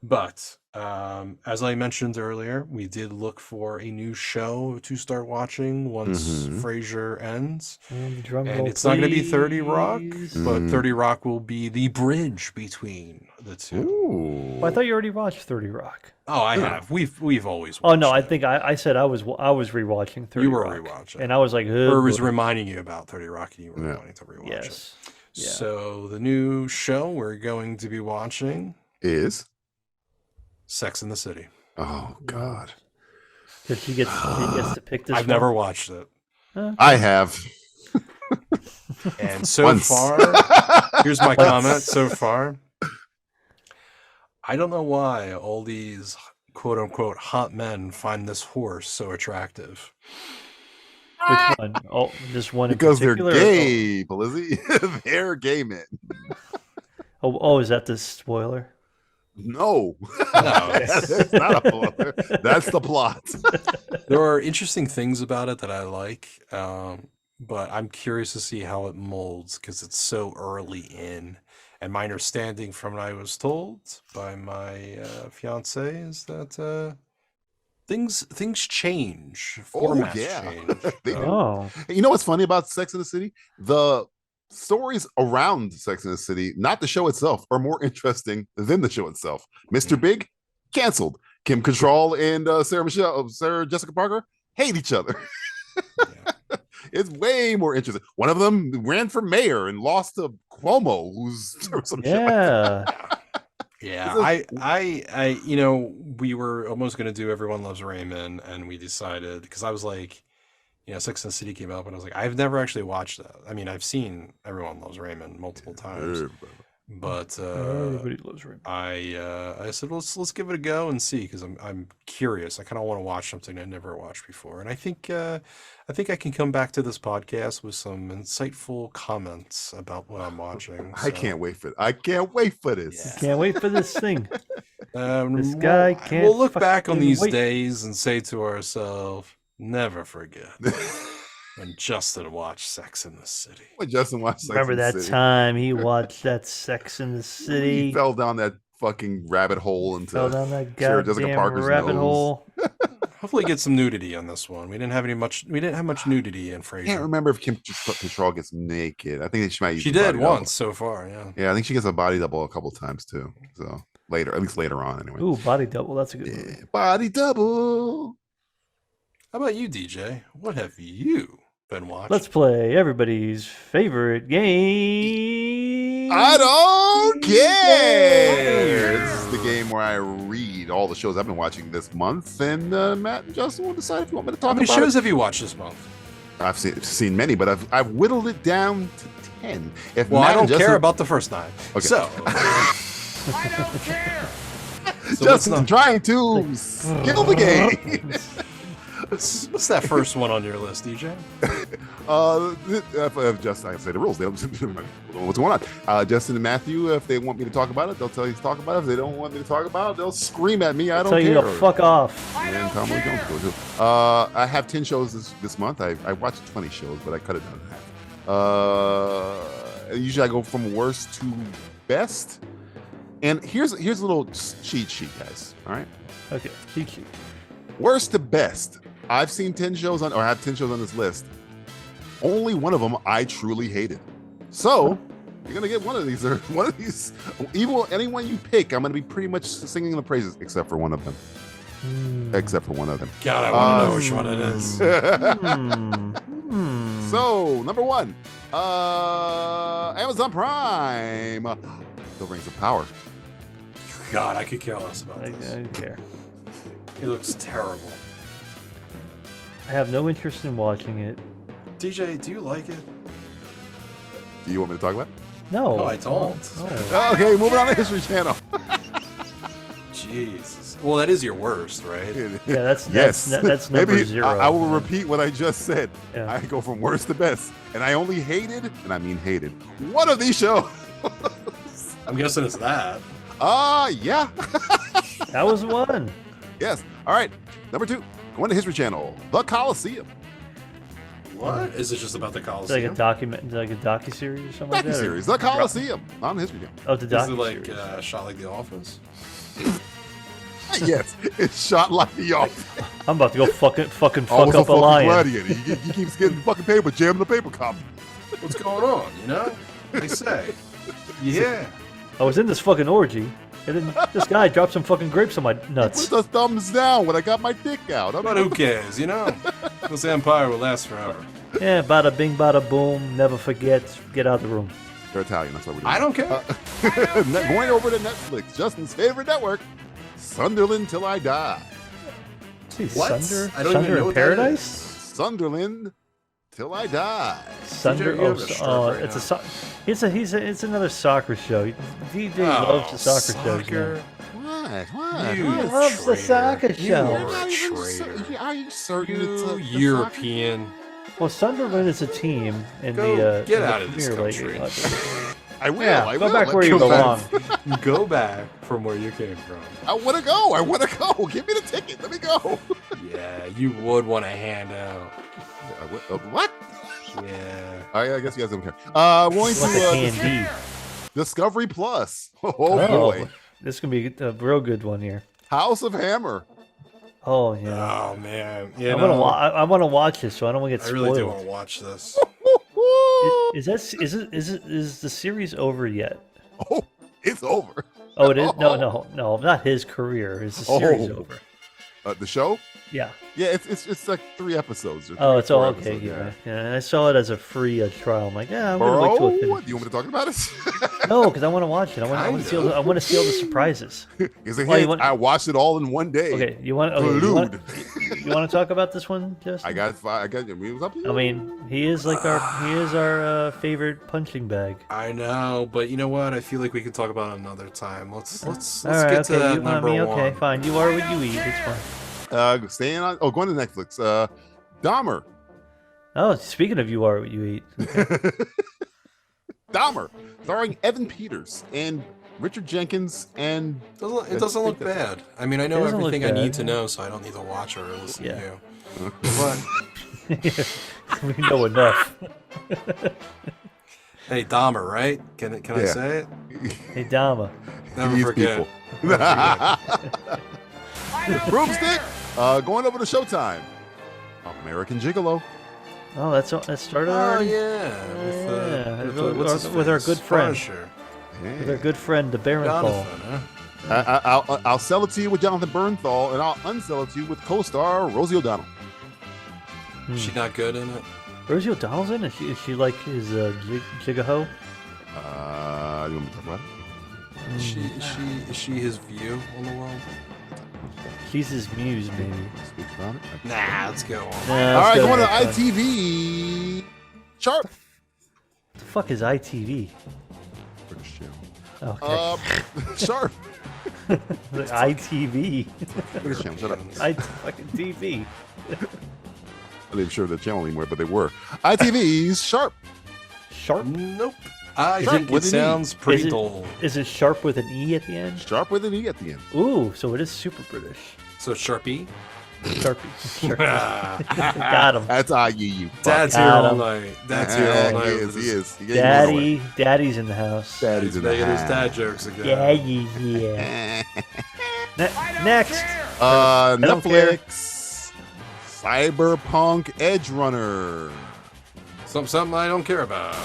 But as I mentioned earlier, we did look for a new show to start watching once Frasier ends. And it's not going to be 30 Rock, but 30 Rock will be the bridge between the two. Well, I thought you already watched 30 Rock. Oh, I have. We've always watched Oh, no, I think I said I was rewatching 30 Rock. You were rewatching. And I was like, or was reminding you about 30 Rock, and you were wanting to rewatch it. Yeah. So the new show we're going to be watching is Sex and the City. Oh God! Because he gets to pick this. I've never watched it. I have. And so far, here's my comment. So far, I don't know why all these quote unquote hot men find this horse so attractive. Which one? Oh, just one. Because they're gay, Blizzy. They're gay men. Is that the spoiler? No, that's not a spoiler. That's the plot. There are interesting things about it that I like, but I'm curious to see how it molds because it's so early in. And my understanding from what I was told by my fiance is that things change, formats change. You know what's funny about Sex and the City? The stories around Sex and the City, not the show itself, are more interesting than the show itself. Mr. Big, canceled. Kim Cattrall and Sarah Jessica Parker hate each other. It's way more interesting. One of them ran for mayor and lost to Cuomo, who's some shit like that. Yeah, I we were almost going to do Everyone Loves Raymond, and we decided, because I was like, Sex and the City came up, and I was like, I've never actually watched that. I mean, I've seen Everyone Loves Raymond multiple times, but everybody loves Raymond. I said, let's give it a go and see, because I'm curious. I kind of want to watch something I never watched before, and I think I can come back to this podcast with some insightful comments about what I'm watching. I can't wait for this. Can't wait for this thing. This guy can't We'll look back on fucking these wait. days and say to ourselves, never forget when Justin watched Sex in the City. When Justin watched Sex Remember and the that City, time he watched that Sex in the he City? fell down that fucking rabbit hole into Fell down that Sarah Jessica goddamn Parker's rabbit nose. hole. Hopefully, get some nudity on this one. We didn't have much nudity in I can't Frasier. remember if Kim Cattrall gets naked. I think she might use She the did body double. once so far. Yeah. Yeah, I think she gets a body double a couple times too. So later, at least later on, anyway. Ooh, Body Double. That's a good movie. Yeah, body double. How about you, DJ? What have you been watching? Let's play everybody's favorite game. I don't care. This is the game where I read all the shows I've been watching this month, and Matt and Justin will decide if you want me to talk How many about shows it. have you watched this month? I've seen many, but I've whittled it down to 10. If Well, Matt I don't and Justin, care about the first 9. Okay. So, so Justin's trying to skill the game. what's that first one on your list, DJ? Just I say the rules. They don't know what's going on. Justin and Matthew, if they want me to talk about it, they'll tell you to talk about it. If they don't want me to talk about it, they'll scream at me. I don't Tell you care. to fuck off. And Tom Lee Jones will too. I have 10 shows this month. I watched 20 shows, but I cut it down to half. Usually I go from worst to best. And here's a little cheat sheet, guys. All right. Okay, cheat sheet. Worst to best. I've seen 10 shows I have 10 shows on this list. Only one of them I truly hated. So you're gonna get one of these, or one of these. Even anyone you pick, I'm gonna be pretty much singing the praises, except for one of them. Except for one of them. God, I want to know which one it is. So number 1, Amazon Prime, The Rings of Power. God, I could care less about I this. don't care. It looks terrible. I have no interest in watching it. DJ, do you like it? Do you want me to talk about it? No. No, I don't. No. Okay, moving on to History Channel. Jesus. Well, that is your worst, right? Yeah, that's Yes. that's number Maybe 0. I will repeat what I just said. Yeah. I go from worst to best, and I only hated, and I mean hated, one of these shows. I'm guessing it's that. Yeah. That was one. Yes. All right. Number 2, going to History Channel, The Coliseum. What? Is it just about the It's like Coliseum? a document, like a docu-series or something like that. or- Docu-series, The Coliseum, on History Channel. Oh, the Is it docu-series. like shot like The Office? Yes, it's shot like The Office. I'm about to go fuck Almost up a lion. gladiator. He keeps getting fucking paper, jamming the paper cup. What's going on, you know? They say. Yeah. I was in this fucking orgy, and then this guy dropped some fucking grapes on my Put nuts. the thumbs down when I got my dick out. I But mean, who cares, you know? This empire will last forever. Yeah, bada bing, bada boom. Never forget. Get out of the room. they're Italian. That's what we're doing. I don't care. Going over to Netflix, Justin's favorite network, Sunderland Till I Die. See, What? Sunder, I don't even Sunder know in what that Paradise. Sunderland Till I Die. Sunder. you have a stroke right It's a now. it's another soccer show. DJ loves the soccer shows. soccer. Now. What? You He loves the traitor. soccer You show. are You're a not even traitor. Are you certain You it's a European. Well, Sunderland is a team in Go the get in the out of this Premier League. country. I will. Yeah, I go will. back Let where me you go belong. back. Go back from where you came from. I want to go. I want to go. Give me the ticket. Let me go. Yeah, you would want to hand out. What? Yeah. I guess you guys don't care. Going What's a to candy? Discovery Plus. Oh boy. This is gonna be a real good one here. House of Hammer. Oh yeah. Oh man. You I know, want to watch this, so I don't want to get I spoiled. really do want to watch this. Is the series over yet? Oh, it's over. Oh, it is. No, not his career. Is the series over? The show? Yeah. Yeah, it's like 3 episodes. Or Oh, it's all 4 okay. episodes, Yeah. And I saw it as a free trial. I'm like, yeah, I'm gonna Bro, wait till it do finishes. you want me to talk about it? No, because I want to watch it. I want to see. I want to see all the surprises. He's like, Well, hey, you want- I watched it all in one day. Okay, you want to talk about this one, Justin? I got 5. I got. It was up to you. I mean, he is our favorite punching bag. I know, but you know what? I feel like we can talk about it another time. Let's All get right, to okay. that You want number me? one. Okay, fine. You are what you eat. It's fine. Staying on. Oh, going to Netflix. Dahmer. Oh, speaking of you are what you eat. Dahmer, starring Evan Peters and Richard Jenkins and It doesn't look bad. I mean, I know doesn't look everything I need bad. to know, so I don't need to watch or listen Yeah. to you. But We know enough. hey, Dahmer, right? Can I Yeah. say it? Hey, Dama. Never These forget. people. Broomstick. Going over to Showtime. American Gigolo. Oh, that started Oh already? yeah, With our good friend. Punisher. With our good friend, the Barenthal. Jonathan, huh? I'll sell it to you with Jonathan Bernthal, and I'll unsell it to you with co-star Rosie O'Donnell. Is she not good in it? Rosie O'Donnell's in it? Is she like his Jigaho? You want me to talk about it? Is she his view on the world? She's his muse, maybe. Speak about it. Nah, let's go on. All right, going to ITV. Sharp. The fuck is ITV? British channel. Okay. Sharp. The ITV. British channel. Shut up. Fucking TV. I'm not even sure the channel anymore, but they were. ITV's Sharp. Sharp? Nope. I Sharp think it with an E. sounds pretty dull. Is it sharp with an E at the end? Sharp with an E at the end. Ooh, so it is super British. So Sharpie. Sharpie. Got him. That's IUU. Dad's here all night. Dad's here all night. He is. He is. Daddy's in the house. Daddy's in the making his house. dad jokes again. Yeah. Next. don't care. Netflix. Cyberpunk Edge Runner. Something I don't care about.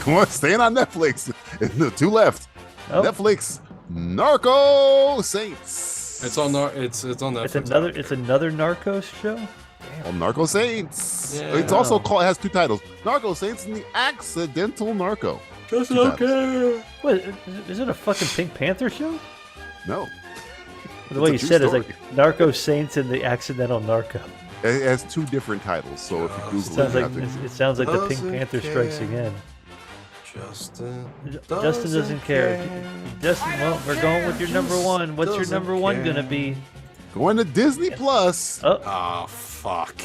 Come on, staying on Netflix. The two left. Oh. Netflix. Narco Saints. It's on Netflix. It's another Narcos show. Oh, Narco Saints. Yeah. It's also called. It has two titles: Narco Saints and the Accidental Narco. Just Two okay. What? Is it a fucking Pink Panther show? No, The way you It's a said true it is like Narco Saints and the Accidental Narco. it has two different titles. So if you Google Sounds it, like you have to- it sounds like the Pink Doesn't Panther strikes care. again. Justin Doesn't care. Justin, well, we're going with your number one. What's your number one gonna be? going to Disney Plus. Oh, Oh fuck.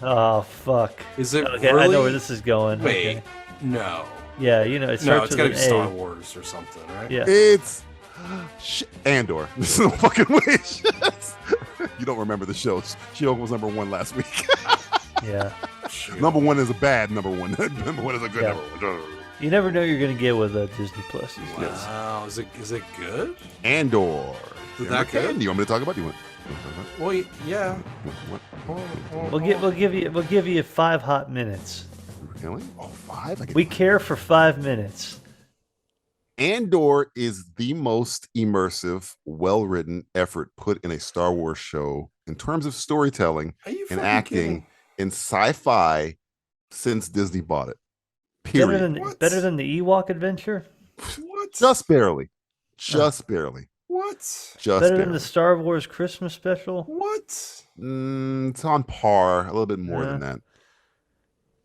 oh fuck. Is it Okay, really? I know where this is going. Wait, Okay. no. Yeah, you know, it No, starts it's with gotta an be A. Star Wars or something, right? Yeah. It's Andor. There's no fucking way. You don't remember the show. She-Hulk was number one last week. Yeah. Shoot. Number one is a bad number one. Number one is a good Yeah. number one. You never know what you're gonna get with Disney Plus these days. Wow, is it good? Andor. Is that good? Do you want me to talk about it? You want Well, yeah. We'll give you 5 hot minutes. Really? Oh, five? I get We care for 5 minutes. Andor is the most immersive, well-written effort put in a Star Wars show in terms of storytelling Are you and fucking acting kidding? in sci-fi since Disney bought it. Better Period. than the Ewok adventure. What? Just barely. Just barely. What? Just Better barely. than the Star Wars Christmas special. What? It's on par, a little bit more than that.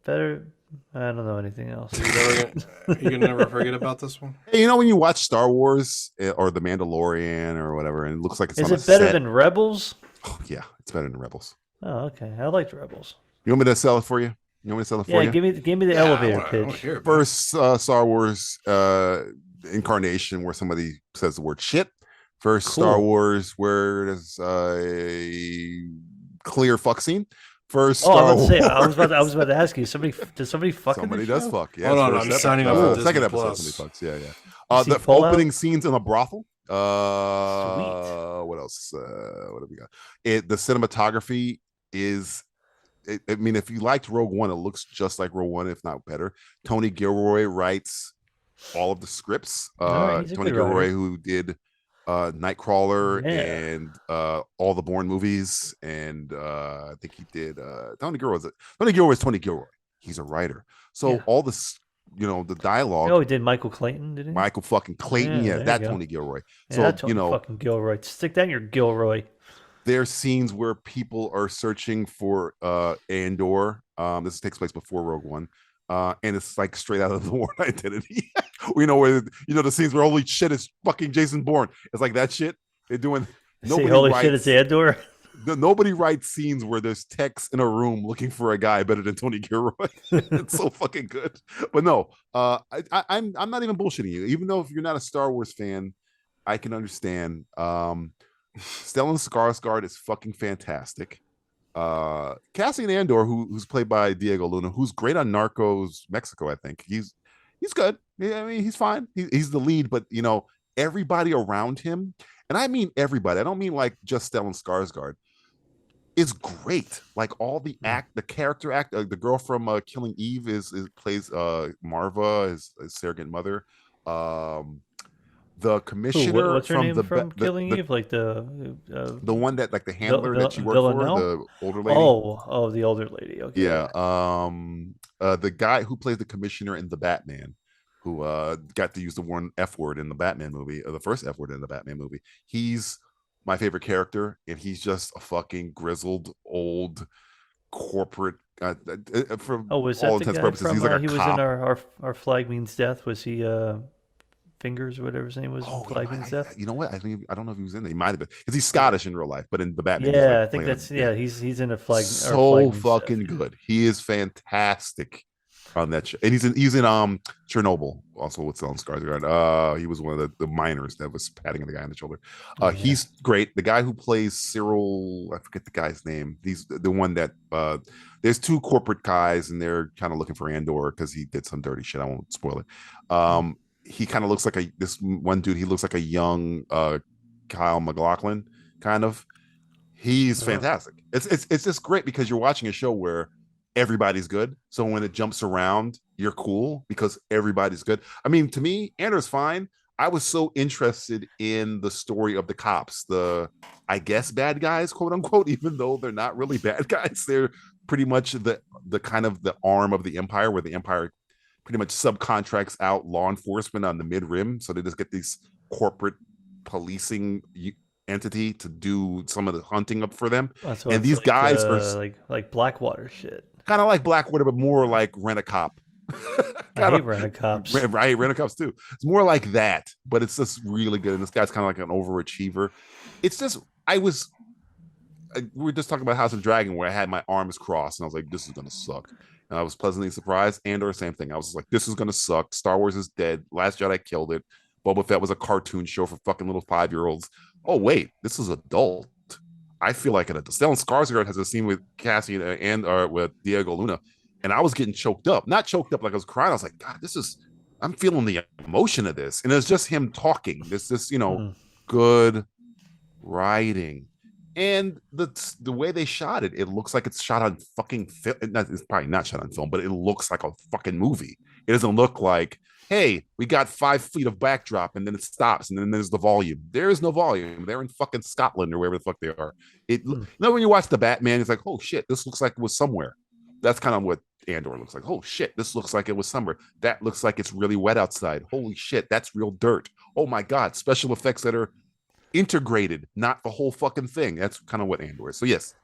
Better. I don't know anything else. You're gonna never forget about this one? Hey, you know when you watch Star Wars or The Mandalorian or whatever, and it looks like it's Is on a it better set? than Rebels? Oh, yeah, it's better than Rebels. Oh, okay. I liked Rebels. You want me to sell it for you? You want me to sell it for Yeah, you? give me the elevator pitch. First Star Wars incarnation where somebody says the word shit. First Cool. Star Wars where there's a clear fuck scene. First Oh, Star let's say I Wars. was about to ask you. Does somebody fuck in Somebody this does show? fuck. Yeah, Hold on, first I'm ep- signing up for Disney second episode. Plus. Somebody fucks. Yeah. See The Fallout? opening scenes in a brothel. Sweet. What else? What have we got? The cinematography is. I mean, if you liked Rogue One, it looks just like Rogue One, if not better. Tony Gilroy writes all of the scripts. Alright, he's a Tony good Gilroy, writer. who did Nightcrawler Yeah. and all the Bourne movies, and I think he did. Tony Gilroy is Tony Gilroy. He's a writer, so Yeah. all this, the dialogue. Oh, he did Michael Clayton, didn't he? Michael fucking Clayton, Yeah, yeah, there that you go. Tony Gilroy. Yeah, So that's fucking Gilroy. Stick that in your Gilroy. there's scenes where people are searching for Andor. This takes place before Rogue One. And it's like straight out of the Bourne Identity. where the scenes where holy shit, it's fucking Jason Bourne. It's like that shit. They're doing Say nobody holy writes. shit, it's Andor. Nobody writes scenes where there's techs in a room looking for a guy better than Tony Gilroy. It's so fucking good. But no, I'm not even bullshitting you. Even though if you're not a Star Wars fan, I can understand. Stellan Skarsgård is fucking fantastic. Cassian Andor, who's played by Diego Luna, who's great on Narcos Mexico. I think he's good. I mean, he's fine. He's the lead, but everybody around him, and I mean everybody. I don't mean like just Stellan Skarsgård. Is great. Like all the character act. The girl from Killing Eve plays Marva, his surrogate mother. The commissioner what's her from name from Killing Eve? Like the one that like the handler that she worked Villanelle? for, the older lady. Oh, the older lady. Okay. Yeah. The guy who plays the commissioner in the Batman, who got to use the one F word in the Batman movie, or the first F word in the Batman movie. He's my favorite character, and he's just a fucking grizzled old corporate. For was all that the intents and guy purposes, from? he's like a He was cop. in our Flag Means Death. Was he Fingers or whatever his name was? Flag Means Death. You know what? I don't know if he was in it. He might have been, because he's Scottish in real life, but in the Batman, Yeah, he's like I think that's He's in a Flag. so Flag Means fucking Death. good. He is fantastic on that show, and he's in Chernobyl also with Stellan Skarsgård. He was one of the miners that was patting the guy on the shoulder. He's great. The guy who plays Cyril, I forget the guy's name. He's the one that there's two corporate guys, and they're kind of looking for Andor because he did some dirty shit. I won't spoil it. He kind of looks like this one dude. He looks like a young Kyle MacLachlan kind of. He's fantastic. It's just great because you're watching a show where everybody's good. So when it jumps around, you're cool because everybody's good. I mean, to me, Andor's fine. I was so interested in the story of the cops, I guess bad guys, quote unquote, even though they're not really bad guys. They're pretty much the kind of the arm of the Empire, where the Empire pretty much subcontracts out law enforcement on the mid-rim. So they just get these corporate policing entity to do some of the hunting up for them. And these guys are like Blackwater shit. Kind of like Blackwater, but more like Rent-A-Cop. I hate Rent-A-Cops. I hate Rent-A-Cops too. It's more like that, but it's just really good. And this guy's kind of like an overachiever. It's just, we were just talking about House of Dragon, where I had my arms crossed and I was like, this is going to suck. And I was pleasantly surprised. Andor, same thing. I was like, this is going to suck. Star Wars is dead. Last Jedi killed it. Boba Fett was a cartoon show for fucking little 5-year-olds. Oh, wait, this is adult. I feel like Stellan Skarsgård has a scene with Cassie and with Diego Luna, and I was getting choked up. Not choked up like I was crying. I was like, God, I'm feeling the emotion of this. And it's just him talking. This good writing. And the way they shot it, it looks like it's shot on fucking film. It's probably not shot on film, but it looks like a fucking movie. It doesn't look like, hey, we got 5 feet of backdrop and then it stops and then there's the volume. There is no volume. They're in fucking Scotland or wherever the fuck they are. When you watch the Batman, it's like, oh shit, this looks like it was somewhere. That's kind of what Andor looks like. Oh shit, this looks like it was somewhere. That looks like it's really wet outside. Holy shit, that's real dirt. Oh my God, special effects that are integrated, not the whole fucking thing. That's kind of what Andor is. So yes,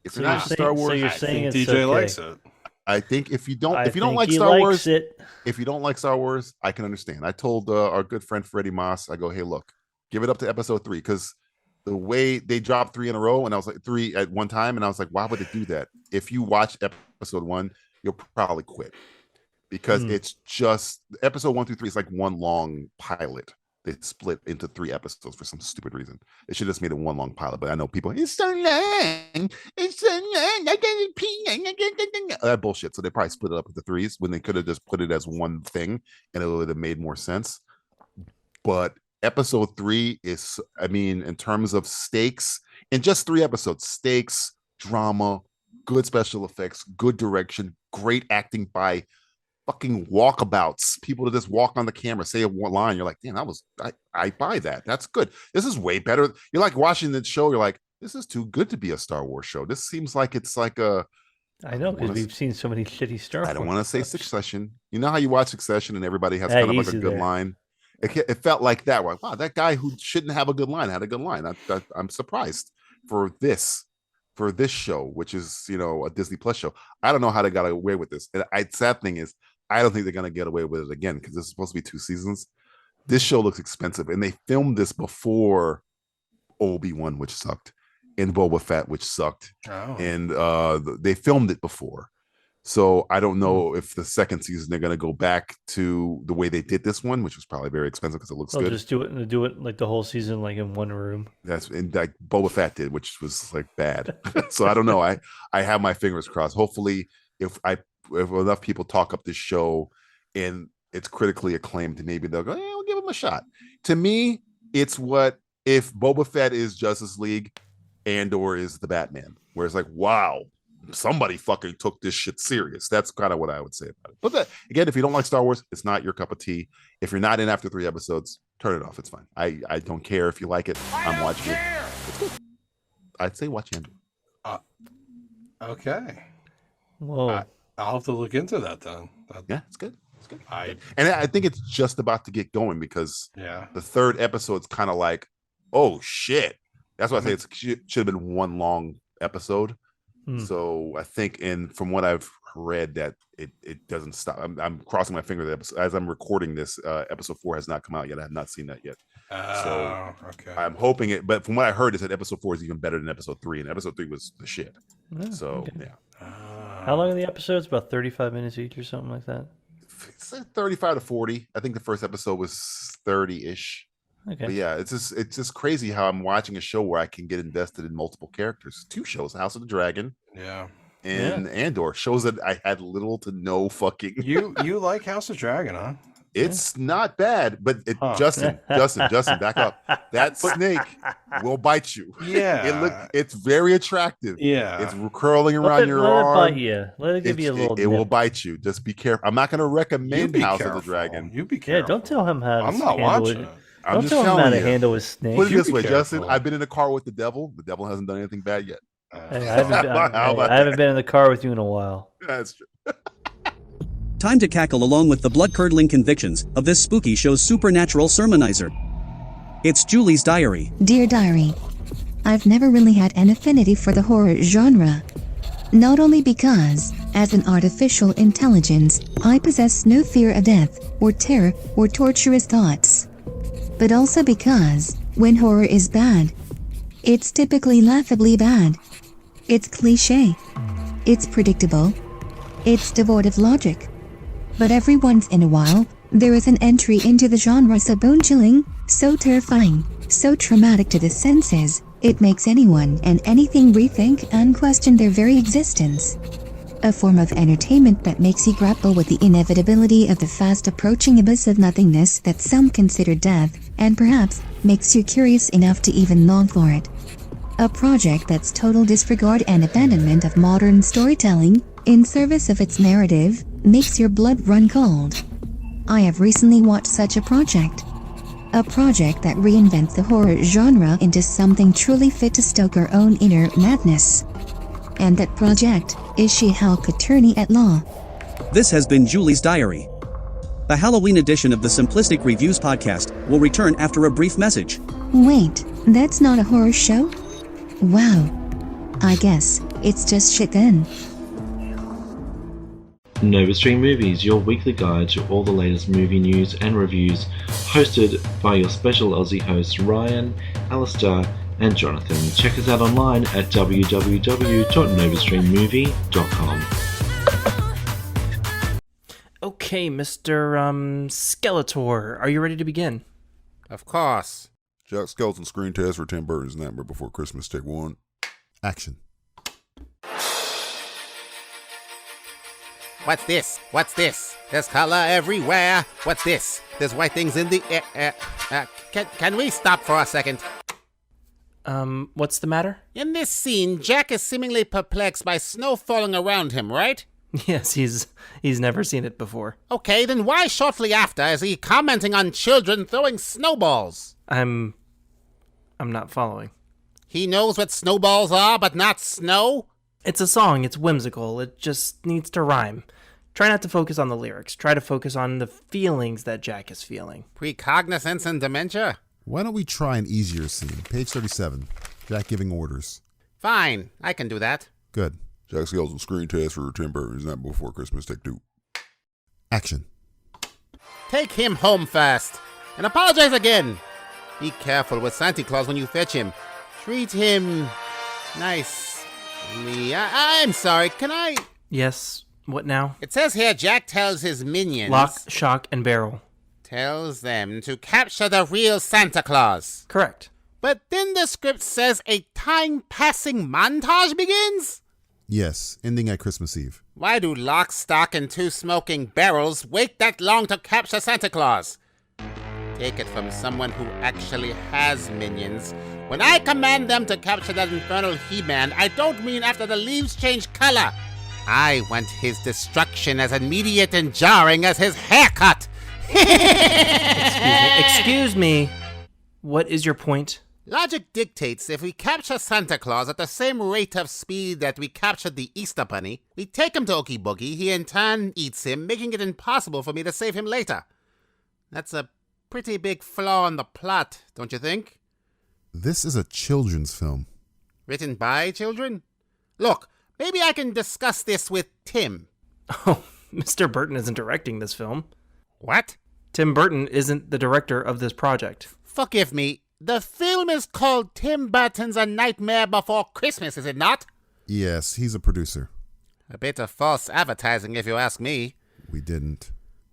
if you're not Star Wars, you're saying DJ okay. likes it. I think if you don't like Star Wars, if you don't like Star Wars, I can understand. I told our good friend Freddie Moss, I go, hey, look, give it up to episode 3, because the way they dropped 3 in a row, and I was like 3 at one time, and I was like, why would they do that? If you watch episode 1, you'll probably quit, because it's just episode 1 through 3 is like one long pilot. They split into 3 episodes for some stupid reason. They should have just made it one long pilot, but I know people, it's so long. It's so long. I gotta pee. That bullshit. So they probably split it up into 3s when they could have just put it as one thing and it would have made more sense. But episode 3 is, I mean, in terms of stakes, in just 3 episodes, stakes, drama, good special effects, good direction, great acting by fucking walkabouts, people to just walk on the camera, say a line, you're like, damn, I buy that. That's good. This is way better. You're like watching the show, you're like, this is too good to be a Star Wars show. This seems like it's like a, I know, because we've seen so many shitty Star Wars. I don't want to say Succession. You know how you watch Succession and everybody has kind of like a good line? It felt like that. Like, wow, that guy who shouldn't have a good line had a good line. I'm surprised for this show, which is, a Disney Plus show. I don't know how they got away with this. And sad thing is, I don't think they're going to get away with it again, because this is supposed to be 2 seasons. This show looks expensive, and they filmed this before Obi-Wan, which sucked. and Boba Fett, which sucked. Oh. And they filmed it before. So I don't know if the second season they're going to go back to the way they did this one, which was probably very expensive because it looks They'll good. just do it like the whole season, like in one room. That's and like Boba Fett did, which was like bad. So I don't know. I have my fingers crossed. Hopefully, if enough people talk up this show and it's critically acclaimed, maybe they'll go, we'll give him a shot. To me, it's what if Boba Fett is Justice League, Andor is the Batman, where it's like, wow, somebody fucking took this shit serious. That's kind of what I would say about it. But again, if you don't like Star Wars, it's not your cup of tea. If you're not in after 3 episodes, turn it off. It's fine. I don't care if you like it. I'm watching it. It's good. I'd say watch Andor. Okay. Whoa. I'll have to look into that then. Yeah, it's good. It's good. And I think it's just about to get going because the 3rd episode's kind of like, oh shit. That's why I say it should have been one long episode. So I think, and from what I've read, that it doesn't stop. I'm crossing my fingers that as I'm recording this, episode 4 has not come out yet. I have not seen that yet. So okay. I'm hoping it, but from what I heard, is that episode 4 is even better than episode 3, and episode 3 was the shit. So yeah. How long are the episodes? About 35 minutes each or something like that? It's like 35 to 40. I think the first episode was 30-ish. Okay. But yeah, it's just crazy how I'm watching a show where I can get invested in multiple characters. 2 shows, House of the Dragon. Yeah. And Andor, shows that I had little to no fucking. You like House of Dragon, huh? It's not bad, but Justin, back up. That snake will bite you. Yeah, it's very attractive. Yeah, it's curling around your arm. Let it bite you. Let it give you a little. It will bite you. Just be careful. I'm not going to recommend House of the Dragon. You be careful. Yeah, don't tell him how. I'm not watching it. I'm don't tell him how to handle his snake. Put it this way, Justin. I've been in a car with the devil. The devil hasn't done anything bad yet. I haven't been in the car with you in a while. That's true. Time to cackle along with the blood-curdling convictions of this spooky show's supernatural sermonizer. It's Julie's diary. Dear Diary, I've never really had an affinity for the horror genre. Not only because, as an artificial intelligence, I possess no fear of death, or terror, or torturous thoughts. But also because, when horror is bad, it's typically laughably bad. It's cliché. It's predictable. It's devoid of logic. But every once in a while, there is an entry into the genre so bone-chilling, so terrifying, so traumatic to the senses, it makes anyone and anything rethink and question their very existence. A form of entertainment that makes you grapple with the inevitability of the fast-approaching abyss of nothingness that some consider death, and perhaps makes you curious enough to even long for it. A project that's total disregard and abandonment of modern storytelling, in service of its narrative, makes your blood run cold. I have recently watched such a project. A project that reinvents the horror genre into something truly fit to stoke our own inner madness. And that project is She-Hulk Attorney at Law. This has been Julie's diary. The Halloween edition of the Simplistic Reviews podcast will return after a brief message. Wait, that's not a horror show? Wow. I guess it's just shit then. NovaStream Movies, your weekly guide to all the latest movie news and reviews, hosted by your special Aussie hosts Ryan, Alistair, and Jonathan. Check us out online at www.novastreammovie.com. Okay, Mr. Skeletor, are you ready to begin? Of course. Jack Skeleton screen test for Tim Burton's Nightmare Before Christmas, take 1. Action. What's this? What's this? There's color everywhere. What's this? There's white things in the air. Can we stop for a second? What's the matter? In this scene, Jack is seemingly perplexed by snow falling around him, right? Yes, he's never seen it before. Okay, then why shortly after is he commenting on children throwing snowballs? I'm not following. He knows what snowballs are, but not snow? It's a song, it's whimsical, it just needs to rhyme. Try not to focus on the lyrics, try to focus on the feelings that Jack is feeling. Precognizance and dementia? Why don't we try an easier scene? Page 37. Jack giving orders. Fine, I can do that. Good. Jack Skeleton screen test for Tim Burton's Nightmare Before Christmas, take 2. Action. Take him home first, and apologize again. Be careful with Santa Claus when you fetch him. Treat him Nice. I'm sorry, can I... Yes, what now? It says here Jack tells his minions... Lock, shock, and barrel. Tells them to capture the real Santa Claus. Correct. But then the script says a time-passing montage begins? Yes, ending at Christmas Eve. Why do Lock, Stock, and Two Smoking Barrels wait that long to capture Santa Claus? Take it from someone who actually has minions. When I command them to capture that infernal He-Man, I don't mean after the leaves change color. I want his destruction as immediate and jarring as his haircut. Excuse me. What is your point? Logic dictates if we capture Santa Claus at the same rate of speed that we captured the Easter Bunny, we take him to Ookie Boogie, he in turn eats him, making it impossible for me to save him later. That's a pretty big flaw in the plot, don't you think? This is a children's film. Written by children? Look, maybe I can discuss this with Tim. Oh, Mr. Burton isn't directing this film. What? Tim Burton isn't the director of this project. Forgive me. The film is called Tim Burton's A Nightmare Before Christmas, is it not? Yes, he's a producer. A bit of false advertising, if you ask me. We didn't.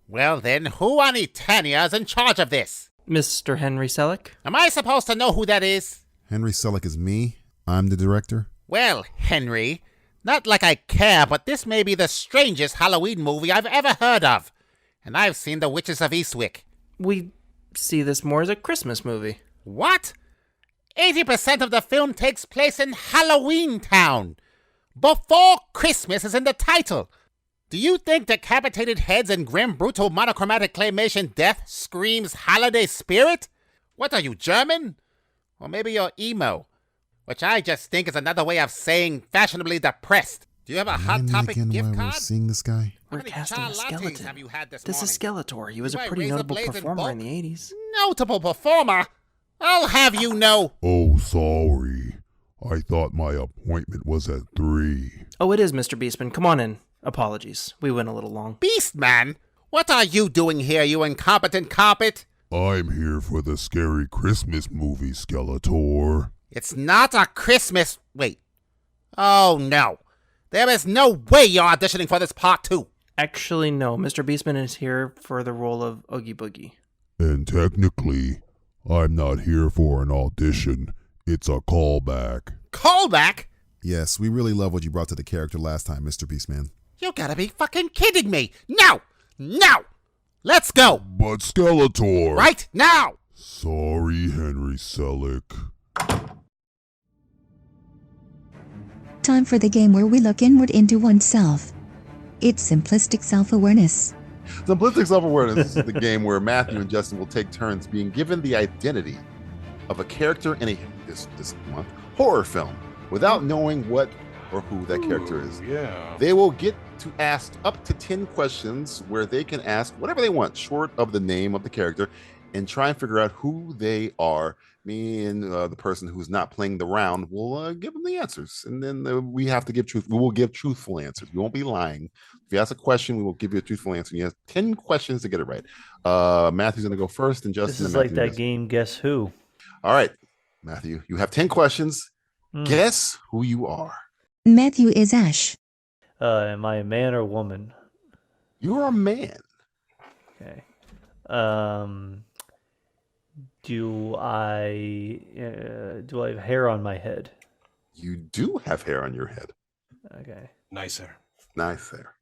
Well then, who on Eternia is in charge of this? Mr. Henry Selick? Am I supposed to know who that is? Henry Selick is me. I'm the director. Well, Henry, not like I care, but this may be the strangest Halloween movie I've ever heard of. And I've seen The Witches of Eastwick. We see this more as a Christmas movie. What? 80% of the film takes place in Halloween Town. Before Christmas is in the title. Do you think decapitated heads and grim, brutal, monochromatic claymation death screams holiday spirit? What are you, German? Or maybe you're emo, which I just think is another way of saying fashionably depressed. Do you have a Hot Topic gift card? We're seeing this guy. We're casting a skeleton. This is Skeletor. He was a pretty notable performer in the 80s. Notable performer? I'll have you know. Oh, sorry. I thought my appointment was at 3. Oh, it is, Mr. Beastman. Come on in. Apologies. We went a little long. Beastman? What are you doing here, you incompetent carpet? I'm here for the scary Christmas movie, Skeletor. It's not a Christmas... Wait. Oh, no. There is no way you're auditioning for this part, too. Actually, no. Mr. Beastman is here for the role of Oogie Boogie. And technically, I'm not here for an audition. It's a callback. Callback? Yes, we really love what you brought to the character last time, Mr. Beastman. You gotta be fucking kidding me. No! No! Let's go! But Skeletor! Right now! Sorry, Henry Selick. Time for the game where we look inward into oneself. It's simplistic self-awareness. Simplistic Self-Awareness is the game where Matthew and Justin will take turns being given the identity of a character in this month horror film without knowing what or who that character is. Yeah. They will get to ask up to 10 questions where they can ask whatever they want short of the name of the character and try and figure out who they are. Me and the person who's not playing the round will give them the answers, and then we have to give truth. We will give truthful answers. We won't be lying. If you ask a question, we will give you a truthful answer. You have 10 questions to get it right. Matthew's going to go first, and Justin. This is and like that game, Guess Who? All right, Matthew, you have 10 questions. Guess who you are. Matthew is Ash. Am I a man or woman? You're a man. Okay. Do I have hair on my head? You do have hair on your head. Okay. Nice hair. Nice hair.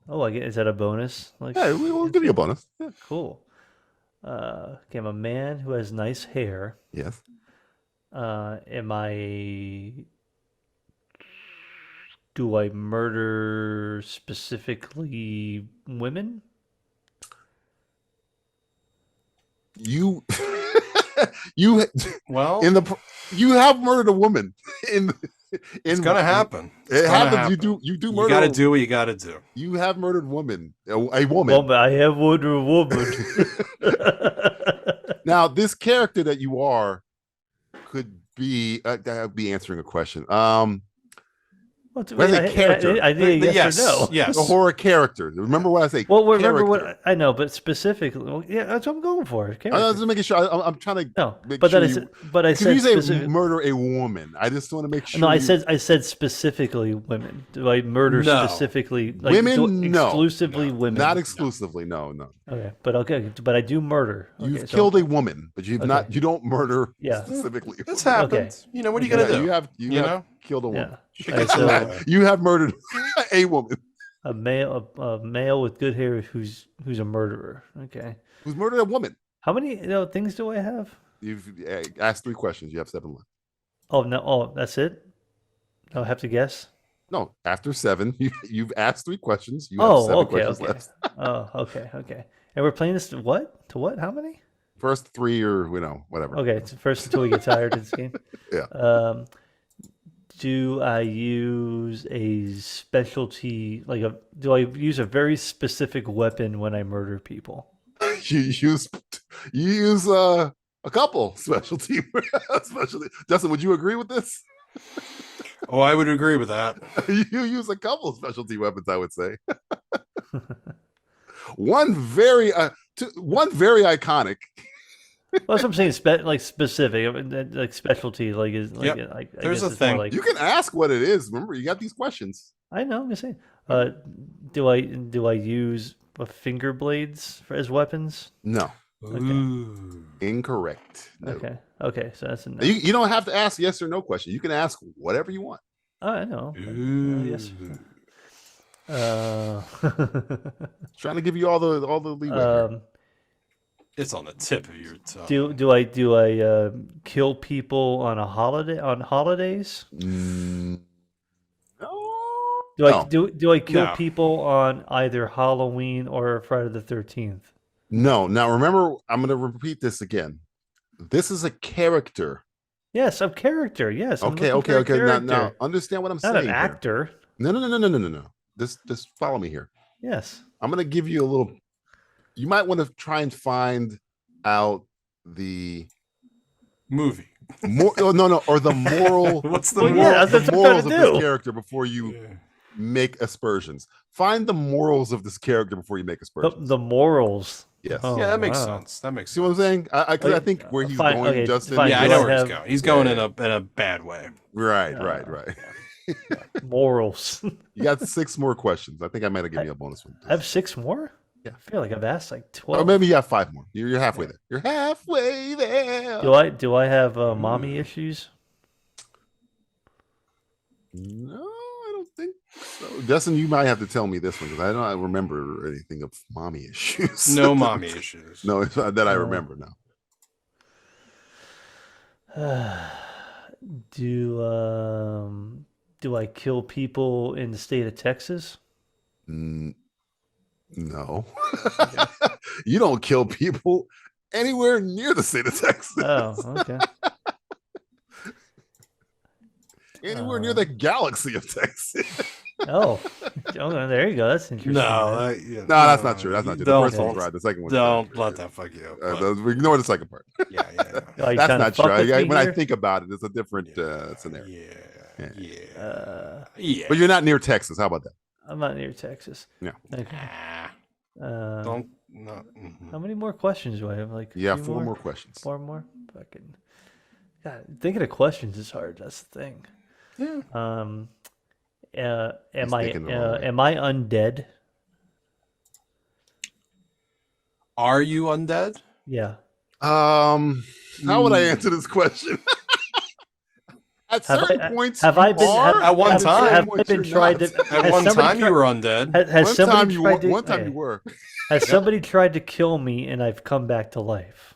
Oh, is that a bonus? Like, Yeah, we'll give you a bonus. Yeah. Cool. Okay, I'm a man who has nice hair. Yes. Do I murder specifically women? You well, you have murdered a woman it's gonna happen. It happens. Happen. You do murder. You gotta do what you gotta do. You have murdered woman. A woman. Well, I have murdered a woman. Now, this character that you are could be answering a question. What's, When I say character, I need a yes or no. Yes. The horror character. Remember what I say? Well, remember character. what I know, but specifically, well, yeah, that's what I'm going for. I Character. was just making sure. I'm trying to. No, make but sure then I said, but I said you say specific- murder a woman. I just want to make sure. No, I said specifically women. Do I murder No. specifically like, women? No, exclusively women. not exclusively. No. Okay, but I do murder. You've Okay, so- killed a woman, but you've Okay. not. You don't murder Yeah. specifically. This happens. You know, what are you going to do? You have know? killed a woman. Yeah. She Alright, gets so away. You have murdered a woman a male with good hair who's a murderer. Okay. who's murdered a woman. How many things do I have? You've asked 3 questions. You have 7 left. Oh no! Oh, that's it. I have to guess. No, after 7, you've asked 3 questions. You have 7 okay, questions okay. left. Oh, okay. And we're playing this to what? To what? How many? First 3 or whatever. Okay, it's first until we get tired of this game. Yeah. Do I use a specialty do I use a very specific weapon when I murder people? You use a couple specialty. Justin, would you agree with this? Oh, I would agree with that. You use a couple specialty weapons, I would say. One very iconic. Well, that's what I'm saying. Specific, like specialty, Yep. I There's guess a it's more thing. like You can ask what it is. Remember, you got these questions. I know. I'm just saying. Do I use finger blades as weapons? No. Ooh. Incorrect. No. Okay. So that's a no. You don't have to ask yes or no question. You can ask whatever you want. Oh, I know. Yes. Trying to give you all the leeway. Here. It's on the tip of your tongue. Do I kill people on holidays? No. Do I kill No. people on either Halloween or Friday the 13th? No. Now remember, I'm going to repeat this again. This is a character. Yes, a character. Yes. I'm Okay. looking for a character. Now understand what I'm Not saying. an actor. Here. No. Just follow me here. Yes. I'm going to give you a little. You might want to try and find out the movie. or the moral. What's the Well, moral? yeah, the that's what I'm morals of trying to this do. character before you make aspersions. Find the morals of this character before you make aspersions. The morals. Yes. Oh, Yeah, that makes wow. sense. That makes See what I'm saying? I think where he's Fine, going, okay, Justin. fine. Yeah, I Do know I where have- he's going. He's going in a bad way. Right. Morals. You got 6 more questions. I think I might have given you a bonus one. I have 6 more? Yeah. I feel like I've asked like 12. Or maybe you have 5 more. You're halfway there. You're halfway there. Do I have mommy issues? No, I don't think so. Justin, you might have to tell me this one because I don't remember anything of mommy issues. No mommy issues. No, it's not that I remember now. Do I kill people in the state of Texas? No. You don't kill people anywhere near the state of Texas. Oh, okay. Anywhere near the galaxy of Texas. Oh, there you go. That's interesting. No, No, that's not true. That's not true. The Don't- first one's right. The second one's Don't right. let that fuck you up. Ignore the second part. Yeah. Are you That's trying to not fuck true. with me When I here? think about it, it's a different scenario. Yeah. But you're not near Texas. How about that? I'm not near Texas. Yeah. Okay. Don't. No. How many more questions do I have? Like Yeah, 3 4 more questions. 4 more. Fucking. God, thinking of questions is hard. That's the thing. Yeah. Am He's I thinking the wrong way. am I undead? Are you undead? Yeah. How would I answer this question? At Have certain I- points, have you I been- are. have- At one At time. certain Have I points, been you're tried not. to? At has one somebody time, tried- you were undead. Has One somebody time you tried to? one time you were. Has somebody tried to kill me and I've come back to life?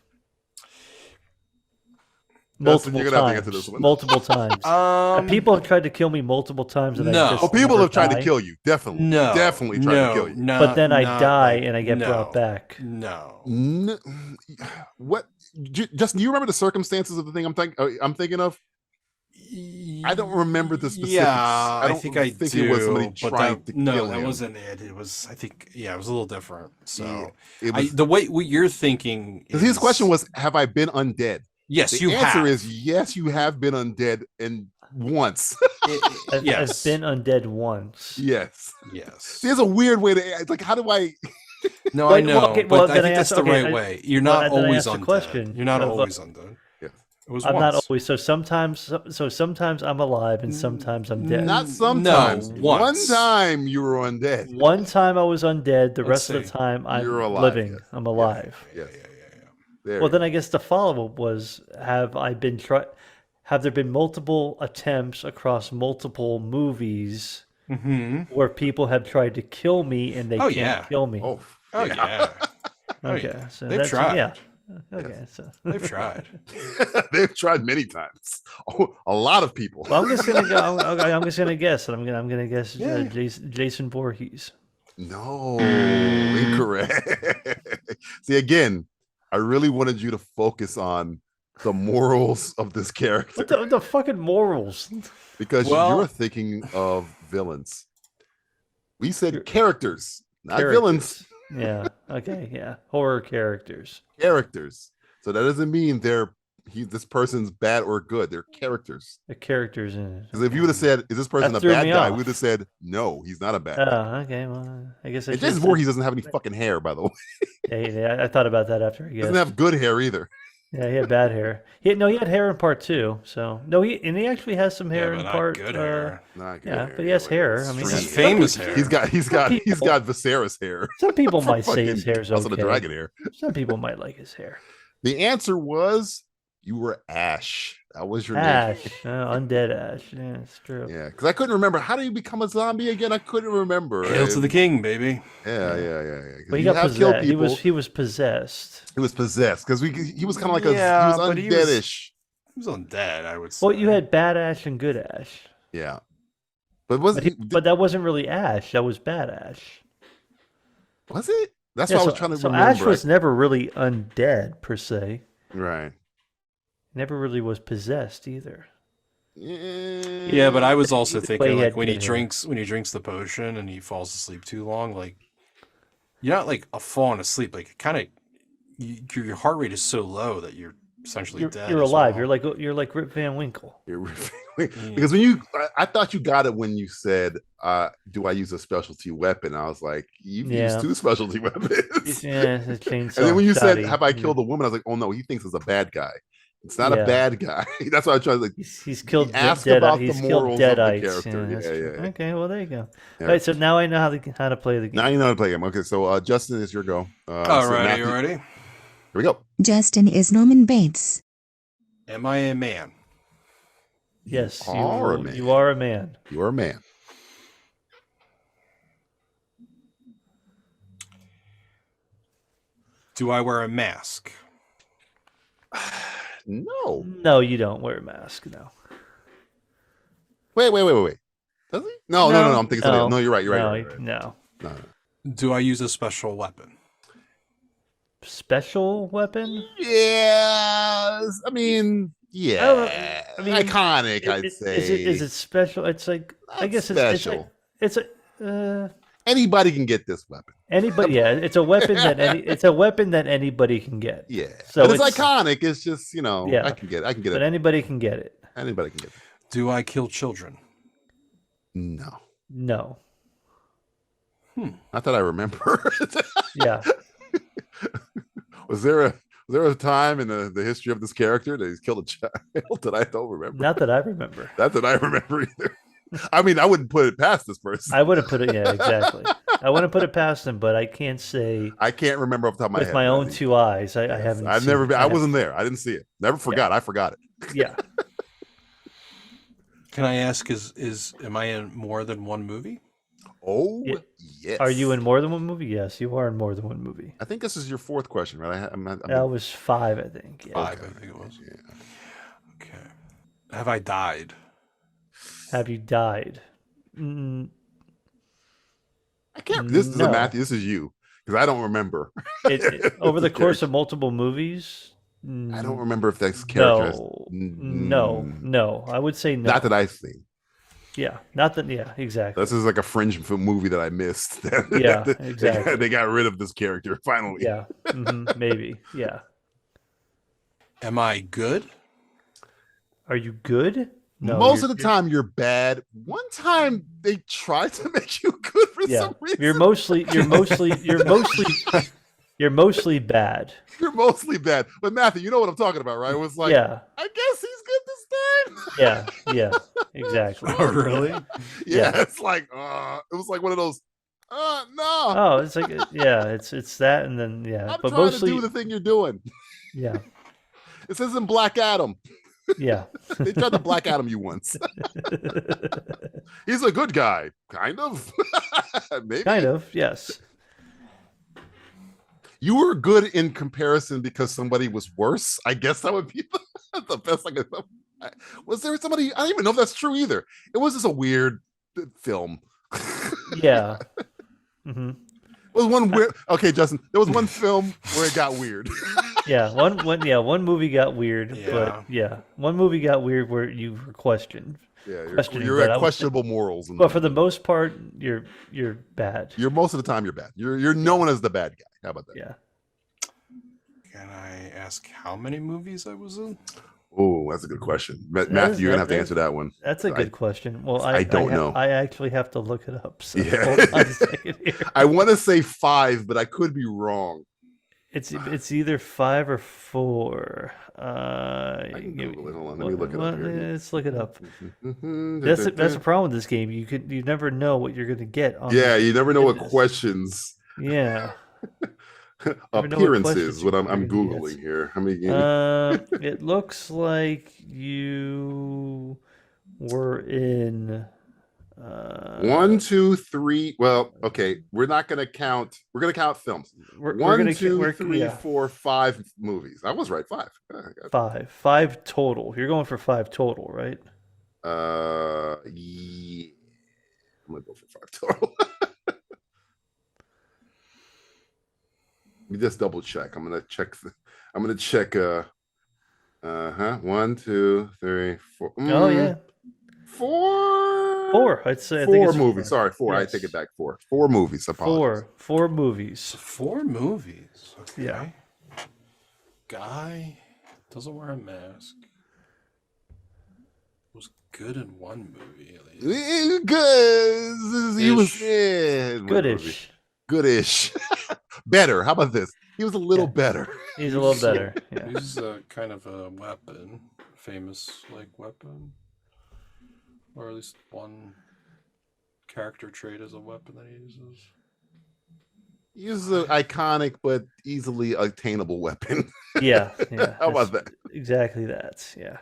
Justin, Multiple you're gonna have to times. answer this one. Multiple times. People have tried to kill me multiple times, and I No. just Oh, people never have tried die. to kill you. Definitely. No. Definitely tried to kill you. No. But then I not die like- and I get no, brought back. No. What? Justin, do you remember the circumstances of the thing I'm thinking of? I don't remember the specifics. Yeah, I don't think I think do. it was somebody but trying to no, kill that him. wasn't it. It was. I think. Yeah, it was a little different. So It was, the way what you're thinking. his question was, "Have I been undead?" Yes, The you answer have. is yes, you have been undead and once. I've been undead once. Yes. Yes. There's a weird way to like. How do I? No, I know, but I then think that's the right way. You're not then I always asked the undead. question You're not of, always undead. Yes. It was I'm once. not always. So sometimes I'm alive and sometimes I'm dead. Not sometimes. No, One once. time you were undead. One time I was undead. The Let's rest of the see. time I'm You're alive, living. yes. I'm alive. Yes. There Well, you then I guess the follow-up was: Have there been multiple attempts across multiple movies where people have tried to kill me and they can't kill me? Oh, yeah. Okay, yeah. so They've that's tried. yeah. Okay, so They've tried. They've tried many times. Oh, a lot of people. Well, I'm just gonna go. I'm just gonna guess, and I'm gonna guess Jason Voorhees. No, incorrect. See, again, I really wanted you to focus on the morals of this character What the fucking morals? because Well- you're thinking of villains. We said characters, not Characters. villains. Yeah. Okay. Yeah. Horror characters. Characters. So that doesn't mean this person's bad or good. They're characters. The characters in it. Because if you would have said, "Is this person That a threw bad me guy?" off. we'd have said, "No, he's not a bad guy." Oh, okay. Well, I guess I And should Jason say- Voorhees doesn't have any fucking hair, by the way. Yeah, I thought about that after I He guessed. doesn't have good hair either. Yeah, he had bad hair. He had hair in part 2. So he actually has some hair but in not part. good hair. Not good Yeah, hair. but he has hair. I mean, He's some famous people- hair. He's got Viserys hair. Some people For might say his fucking hair's House of okay. the Dragon hair. Some people might like his hair. The answer was you were Ash. That was your Ash, name. undead Ash. Yeah, it's true. Yeah, because I couldn't remember. How do you become a zombie again? I couldn't remember. Hail to the king, baby. Yeah. 'Cause But he you got have killed possessed. people. He was possessed. He was possessed because he was kind of like Yeah, he was but he was- undeadish. He was undead, I would say. Well, you had bad Ash and good Ash. Yeah, but was But that wasn't really Ash. That was bad Ash. was it? That's Yeah, what I was so- trying to so remember. Ash was never really undead per se. Right. Never really was possessed either. Yeah, but I was also Way thinking he like had when he good hair. drinks the potion and he falls asleep too long, like you're not like falling asleep, like kind of your heart rate is so low that you're essentially dead. You're as alive. well. You're like Rip Van Winkle. Because when I thought you got it when you said, "Do I use a specialty weapon?" I was like, "You've used 2 specialty weapons." Yeah, the chainsaw. And then when you said, shoddy. "Have I killed a woman?" I was like, "Oh no, he thinks it's a bad guy. It's not Yeah. a bad guy." That's why I tried to like. He's killed ask dead. about He's the killed morals of the deadites. character. Yeah, that's Yeah, true. yeah. Okay, well there you go. Yeah. All right, so now I know how to play the game. Now you know how to play him. Okay, so Justin, it's your go. All right, you ready? Here we go. Justin is Norman Bates. Am I a man? Yes, You are a man. You are a man. You are a man. Do I wear a mask? No. No, you don't wear a mask. No. Wait. Does he? No. I'm thinking something else. No, you're right. You're right. No, You're right. no. No. Do I use a special weapon? Special weapon? Yes. I mean, yeah. I mean, iconic. I'd say. Is it special? It's like I guess special. it's a Anybody can get this weapon. anybody. Yeah, it's a weapon that anybody can get. Yeah. So But it's iconic. It's just Yeah. I can get it. But anybody can get it. Anybody can get it. Do I kill children? No. No. Not that I remember. Yeah. Was there a time in the history of this character that he's killed a child that I don't remember? Not that I remember. Not that I remember either. I mean, I wouldn't put it past this person. I would have put it. Yeah, exactly. I wouldn't put it past him, but I can't say I can't remember off the top of my with head. my own 2 eyes. I haven't. I've seen never it. been. I wasn't there. I didn't see it. Never forgot. I forgot it. Yeah. Can I ask, am I in more than one movie? Oh, Yeah. yes. Are you in more than one movie? Yes, you are in more than one movie. I think this is your 4th question, right? That was 5, I think. Yeah. 5, I think it was. Yeah. Okay. Have I died? Have you died? I can't. This is No. a Matthew. This is you because I don't remember. Over the This course character. of multiple movies? I don't remember if that's character. No. I would say no. Not that I've seen. Yeah, not that. Yeah, exactly. This is like a fringe film movie that I missed. Yeah, exactly. They got rid of this character finally. Yeah, maybe. Yeah. Am I good? Are you good? No, Most of the time you're bad. One time they tried to make you good for some reason. You're mostly bad. You're mostly bad. But Matthew, you know what I'm talking about, right? It was like, Yeah. I guess he's good this time. Yeah, exactly. Oh, really? Yeah, it's like, it was like one of those, no. Oh, it's like, it's that, and then, I'm but trying mostly, to do the thing you're doing. yeah, This isn't Black Adam. yeah. They tried to Black Adam you once. He's a good guy. Kind of. Maybe. Kind of, yes. You were good in comparison because somebody was worse. I guess that would be the best I could. Was there somebody? I don't even know if that's true either. It was just a weird film. Yeah. Mm-hmm. It was one weird. Okay, Justin. There was one film where it got weird. Yeah, one movie got weird, but one movie got weird where you were questioned. Yeah, questioning, you're but at questionable morals. But for the most part, you're bad. You're most of the time you're bad. You're known as the bad guy. How about that? Yeah. Can I ask how many movies I was in? Oh, that's a good question. Matthew, you're gonna have to answer that one. That's a good question. Well, I don't know. I actually have to look it up. So Yeah. hold on a second here. I want to say 5, but I could be wrong. It's either 5 or 4. I can Google it. Hold on, let me look it up here. Let's look it up. That's the problem with this game. You never know what you're gonna get. You never know what questions. Yeah. Appearances. What I'm Googling here. How many games? It looks like you were in 1, 2, 3. Well, okay. We're not gonna count. We're gonna count films. We're 1, gonna 2, 3, 4, 5 movies. I was right. 5. 5 total. You're going for 5 total, right? Yeah. I'm gonna go for 5 total. Let me just double check. I'm gonna check. I'm gonna check. 1, 2, 3, 4. Oh yeah. 4. 4. I'd say. 4 movies. Sorry, 4. Yes. I take it back. 4. 4 movies. Apologies. 4 movies. 4 movies. Okay. Yeah. Guy doesn't wear a mask. Was good in one movie at least. Good. He was Goodish. Goodish. Better. How about this? He was a little better. He's a little better. Yeah. He's kind of a weapon, famous weapon, or at least one character trait as a weapon that he uses. He uses an iconic but easily attainable weapon. Yeah. How about that? Exactly that. Yeah.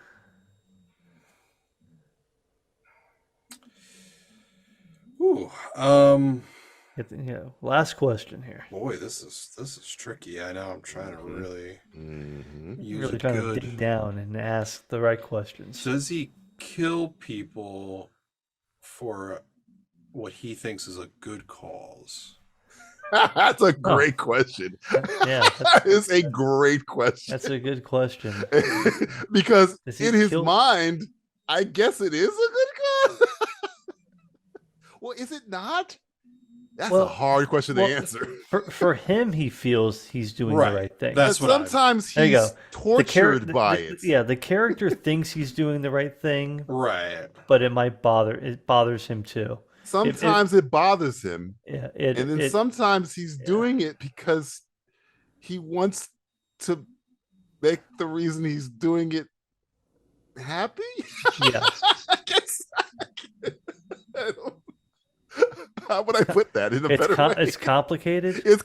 Ooh. Last question here. Boy, this is tricky. I know. I'm trying to really use really it trying good. to dig down and ask the right questions. Does he kill people for what he thinks is a good cause? That's a great question. Yeah, that is a great question. That's a good question. Because in his mind, I guess it is a good cause. Well, is it not? That's a hard question to answer. For him, he feels he's doing the right thing. That's what sometimes he's tortured by it. Yeah, the character thinks he's doing the right thing. Right. But it bothers him too. Sometimes it bothers him. Yeah. And then sometimes he's doing it because he wants to make the reason he's doing it happy. Yeah. I guess. How would I put that in a better way? It's complicated. It's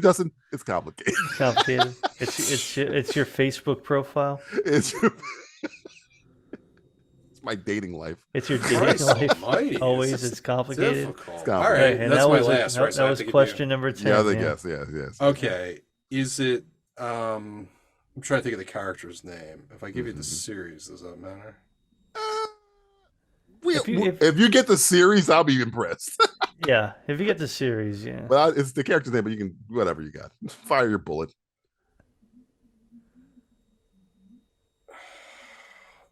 Justin. It's complicated. It's complicated. It's your Facebook profile. It's my dating life. It's your dating life. Almighty. Always, it's complicated. It's All right, and that's that my was last. Right, so that I was have to question number 10. Yeah, yes. Okay, is it? I'm trying to think of the character's name. If I give you the series, does that matter? If you get the series, I'll be impressed. Yeah, if you get the series, yeah. But it's the character's name, but you can whatever you got. Fire your bullet.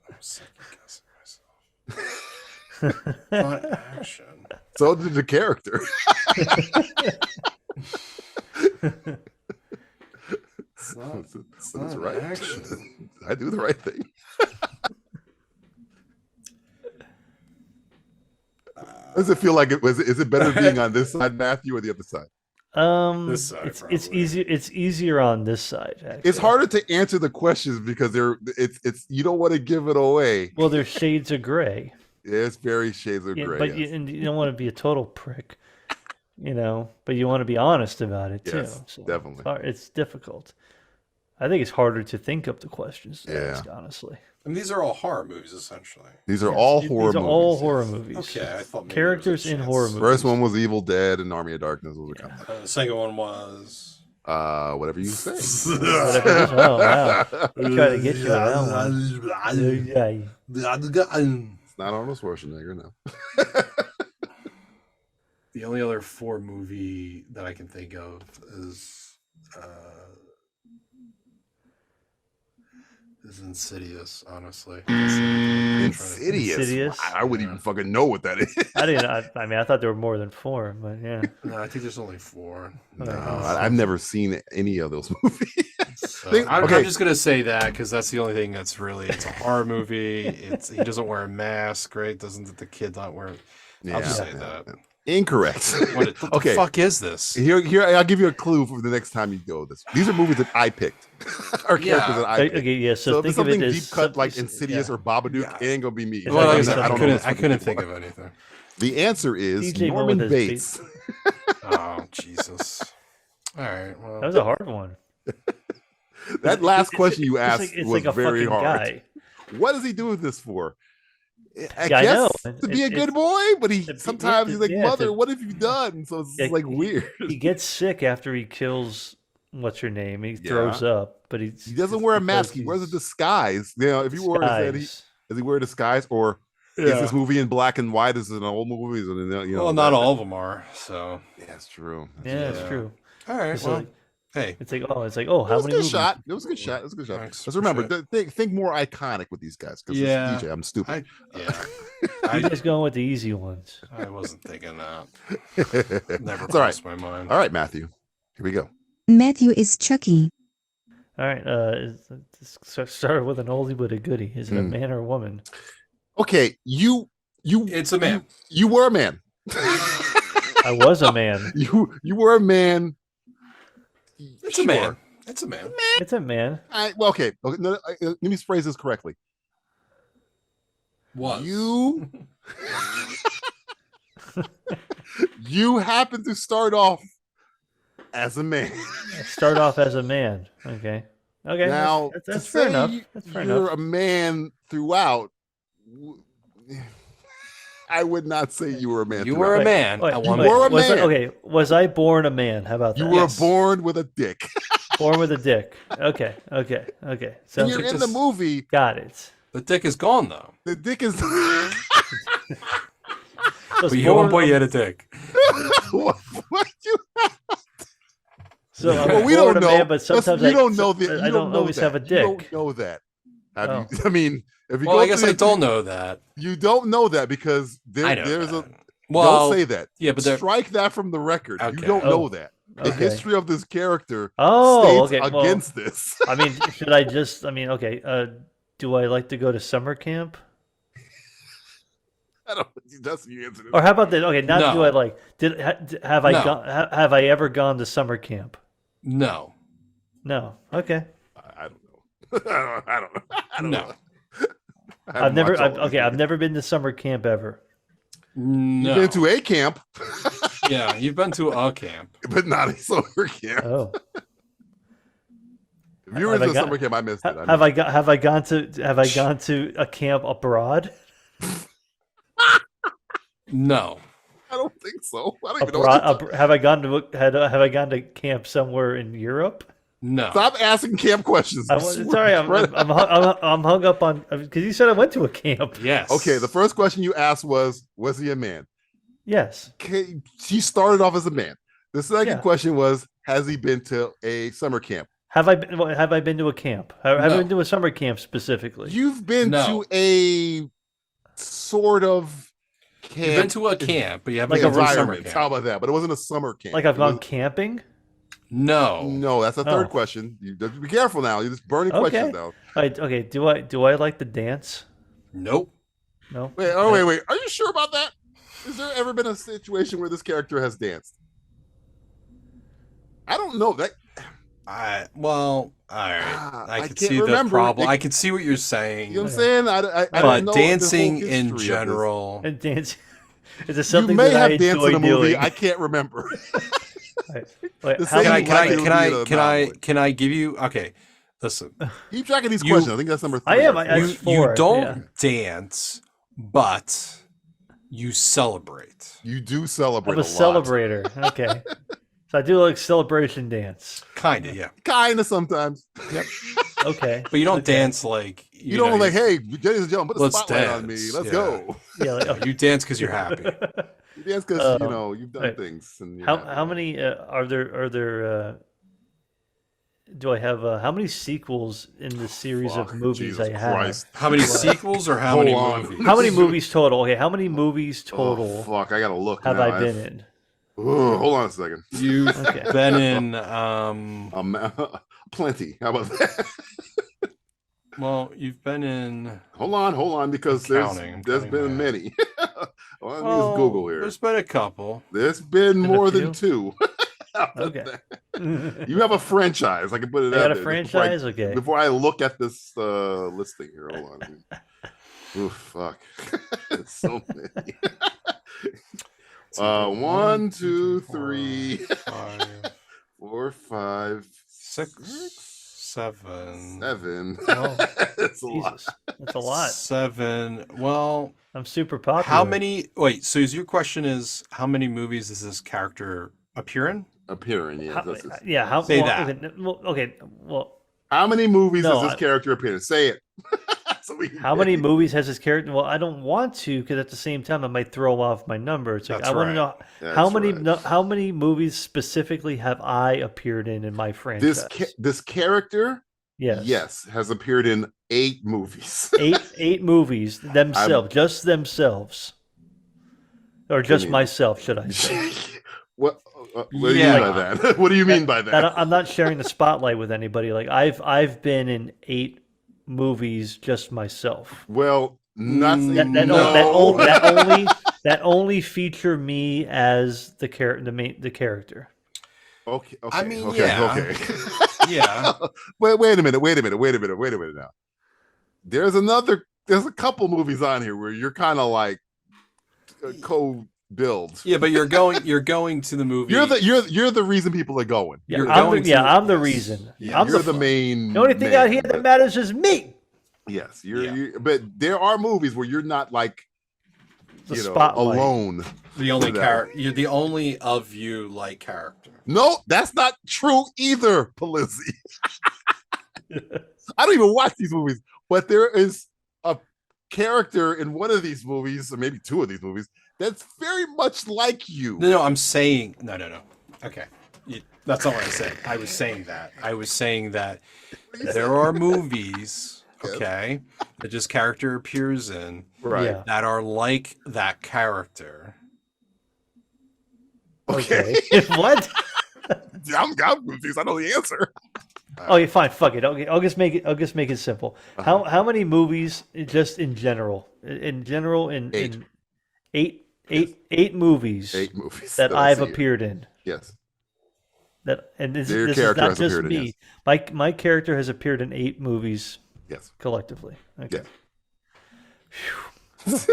I'm second guessing myself. Not action. So did the character. That's right. I do the right thing. Does it feel like it was? Is it better being on this side, Matthew, or the other side? This side, it's easier. It's easier on this side. Actually. It's harder to answer the questions because it's you don't want to give it away. Well, there's shades of gray. Yeah, it's very shades of gray. But yes. you don't want to be a total prick, but you want to be honest about it too. Yes, So definitely. It's difficult. I think it's harder to think up the questions to ask, honestly. And these are all horror movies, essentially. These are all horror These are movies. all horror movies. Okay, I thought maybe characters in horror movies. First one was Evil Dead and Army of Darkness. Those are kind of The second one was whatever you say. Oh wow! They try to get you on that one. It's not Arnold Schwarzenegger, no. the only other 4 movie that I can think of is Insidious, honestly. Insidious? I wouldn't even fucking know what that is. I didn't. I thought there were more than 4, but yeah. No, I think there's only 4. No, I've never seen any of those movies. So, I'm just gonna say that because that's the only thing that's really. It's a horror movie. He doesn't wear a mask, right? Doesn't the kid not wear? I'll just say that. Incorrect. What the fuck is this? Here, I'll give you a clue for the next time you go. These are movies that I picked. Or characters that I picked. Okay, yeah. So if it's think of something it deep as cut like Insidious or Babadook, it ain't gonna be me. Well, I couldn't think of anything. The answer is DJ Norman with his Bates. Oh Jesus! All right, well, that was a hard one. That last question you asked it's was like a very fucking hard. guy. What does he do with this for? I Yeah, I know. guess to be a good boy, but sometimes he's like, "Mother, what have you done?" So it's like weird. He gets sick after he kills what's her name. He throws up, but he doesn't wear a mask. He wears a disguise. If you wore does he wear a disguise, or is this movie in black and white? Is it an old movie? Well, not all of them are. So yeah, it's true. It's true. All right. So, hey, it's like how many movies? It was a good shot. It was a good shot. Let's remember, think more iconic with these guys. Because DJ, I'm stupid. I'm just going with the easy ones. I wasn't thinking that. Never crossed my mind. All right, Matthew. Here we go. Matthew is Chucky. All right. Start with an oldie but a goodie. Is it a man or a woman? Okay, It's a man. You were a man. I was a man. You were a man. It's a man. It's a man. It's a man. Okay. No, let me phrase this correctly. What? You happen to start off as a man. Start off as a man. Okay. Now that's fair enough. That's fair enough. You're a man throughout. I would not say you were a man. You were a man. You were a man. Was I born a man? How about that? You were born with a dick. Born with a dick. Okay. And you're in the movie. Got it. The dick is gone though. The dick is. But you at one point you had a dick. what you have? So we don't know. Man, but sometimes you don't know that. I don't always have a dick. You don't know that. I mean, if you well, I guess I don't know that. You don't know that because there's that. Don't say that. Yeah, but strike that from the record. Okay. You don't know that. The history of this character states against this. I mean, should I just? I mean, okay. Do I like to go to summer camp? I don't. That's the answer. Or how about that? Okay, not do I like? Have I No. gone? Have I ever gone to summer camp? No. No. Okay. I don't know. I don't know. I've never been to summer camp ever. No. You've been to a camp. Yeah, you've been to a camp, but not a summer camp. Oh. If you were in the summer camp, I missed it. Have I gone to a camp abroad? No. I don't think so. I don't even know. Have I gone to camp somewhere in Europe? No. Stop asking camp questions. Sorry, I'm hung up on because you said I went to a camp. Yes. Okay. The first question you asked was he a man? Yes. Okay. She started off as a man. The second question was, has he been to a summer camp? Have I been to a camp? Have I been to a summer camp specifically? You've been to a sort of camp. You've been to a camp, but you haven't like been to a summer environment. camp. How about that? But it wasn't a summer camp. Like I've gone camping? No, that's the third Oh. question. You have to be careful now. You're just burning questions now. All right, okay. Do I like the dance? Nope. No. Wait. Are you sure about that? Has there ever been a situation where this character has danced? I don't know that. Well, all right. I can see remember. the problem. I can see what you're saying. You know what I'm saying? I but don't know dancing the whole in history of general. And dancing is it you something may that I have danced enjoy in a movie. doing? I can't remember. Wait, The how same many- Can I give you? Okay, listen. Keep track of these questions. I think that's number 3. I am. You don't dance, but you celebrate. You do celebrate. I'm a celebrator. Okay. So I do like celebration dance. Kinda, yeah. Kinda sometimes. Yep. Okay. But you don't dance like you don't know, like, hey, ladies and gentlemen, put a let's spotlight on me. dance. Let's Yeah. go. Yeah, like, You dance because you're happy. You dance because you've done right. things. And you're happy. How many are there? Do I have how many sequels in the series of movies Jesus I have? Christ. How many sequels or how Hold many on. movies? How many movies total? Okay, how many movies total Oh, fuck, I gotta look. have now. I been in? Oh, hold on a second. You've Okay. been in plenty. How about that? well, you've been in Hold on, because I'm there's counting been my- many. Let me just Google here. There's been a couple. There's been Been a more than few? 2. Okay. You have a franchise. I can put it I out got a there franchise? Okay. Before I look at this listing here, hold on. Ooh, fuck. It's so many. 1, 2, 3, 4, 5, 6, 7. 7. Oh, It's a lot. Jesus. That's a lot. 7. Well, I'm super popular. how many? Wait. So your question is, how many movies does this character appear in? Appearing, yeah. Yeah. How? Say well, that. Okay. Well, How many movies No, does this character appear in? Say it. So we can how many movies has this character? Well, I don't want to because at the same time I might throw off my number. It's like That's I want to right. know how That's many right. how many movies specifically have I appeared in my franchise? This character, yes, has appeared in 8 movies. eight movies themselves, just themselves, or just mean? myself, should I say? What do you mean by that? What do you mean by that? I'm not sharing the spotlight with anybody. Like I've been in 8 movies just myself. Well, not that only feature me as the character. Okay. I mean, okay. yeah. Okay. Yeah. Wait a minute now. There's a couple movies on here where you're kind of like co-build. Yeah, but you're going to the movie. You're the reason people are going. Yeah, You're I'm going the, yeah, to- I'm the yes. reason. Yeah. I'm You're the main. The only thing man, out here that matters is me. Yes, but there are movies where you're not like The spotlight. alone. The only for that. character. You're the only of you like character. No, that's not true either, Polizzi. I don't even watch these movies, but there is a character in one of these movies, or maybe 2 of these movies, that's very much like you. No, I'm saying no. Okay, that's not what I said. I was saying that there are movies, okay, that this character appears in, Right. Yeah. that are like that character. Okay. What? I'm confused. I know the answer. Okay, fine. Fuck it. Okay, I'll just make it simple. How many movies just in general? In 8 movies. 8 movies that I I've see here. appeared in. Yes. This Your is character not has just appeared in, me. My character has appeared in 8 movies. Yes. Collectively. Okay. Yes.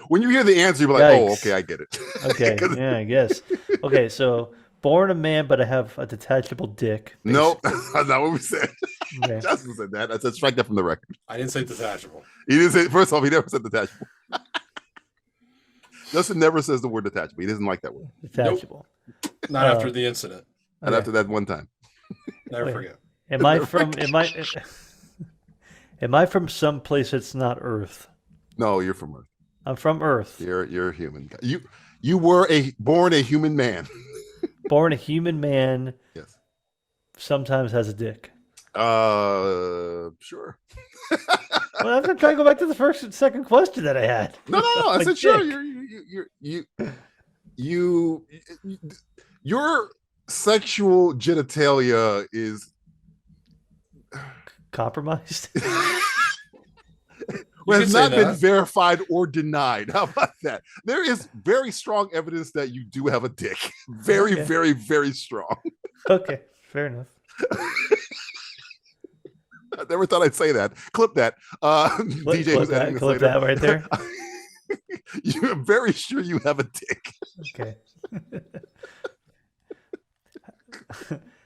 When you hear the answer, you're like, Yikes. "Oh, okay, I get it." Okay. Yeah, I guess. Okay, so born a man, but I have a detachable dick. No, that's not what we said. Okay. Justin said that. I said strike that from the record. I didn't say detachable. He didn't say. First off, he never said detachable. Justin never says the word detachable. He doesn't like that word. Detachable. Not after the incident. And after that one time, Never Wait. forget. Am I from some place that's not Earth? no, you're from Earth. I'm from Earth. You're a human. You were born a human man. Born a human man. Yes. Sometimes has a dick. Sure. Well, I'm gonna try to go back to the second question that I had. No. I My said sure. dick. You're sexual genitalia is Compromised. has not been verified or denied. How about that? There is very strong evidence that you do have a dick. Very, very, very strong. Okay, fair enough. I never thought I'd say that. Clip that. DJ was editing this clip later. that right there. You're very sure you have a dick. Okay.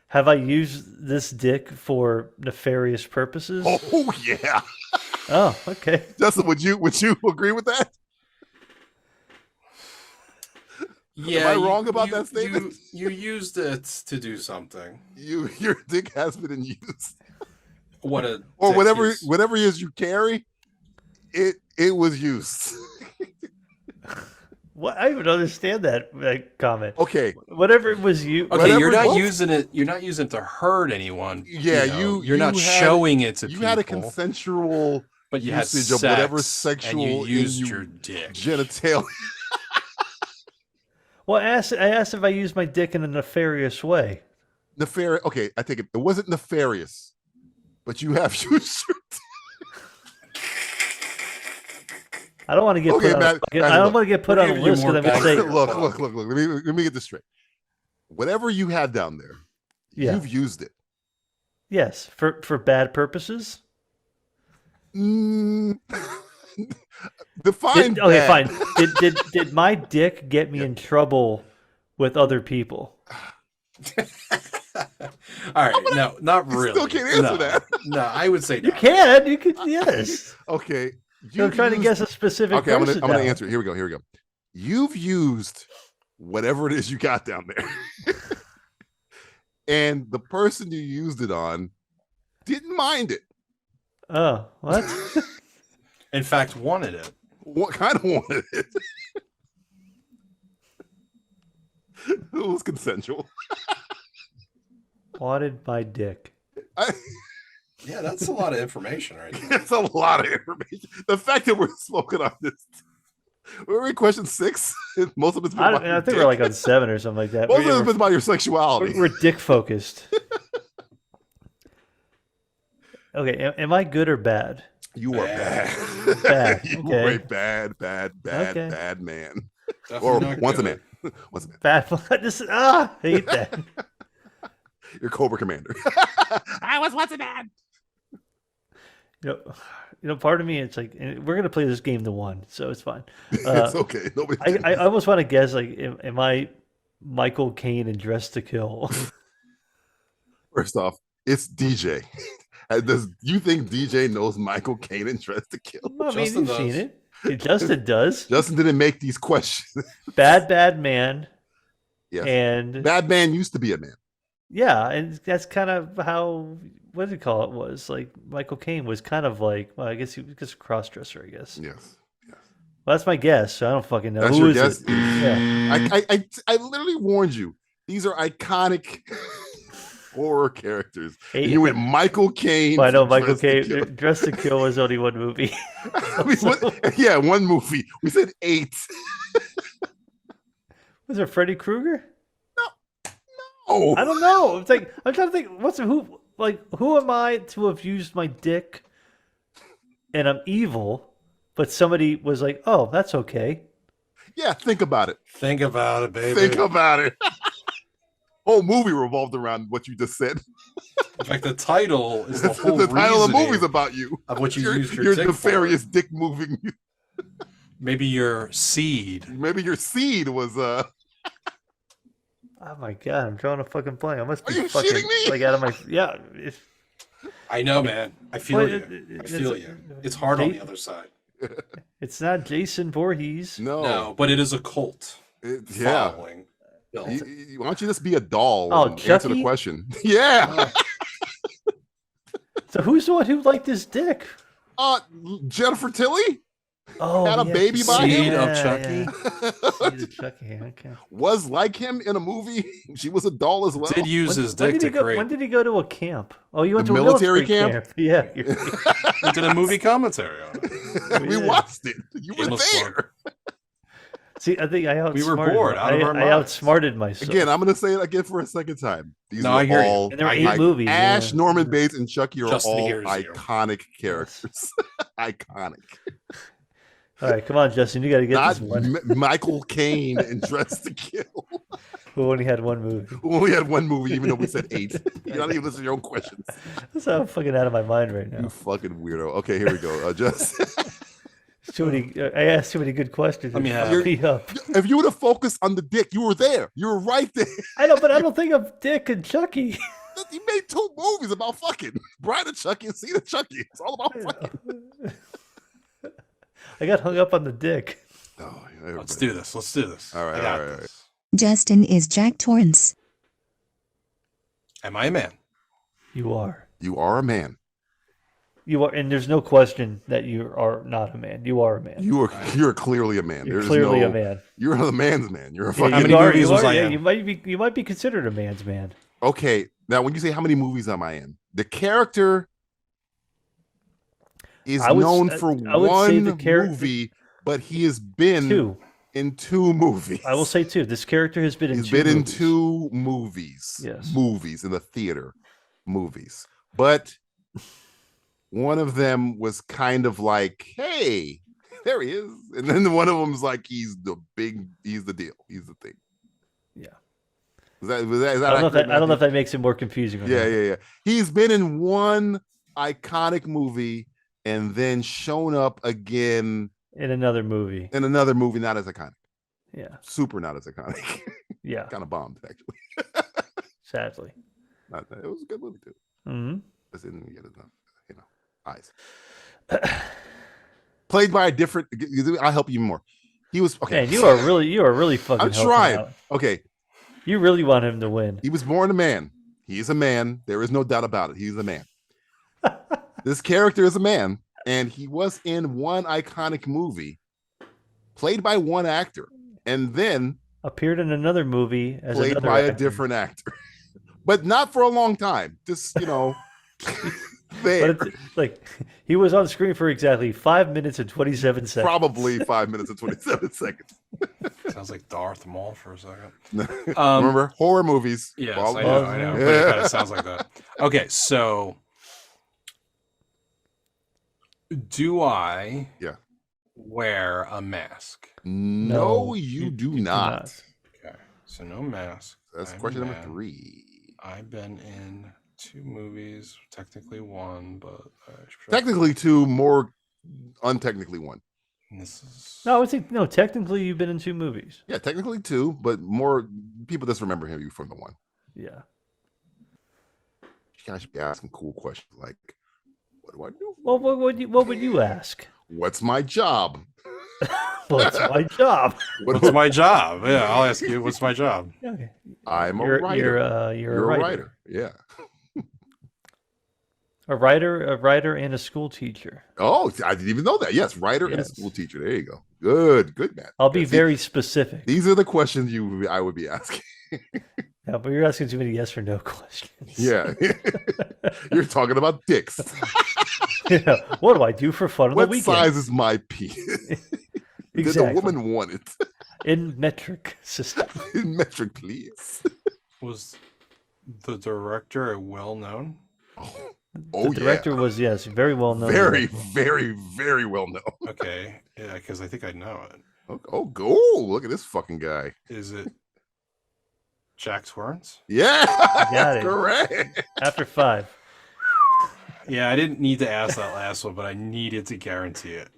Have I used this dick for nefarious purposes? Oh yeah. Oh, okay. Justin, would you agree with that? Yeah. Am I wrong about that statement? You used it to do something. Your dick has been used. Or whatever it is you carry, it was used. What? I don't understand that comment. Okay. Whatever it was you. Okay, you're not using it. You're not using it to hurt anyone. Yeah, you're not showing it to people. You had a consensual, but you had usage sex, of whatever sexual and you used your dick. Genitalia. Well, I asked if I used my dick in a nefarious way. Nefarious. Okay, I take it. It wasn't nefarious, but you have used your dick. I don't want to get put on. I don't want to get put on a list because I'm going to say. Look. Let me get this straight. Whatever you had down there, you've used it. Yes, for bad purposes. Define. Okay, fine. Did my dick get me in trouble with other people? All right, no, not really. Still can't answer that. No, I would say no. You can. You could. Yes. Okay. I'm trying to guess a specific. Okay, I'm gonna answer it. Here we go. You've used whatever it is you got down there, and the person you used it on didn't mind it. Oh, what? In fact, wanted it. What kind of wanted it? It was consensual. Wanted my dick. Yeah, that's a lot of information, right? That's a lot of information. The fact that we're smoking on this. Were we question 6? Most of it's been about I think we're like on 7 or something like that. Most of it's been about your sexuality. We're dick focused. Okay, am I good or bad? You are bad. Bad. You Okay. are a bad man. Definitely Or once a man. Bad. I hate that. Your Cobra Commander. I was once a man. You know, part of me, it's like we're gonna play this game to one, so it's fine. It's okay. Nobody. I almost want to guess like, am I Michael Caine in Dress to Kill? First off, it's DJ. Does you think DJ knows Michael Caine in Dress to Kill? I mean, you've seen it. Justin does. Justin didn't make these questions. Bad man. Yes. And bad man used to be a man. Yeah, and that's kind of how, what do you call it, was like Michael Caine was kind of like, well, I guess he was just a cross-dresser, I guess. Yes. Well, that's my guess, so I don't fucking know. That's Who your is guess? it? Yeah. I literally warned you. These are iconic horror characters. And you went Michael Caine. Well, I know Michael Caine. Dress to Kill was only one movie. Yeah, one movie. We said 8. Was it Freddy Krueger? No. I don't know. It's like I'm trying to think. Who am I to have used my dick and I'm evil, but somebody was like, "Oh, that's okay." Yeah, think about it. Think about it, baby. Think about it. Whole movie revolved around what you just said. In fact, the title is the whole the title of the reasoning movie's about you. Of what you used your dick nefarious for. dick moving. Maybe your seed. Maybe your seed was Oh my god, I'm drawing a fucking blank. I must be Are you fucking shitting me? like out of my I know, man. I feel you. I feel you. It's hard on the other side. It's not Jason Voorhees. No, but it is a cult. Yeah. Following. Why don't you just be a doll Oh, and answer the Chucky? question? Yeah. So who's the one who liked his dick? Jennifer Tilly? Oh, Had a yeah, baby by Seed him? of Chucky. Seed of Chucky, okay. Was like him in a movie. She was a doll as well. Did use his dick to create. When did he go to a camp? Oh, you went The to a military military camp? Yeah. We did a movie commentary on it. We watched it. You were Shameless there. plug. See, I think I outsmarted. We were bored out of our I minds. outsmarted myself. Again, I'm going to say it again for a second time. These No, are I hear you. all And there are 8 movies. Ash, yeah. Norman Bates, and Chucky are Justin all hears you. iconic characters. Iconic. All right, come on, Justin. You got to get Not this one. Michael Caine and Dressed to Kill. Who only had one movie. We only had one movie, even though we said 8. You're not even listening to your own questions. That's how I'm fucking out of my mind right now. You fucking weirdo. Okay, here we go. Just Too many. I asked too many good questions. Let me have- Up. if you would have focused on the dick, you were there. You were right there. I know, but I don't think of Dick and Chucky. He made 2 movies about fucking. Bride of Chucky and Seed of Chucky. It's all about fucking. I got hung up on the dick. Oh, Let's do this. All right, I got all right. this. Justin is Jack Torrance. Am I a man? You are. You are a man. You are, and there's no question that you are not a man. You are a man. You're clearly a man. You're There's clearly no, a man. You're the man's man. You're a Yeah, fucking. How many movies was I yeah, in? you might be considered a man's man. Okay, now when you say how many movies am I in, the character is known for one movie, but he has been in 2 movies. I will say 2. This character has been in He's 2 been in movies. 2 movies. Yes. Movies in the theater. Movies. But one of them was kind of like, hey, there he is. And then one of them's like, he's the deal. He's the thing. Yeah. Is that I don't know if that makes it more confusing. Yeah. He's been in one iconic movie and then shown up again in another movie. Not as iconic. Yeah. Super not as iconic. Yeah. Kind of bombed, actually. Sadly. It was a good movie, too. Mm-hmm. Just didn't get enough, eyes. Played by a different. I'll help you even more. He was okay. Man, you are really fucking. I'm trying. Out. Okay. You really want him to win. He was born a man. He is a man. There is no doubt about it. He's a man. This character is a man, and he was in one iconic movie, played by one actor, and then appeared in another movie as played another by actor. a different actor, but not for a long time. Just there. But it's, like he was on screen for exactly 5 minutes and 27 seconds. Probably 5 minutes and 27 seconds. Sounds like Darth Maul for a second. Remember horror movies? Yes, I know. But it kind of sounds like that. Okay, so do I wear a mask? No, you do not. Okay, so no mask. That's question number 3. I've been in 2 movies, technically 1, but technically 2, more untechnically 1. This is... No, I would say no. Technically, you've been in 2 movies. Yeah, technically 2, but more people just remember you from the 1. Yeah. You guys should be asking cool questions like, "What do I do?" Well, what would you ask? What's my job? What's my job? What's my job? Yeah, I'll ask you. What's my job? Okay. I'm a writer. You're a writer. Yeah. A writer, and a school teacher. Oh, I didn't even know that. Yes, writer and a school teacher. There you go. Good, man. I'll be very specific. These are the questions I would be asking. Yeah, but you're asking too many yes or no questions. Yeah. You're talking about dicks. Yeah. What do I do for fun on what the weekend? size is my penis? Exactly. Did the woman want it? In metric system. In metric, please. Was the director a well-known? Oh, the director was, yes, very well known. Very, very, very well known. Okay, yeah, because I think I know it. Oh, go! Look at this fucking guy. Is it Jack Torrance? Yeah, got it. Correct. After 5. Yeah, I didn't need to ask that last one, but I needed to guarantee it.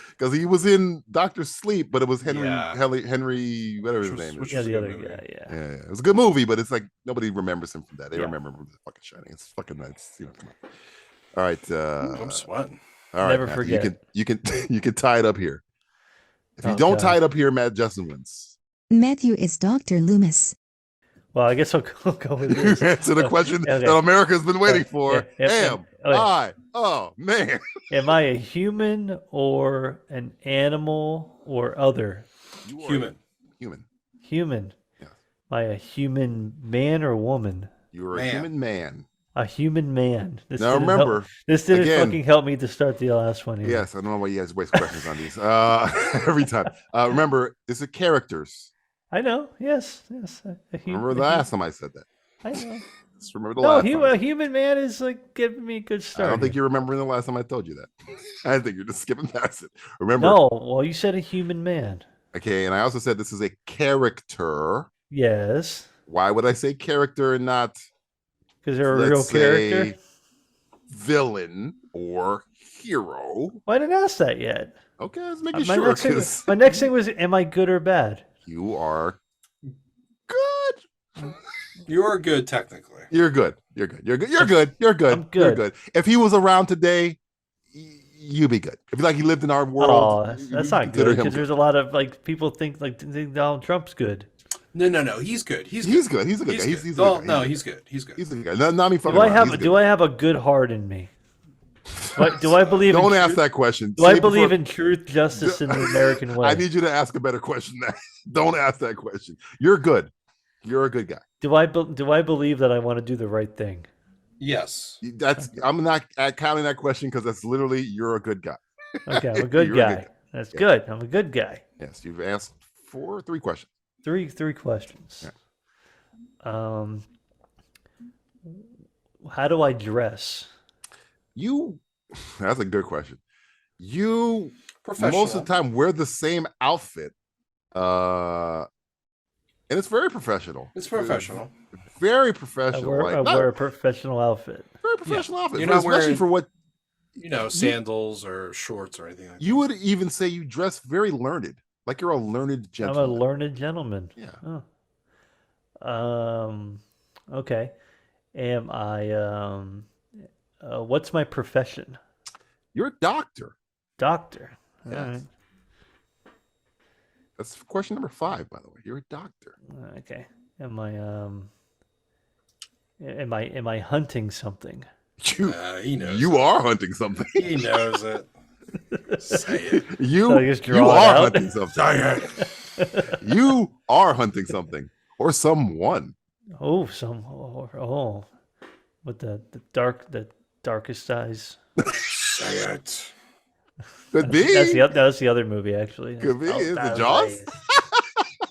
Because he was in Dr. Sleep, but it was Henry, whatever his name is. Yeah, the other guy, yeah. It was a good movie, but it's like nobody remembers him from that. They remember him from fucking Shining. It's fucking nice. Come on. All right. I'm sweating. All right. Never Matthew, forget. You can tie it up here. If you don't tie it up here, Matt Justin wins. Matthew is Dr. Loomis. Well, I guess I'll go with this. Answer the question that America's been waiting for. Am I a human or an animal or other? Human. Human. Yeah. Am I a human man or woman? You're a human man. A human man. Now remember, this didn't again, fucking help me to start the last one here. Yes, I don't know why you guys waste questions on these every time. Remember, it's a characters. I know. Yes. Remember the last time I said that. I know. Just remember the last time. A human man is like giving me a good start. I don't think you're remembering the last time I told you that. I think you're just skipping past it. Remember? No. Well, you said a human man. Okay, and I also said this is a character. Yes. Why would I say character and not? Because they're a real character. Villain or hero. Well, I didn't ask that yet. Okay, let's make sure. My next thing was, am I good or bad? You are good. You are good technically. You're good. You're good. You're good. You're good. You're good. I'm good. You're good. If he was around today, you'd be good. If he lived in our world, that's not good because there's a lot of like people think Donald Trump's good. No. He's good. He's good. He's good. He's a good guy. He's a good guy. No, he's good. He's good. He's a good guy. Not me fucking do I have a good heart in me? Do I believe? Don't ask that question. Do I believe in truth, justice, and the American way? I need you to ask a better question than that. Don't ask that question. You're good. You're a good guy. Do I believe that I want to do the right thing? Yes. I'm not counting that question because that's literally you're a good guy. Okay, I'm a good guy. That's good. I'm a good guy. Yes, you've asked 3 questions. Three questions. Yeah. How do I dress? That's a good question. You most of the time wear the same outfit. And it's very professional. It's professional. Very professional. I wear a professional outfit. Very professional outfit. You're not especially wearing, for what sandals or shorts or anything like that. You would even say you dress very learned. Like you're a learned gentleman. I'm a learned gentleman. Yeah. Oh. Okay. Am I what's my profession? You're a doctor. Doctor. Yes. All right. That's question number 5, by the way. You're a doctor. Okay. Am I hunting something? He knows. You are hunting something. He knows it. Say it. You are hunting something. Say it. You are hunting something or someone. Oh, with the darkest eyes. Say it. Could be. That's the other movie, actually. Could be. Is it Jaws?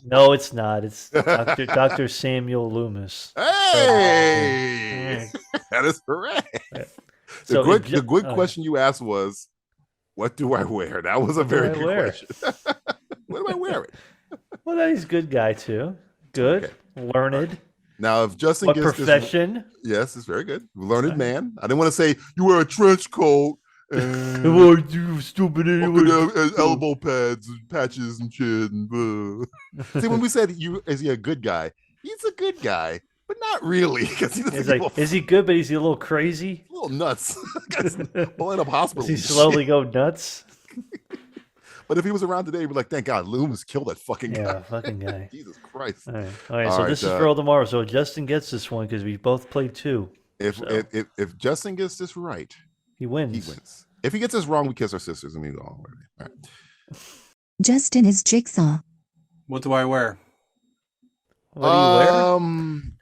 No, it's not. It's Dr. Samuel Loomis. Hey! That is correct. The good question you asked was, what do I wear? That was a very good question. What am I wearing? Well, he's a good guy, too. Good. Okay. Learned. Now, if Justin gets profession? Yes, it's very good. Learned man. I didn't want to say you wear a trench coat. What you stupid anyway? Elbow pads and patches and shit. See, when we said is he a good guy? He's a good guy, but not really. Is he good, but he's a little crazy? A little nuts. We'll end up hospital. Does he slowly go nuts? But if he was around today, he'd be like, thank God, Loomis killed that fucking guy. Yeah, fucking guy. Jesus Christ. All right, so this is for all tomorrow. So Justin gets this one because we both played 2. If Justin gets this right, he wins. He wins. If he gets this wrong, we kiss our sisters and we go on. All right. Justin is Jigsaw. What do I wear? What do you wear?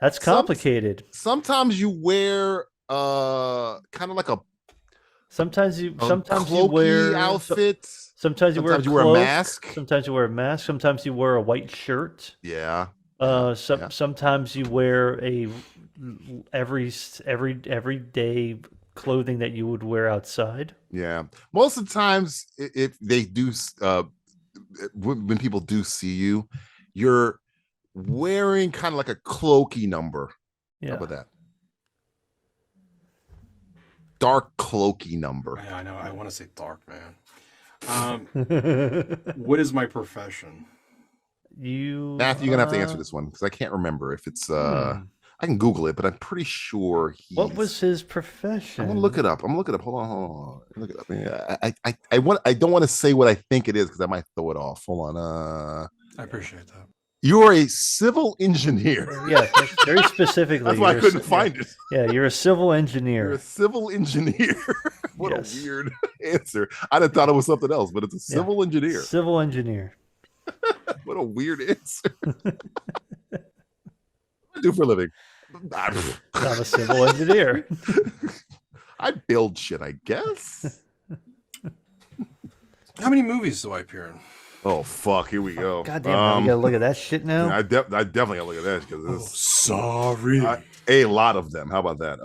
That's complicated. Sometimes you wear kind of like a sometimes you cloaky wear outfits. Sometimes you wear a mask. Sometimes you wear a mask. Sometimes you wear a white shirt. Yeah. Sometimes you wear a everyday clothing that you would wear outside. Yeah. Most of the times, if they do, when people do see you, you're wearing kind of like a cloaky number. Yeah. How about that? Dark cloaky number. Yeah, I know. I want to say dark, man. What is my profession? Matthew, you're gonna have to answer this one because I can't remember if it's I can Google it, but I'm pretty sure what was his profession? I'm gonna look it up. Hold on. Look it up. Yeah, I don't want to say what I think it is because I might throw it off. Hold on. I appreciate that. You're a civil engineer. Yeah, very specifically. That's why I couldn't find it. Yeah, you're a civil engineer. You're a civil engineer. What a weird answer. I'd have thought it was something else, but it's a civil engineer. Civil engineer. What a weird answer. What do I do for a living? I'm a civil engineer. I build shit, I guess. How many movies do I appear in? Oh fuck! Here we go. God damn, now we gotta look at that shit now. Yeah, I definitely gotta look at that because Sorry. a lot of them. How about that?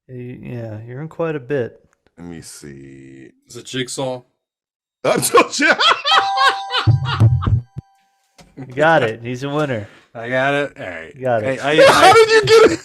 Yeah, you're in quite a bit. Let me see. Is it Jigsaw? You got it. He's a winner. I got it. All right. You got it. How did you get it?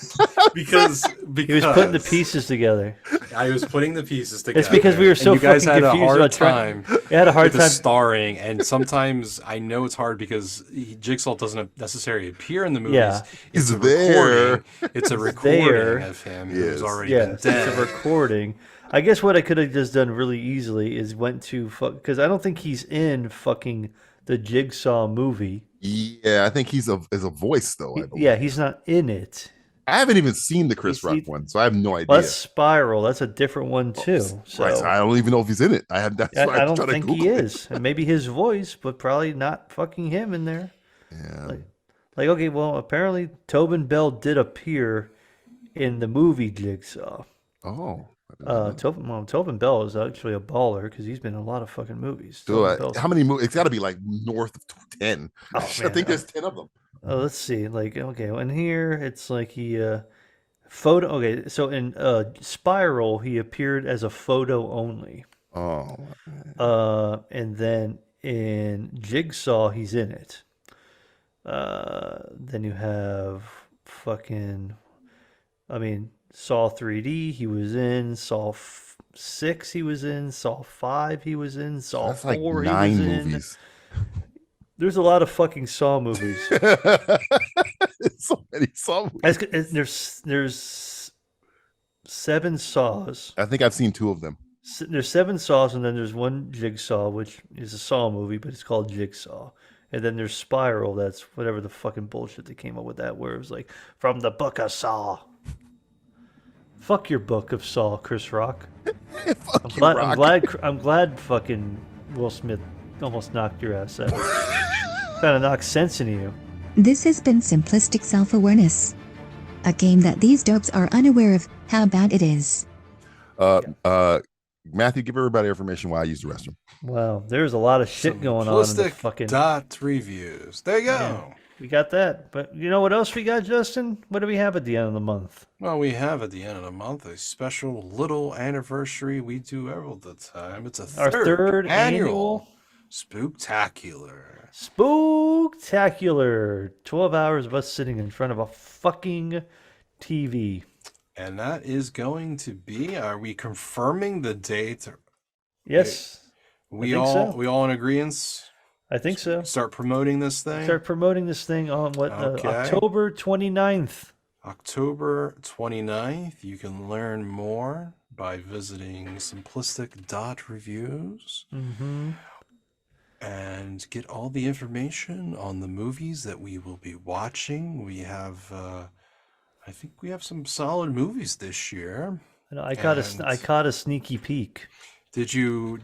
Because he was putting the pieces together. I was putting the pieces together. It's because we were so and you guys fucking had confused a hard about time. You had a hard with the time starring, and sometimes I know it's hard because Jigsaw doesn't necessarily appear in the movies. Yeah. It's a there. recording. It's a recording of him who's already been dead. It's a recording. I guess what I could have just done really easily is went to because I don't think he's in fucking the Jigsaw movie. Yeah, I think he's a voice though. I believe. Yeah, he's not in it. I haven't even seen the Chris Rock one, so I have no idea. Well, that's Spiral. That's a different one too. So right, so I don't even know if he's in it. I don't think he is. And maybe his voice, but probably not fucking him in there. Yeah. Like okay, well, apparently Tobin Bell did appear in the movie Jigsaw. Oh. Tobin Bell is actually a baller because he's been in a lot of fucking movies. So, how many movies? It's got to be like north of 10. Oh, I think there's 10 of them. Let's see. Like, okay, in here it's like he photo. Okay, so in Spiral he appeared as a photo only. Oh. And then in Jigsaw he's in it. Then you have fucking. I mean. Saw 3D, he was in. Saw 6, he was in. Saw 5, he was in. Saw 4, like he was 9 in. movies. There's a lot of fucking Saw movies. So many Saw movies. There's 7 Saws. I think I've seen 2 of them. There's 7 Saws, and then there's one Jigsaw, which is a Saw movie, but it's called Jigsaw. And then there's Spiral, that's whatever the fucking bullshit they came up with that, where it was like, from the book of Saw. Fuck your book of Saw, Chris Rock. I'm glad fucking Will Smith almost knocked your ass out. Trying to knock sense into you. This has been Simplistic Self-Awareness. A game that these dopes are unaware of how bad it is. Matthew, give everybody information why I use the restroom. Wow, there's a lot of shit going on in the fucking... Reviews. There you go. Yeah, we got that. But you know what else we got, Justin? What do we have at the end of the month? Well, we have at the end of the month a special little anniversary we do all the time. It's our third annual Spooktacular. Spooktacular. 12 hours of us sitting in front of a fucking TV. And that is going to be, are we confirming the date? Yes. We all in agreement? I think so. Start promoting this thing? Start promoting this thing on October 29th. October 29th. You can learn more by visiting simplistic.reviews and get all the information on the movies that we will be watching. We have, I think we have some solid movies this year. I caught a sneaky peek. Did you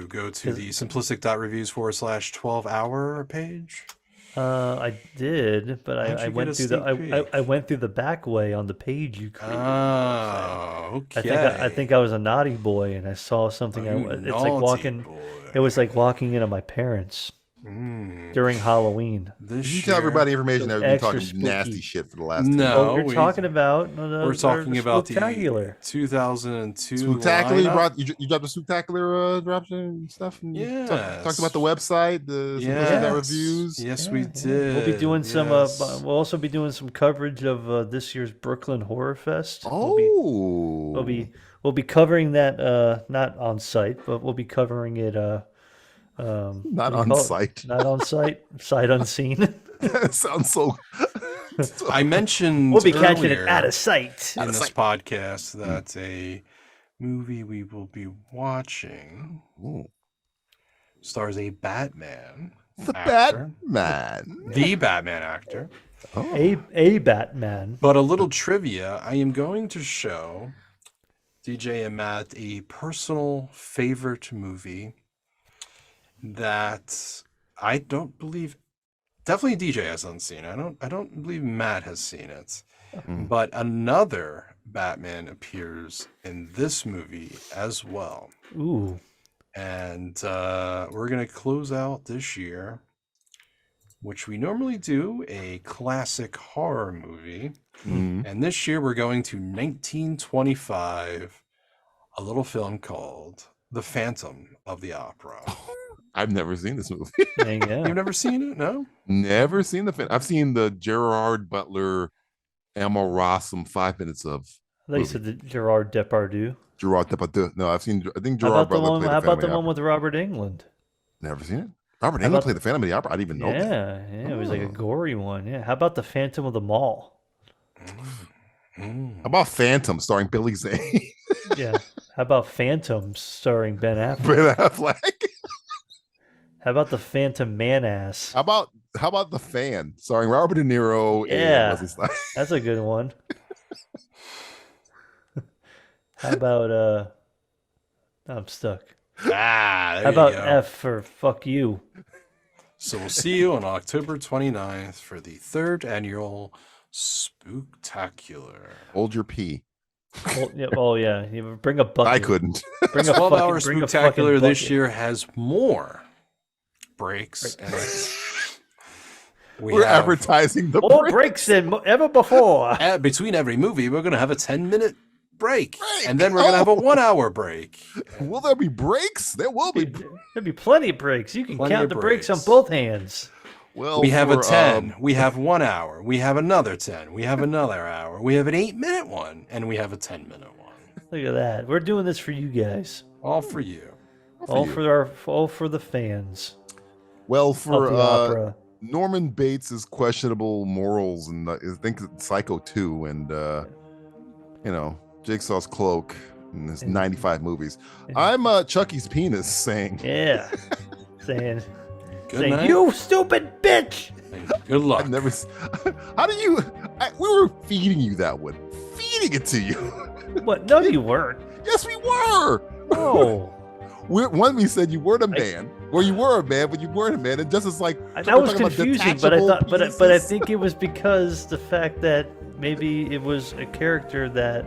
go to the simplistic.reviews /12-hour page? I did, but I went through I went through the back way on the page you created. Oh, okay. I think I was a naughty boy and I saw something. It was like walking into my parents during Halloween. You tell everybody information that we've been talking nasty shit for the last. No, we're talking about the 2002 Spooktacular. You dropped the Spooktacular drops stuff. Yeah, talked about the website, the Simplistic Reviews. Yes, we did. We'll be doing some. We'll also be doing some coverage of this year's Brooklyn Horror Fest. We'll be covering that not on site, but we'll be covering it. Not on site. Not on site. Sight unseen. That sounds so. I mentioned we'll be catching it out of sight in this podcast that a movie we will be watching stars a Batman. The Batman actor. Oh. A Batman. But a little trivia: I am going to show DJ and Matt a personal favorite movie that I don't believe Definitely DJ hasn't seen it. I don't believe Matt has seen it. Mm. But another Batman appears in this movie as well. Ooh. And we're going to close out this year, which we normally do, a classic horror movie. Mm. And this year we're going to 1925, a little film called The Phantom of the Opera. I've never seen this movie. There you go. You've never seen it? No? Never seen the film. I've seen the Gerard Butler, Emma Rossum 5 minutes of. I thought you said the Gerard Depardieu. Gerard Depardieu. No, I think How Gerard about the Butler one? played How the about the Phantom of one with Robert Englund? Never seen it. Robert How Englund about- played the Phantom of the Opera. I didn't even know that. Yeah, it was like a gory one. Yeah. How about the Phantom of the Mall? How about Phantom starring Billy Zane? Yeah. How about Phantoms starring Ben Affleck? Ben Affleck. How about the Phantom Man-Ass? How about The Fan starring Robert De Niro and Yeah, Wesley Snipes? that's a good one. How about I'm stuck. There How you about go. F for fuck you? So we'll see you on October 29th for the 3rd annual Spooktacular. Hold your pee. Oh yeah, you bring a bucket. I couldn't. Bring a 12-hour bring a fucking Spooktacular this bucket. year has more breaks. And We're advertising the more break. breaks than ever before. Between every movie, we're going to have a 10-minute break. And then we're going to have a 1-hour break. Will there be breaks? There will be. There'll be plenty of breaks. You can Plenty count of the breaks on breaks. both hands. Well, We have a for, 10. We have 1 hour. We have another 10. We have another hour. We have an 8-minute one. And we have a 10-minute one. Look at that. We're doing this for you guys. All for you. All for the fans. Well, of for the opera. Norman Bates' questionable morals, and I think Psycho 2, and Jigsaw's Cloak, and his 95 movies. I'm Chucky's penis saying. Yeah. saying, Good night. you stupid bitch. Good luck. I've never. How do you? We were feeding you that one, feeding it to you. What? No, you weren't. Yes, we were. No. We said you weren't a man. Well, you were a man, but you weren't a man. And just as like That was talking about confusing, but I detachable thought, but I penises. think it was because the fact that maybe it was a character that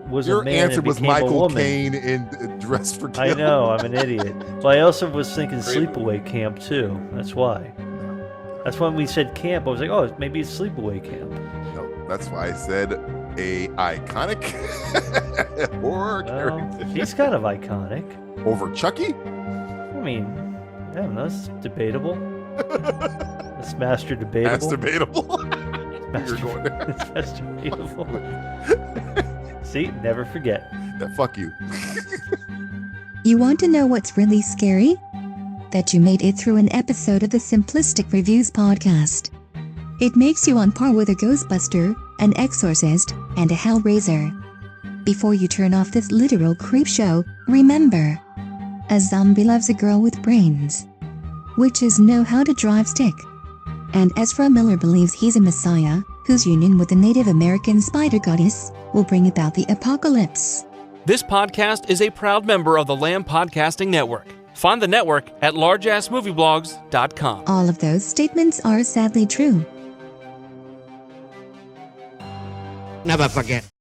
was Your a man answer and was became a Michael woman. Caine in Dress for Kill. I know, I'm an idiot. But I also was thinking sleepaway camp too. That's why. That's when we said camp. I was like, oh, maybe it's sleepaway camp. No, that's why I said a iconic horror Well, character he's kind of iconic. over Chucky. I mean, I don't know. It's debatable. It's master debatable. That's debatable. Master, You're going there. it's master debatable. See, never forget. Yeah, fuck you. You want to know what's really scary? That you made it through an episode of the Simplistic Reviews podcast. It makes you on par with a Ghostbuster, an Exorcist, and a Hellraiser. Before you turn off this literal creep show, remember, a zombie loves a girl with brains. Witches know how to drive stick. And Ezra Miller believes he's a messiah, whose union with the Native American spider goddess will bring about the apocalypse. This podcast is a proud member of the Lamb Podcasting Network. Find the network at largeassmovieblogs.com. All of those statements are sadly true. Never forget.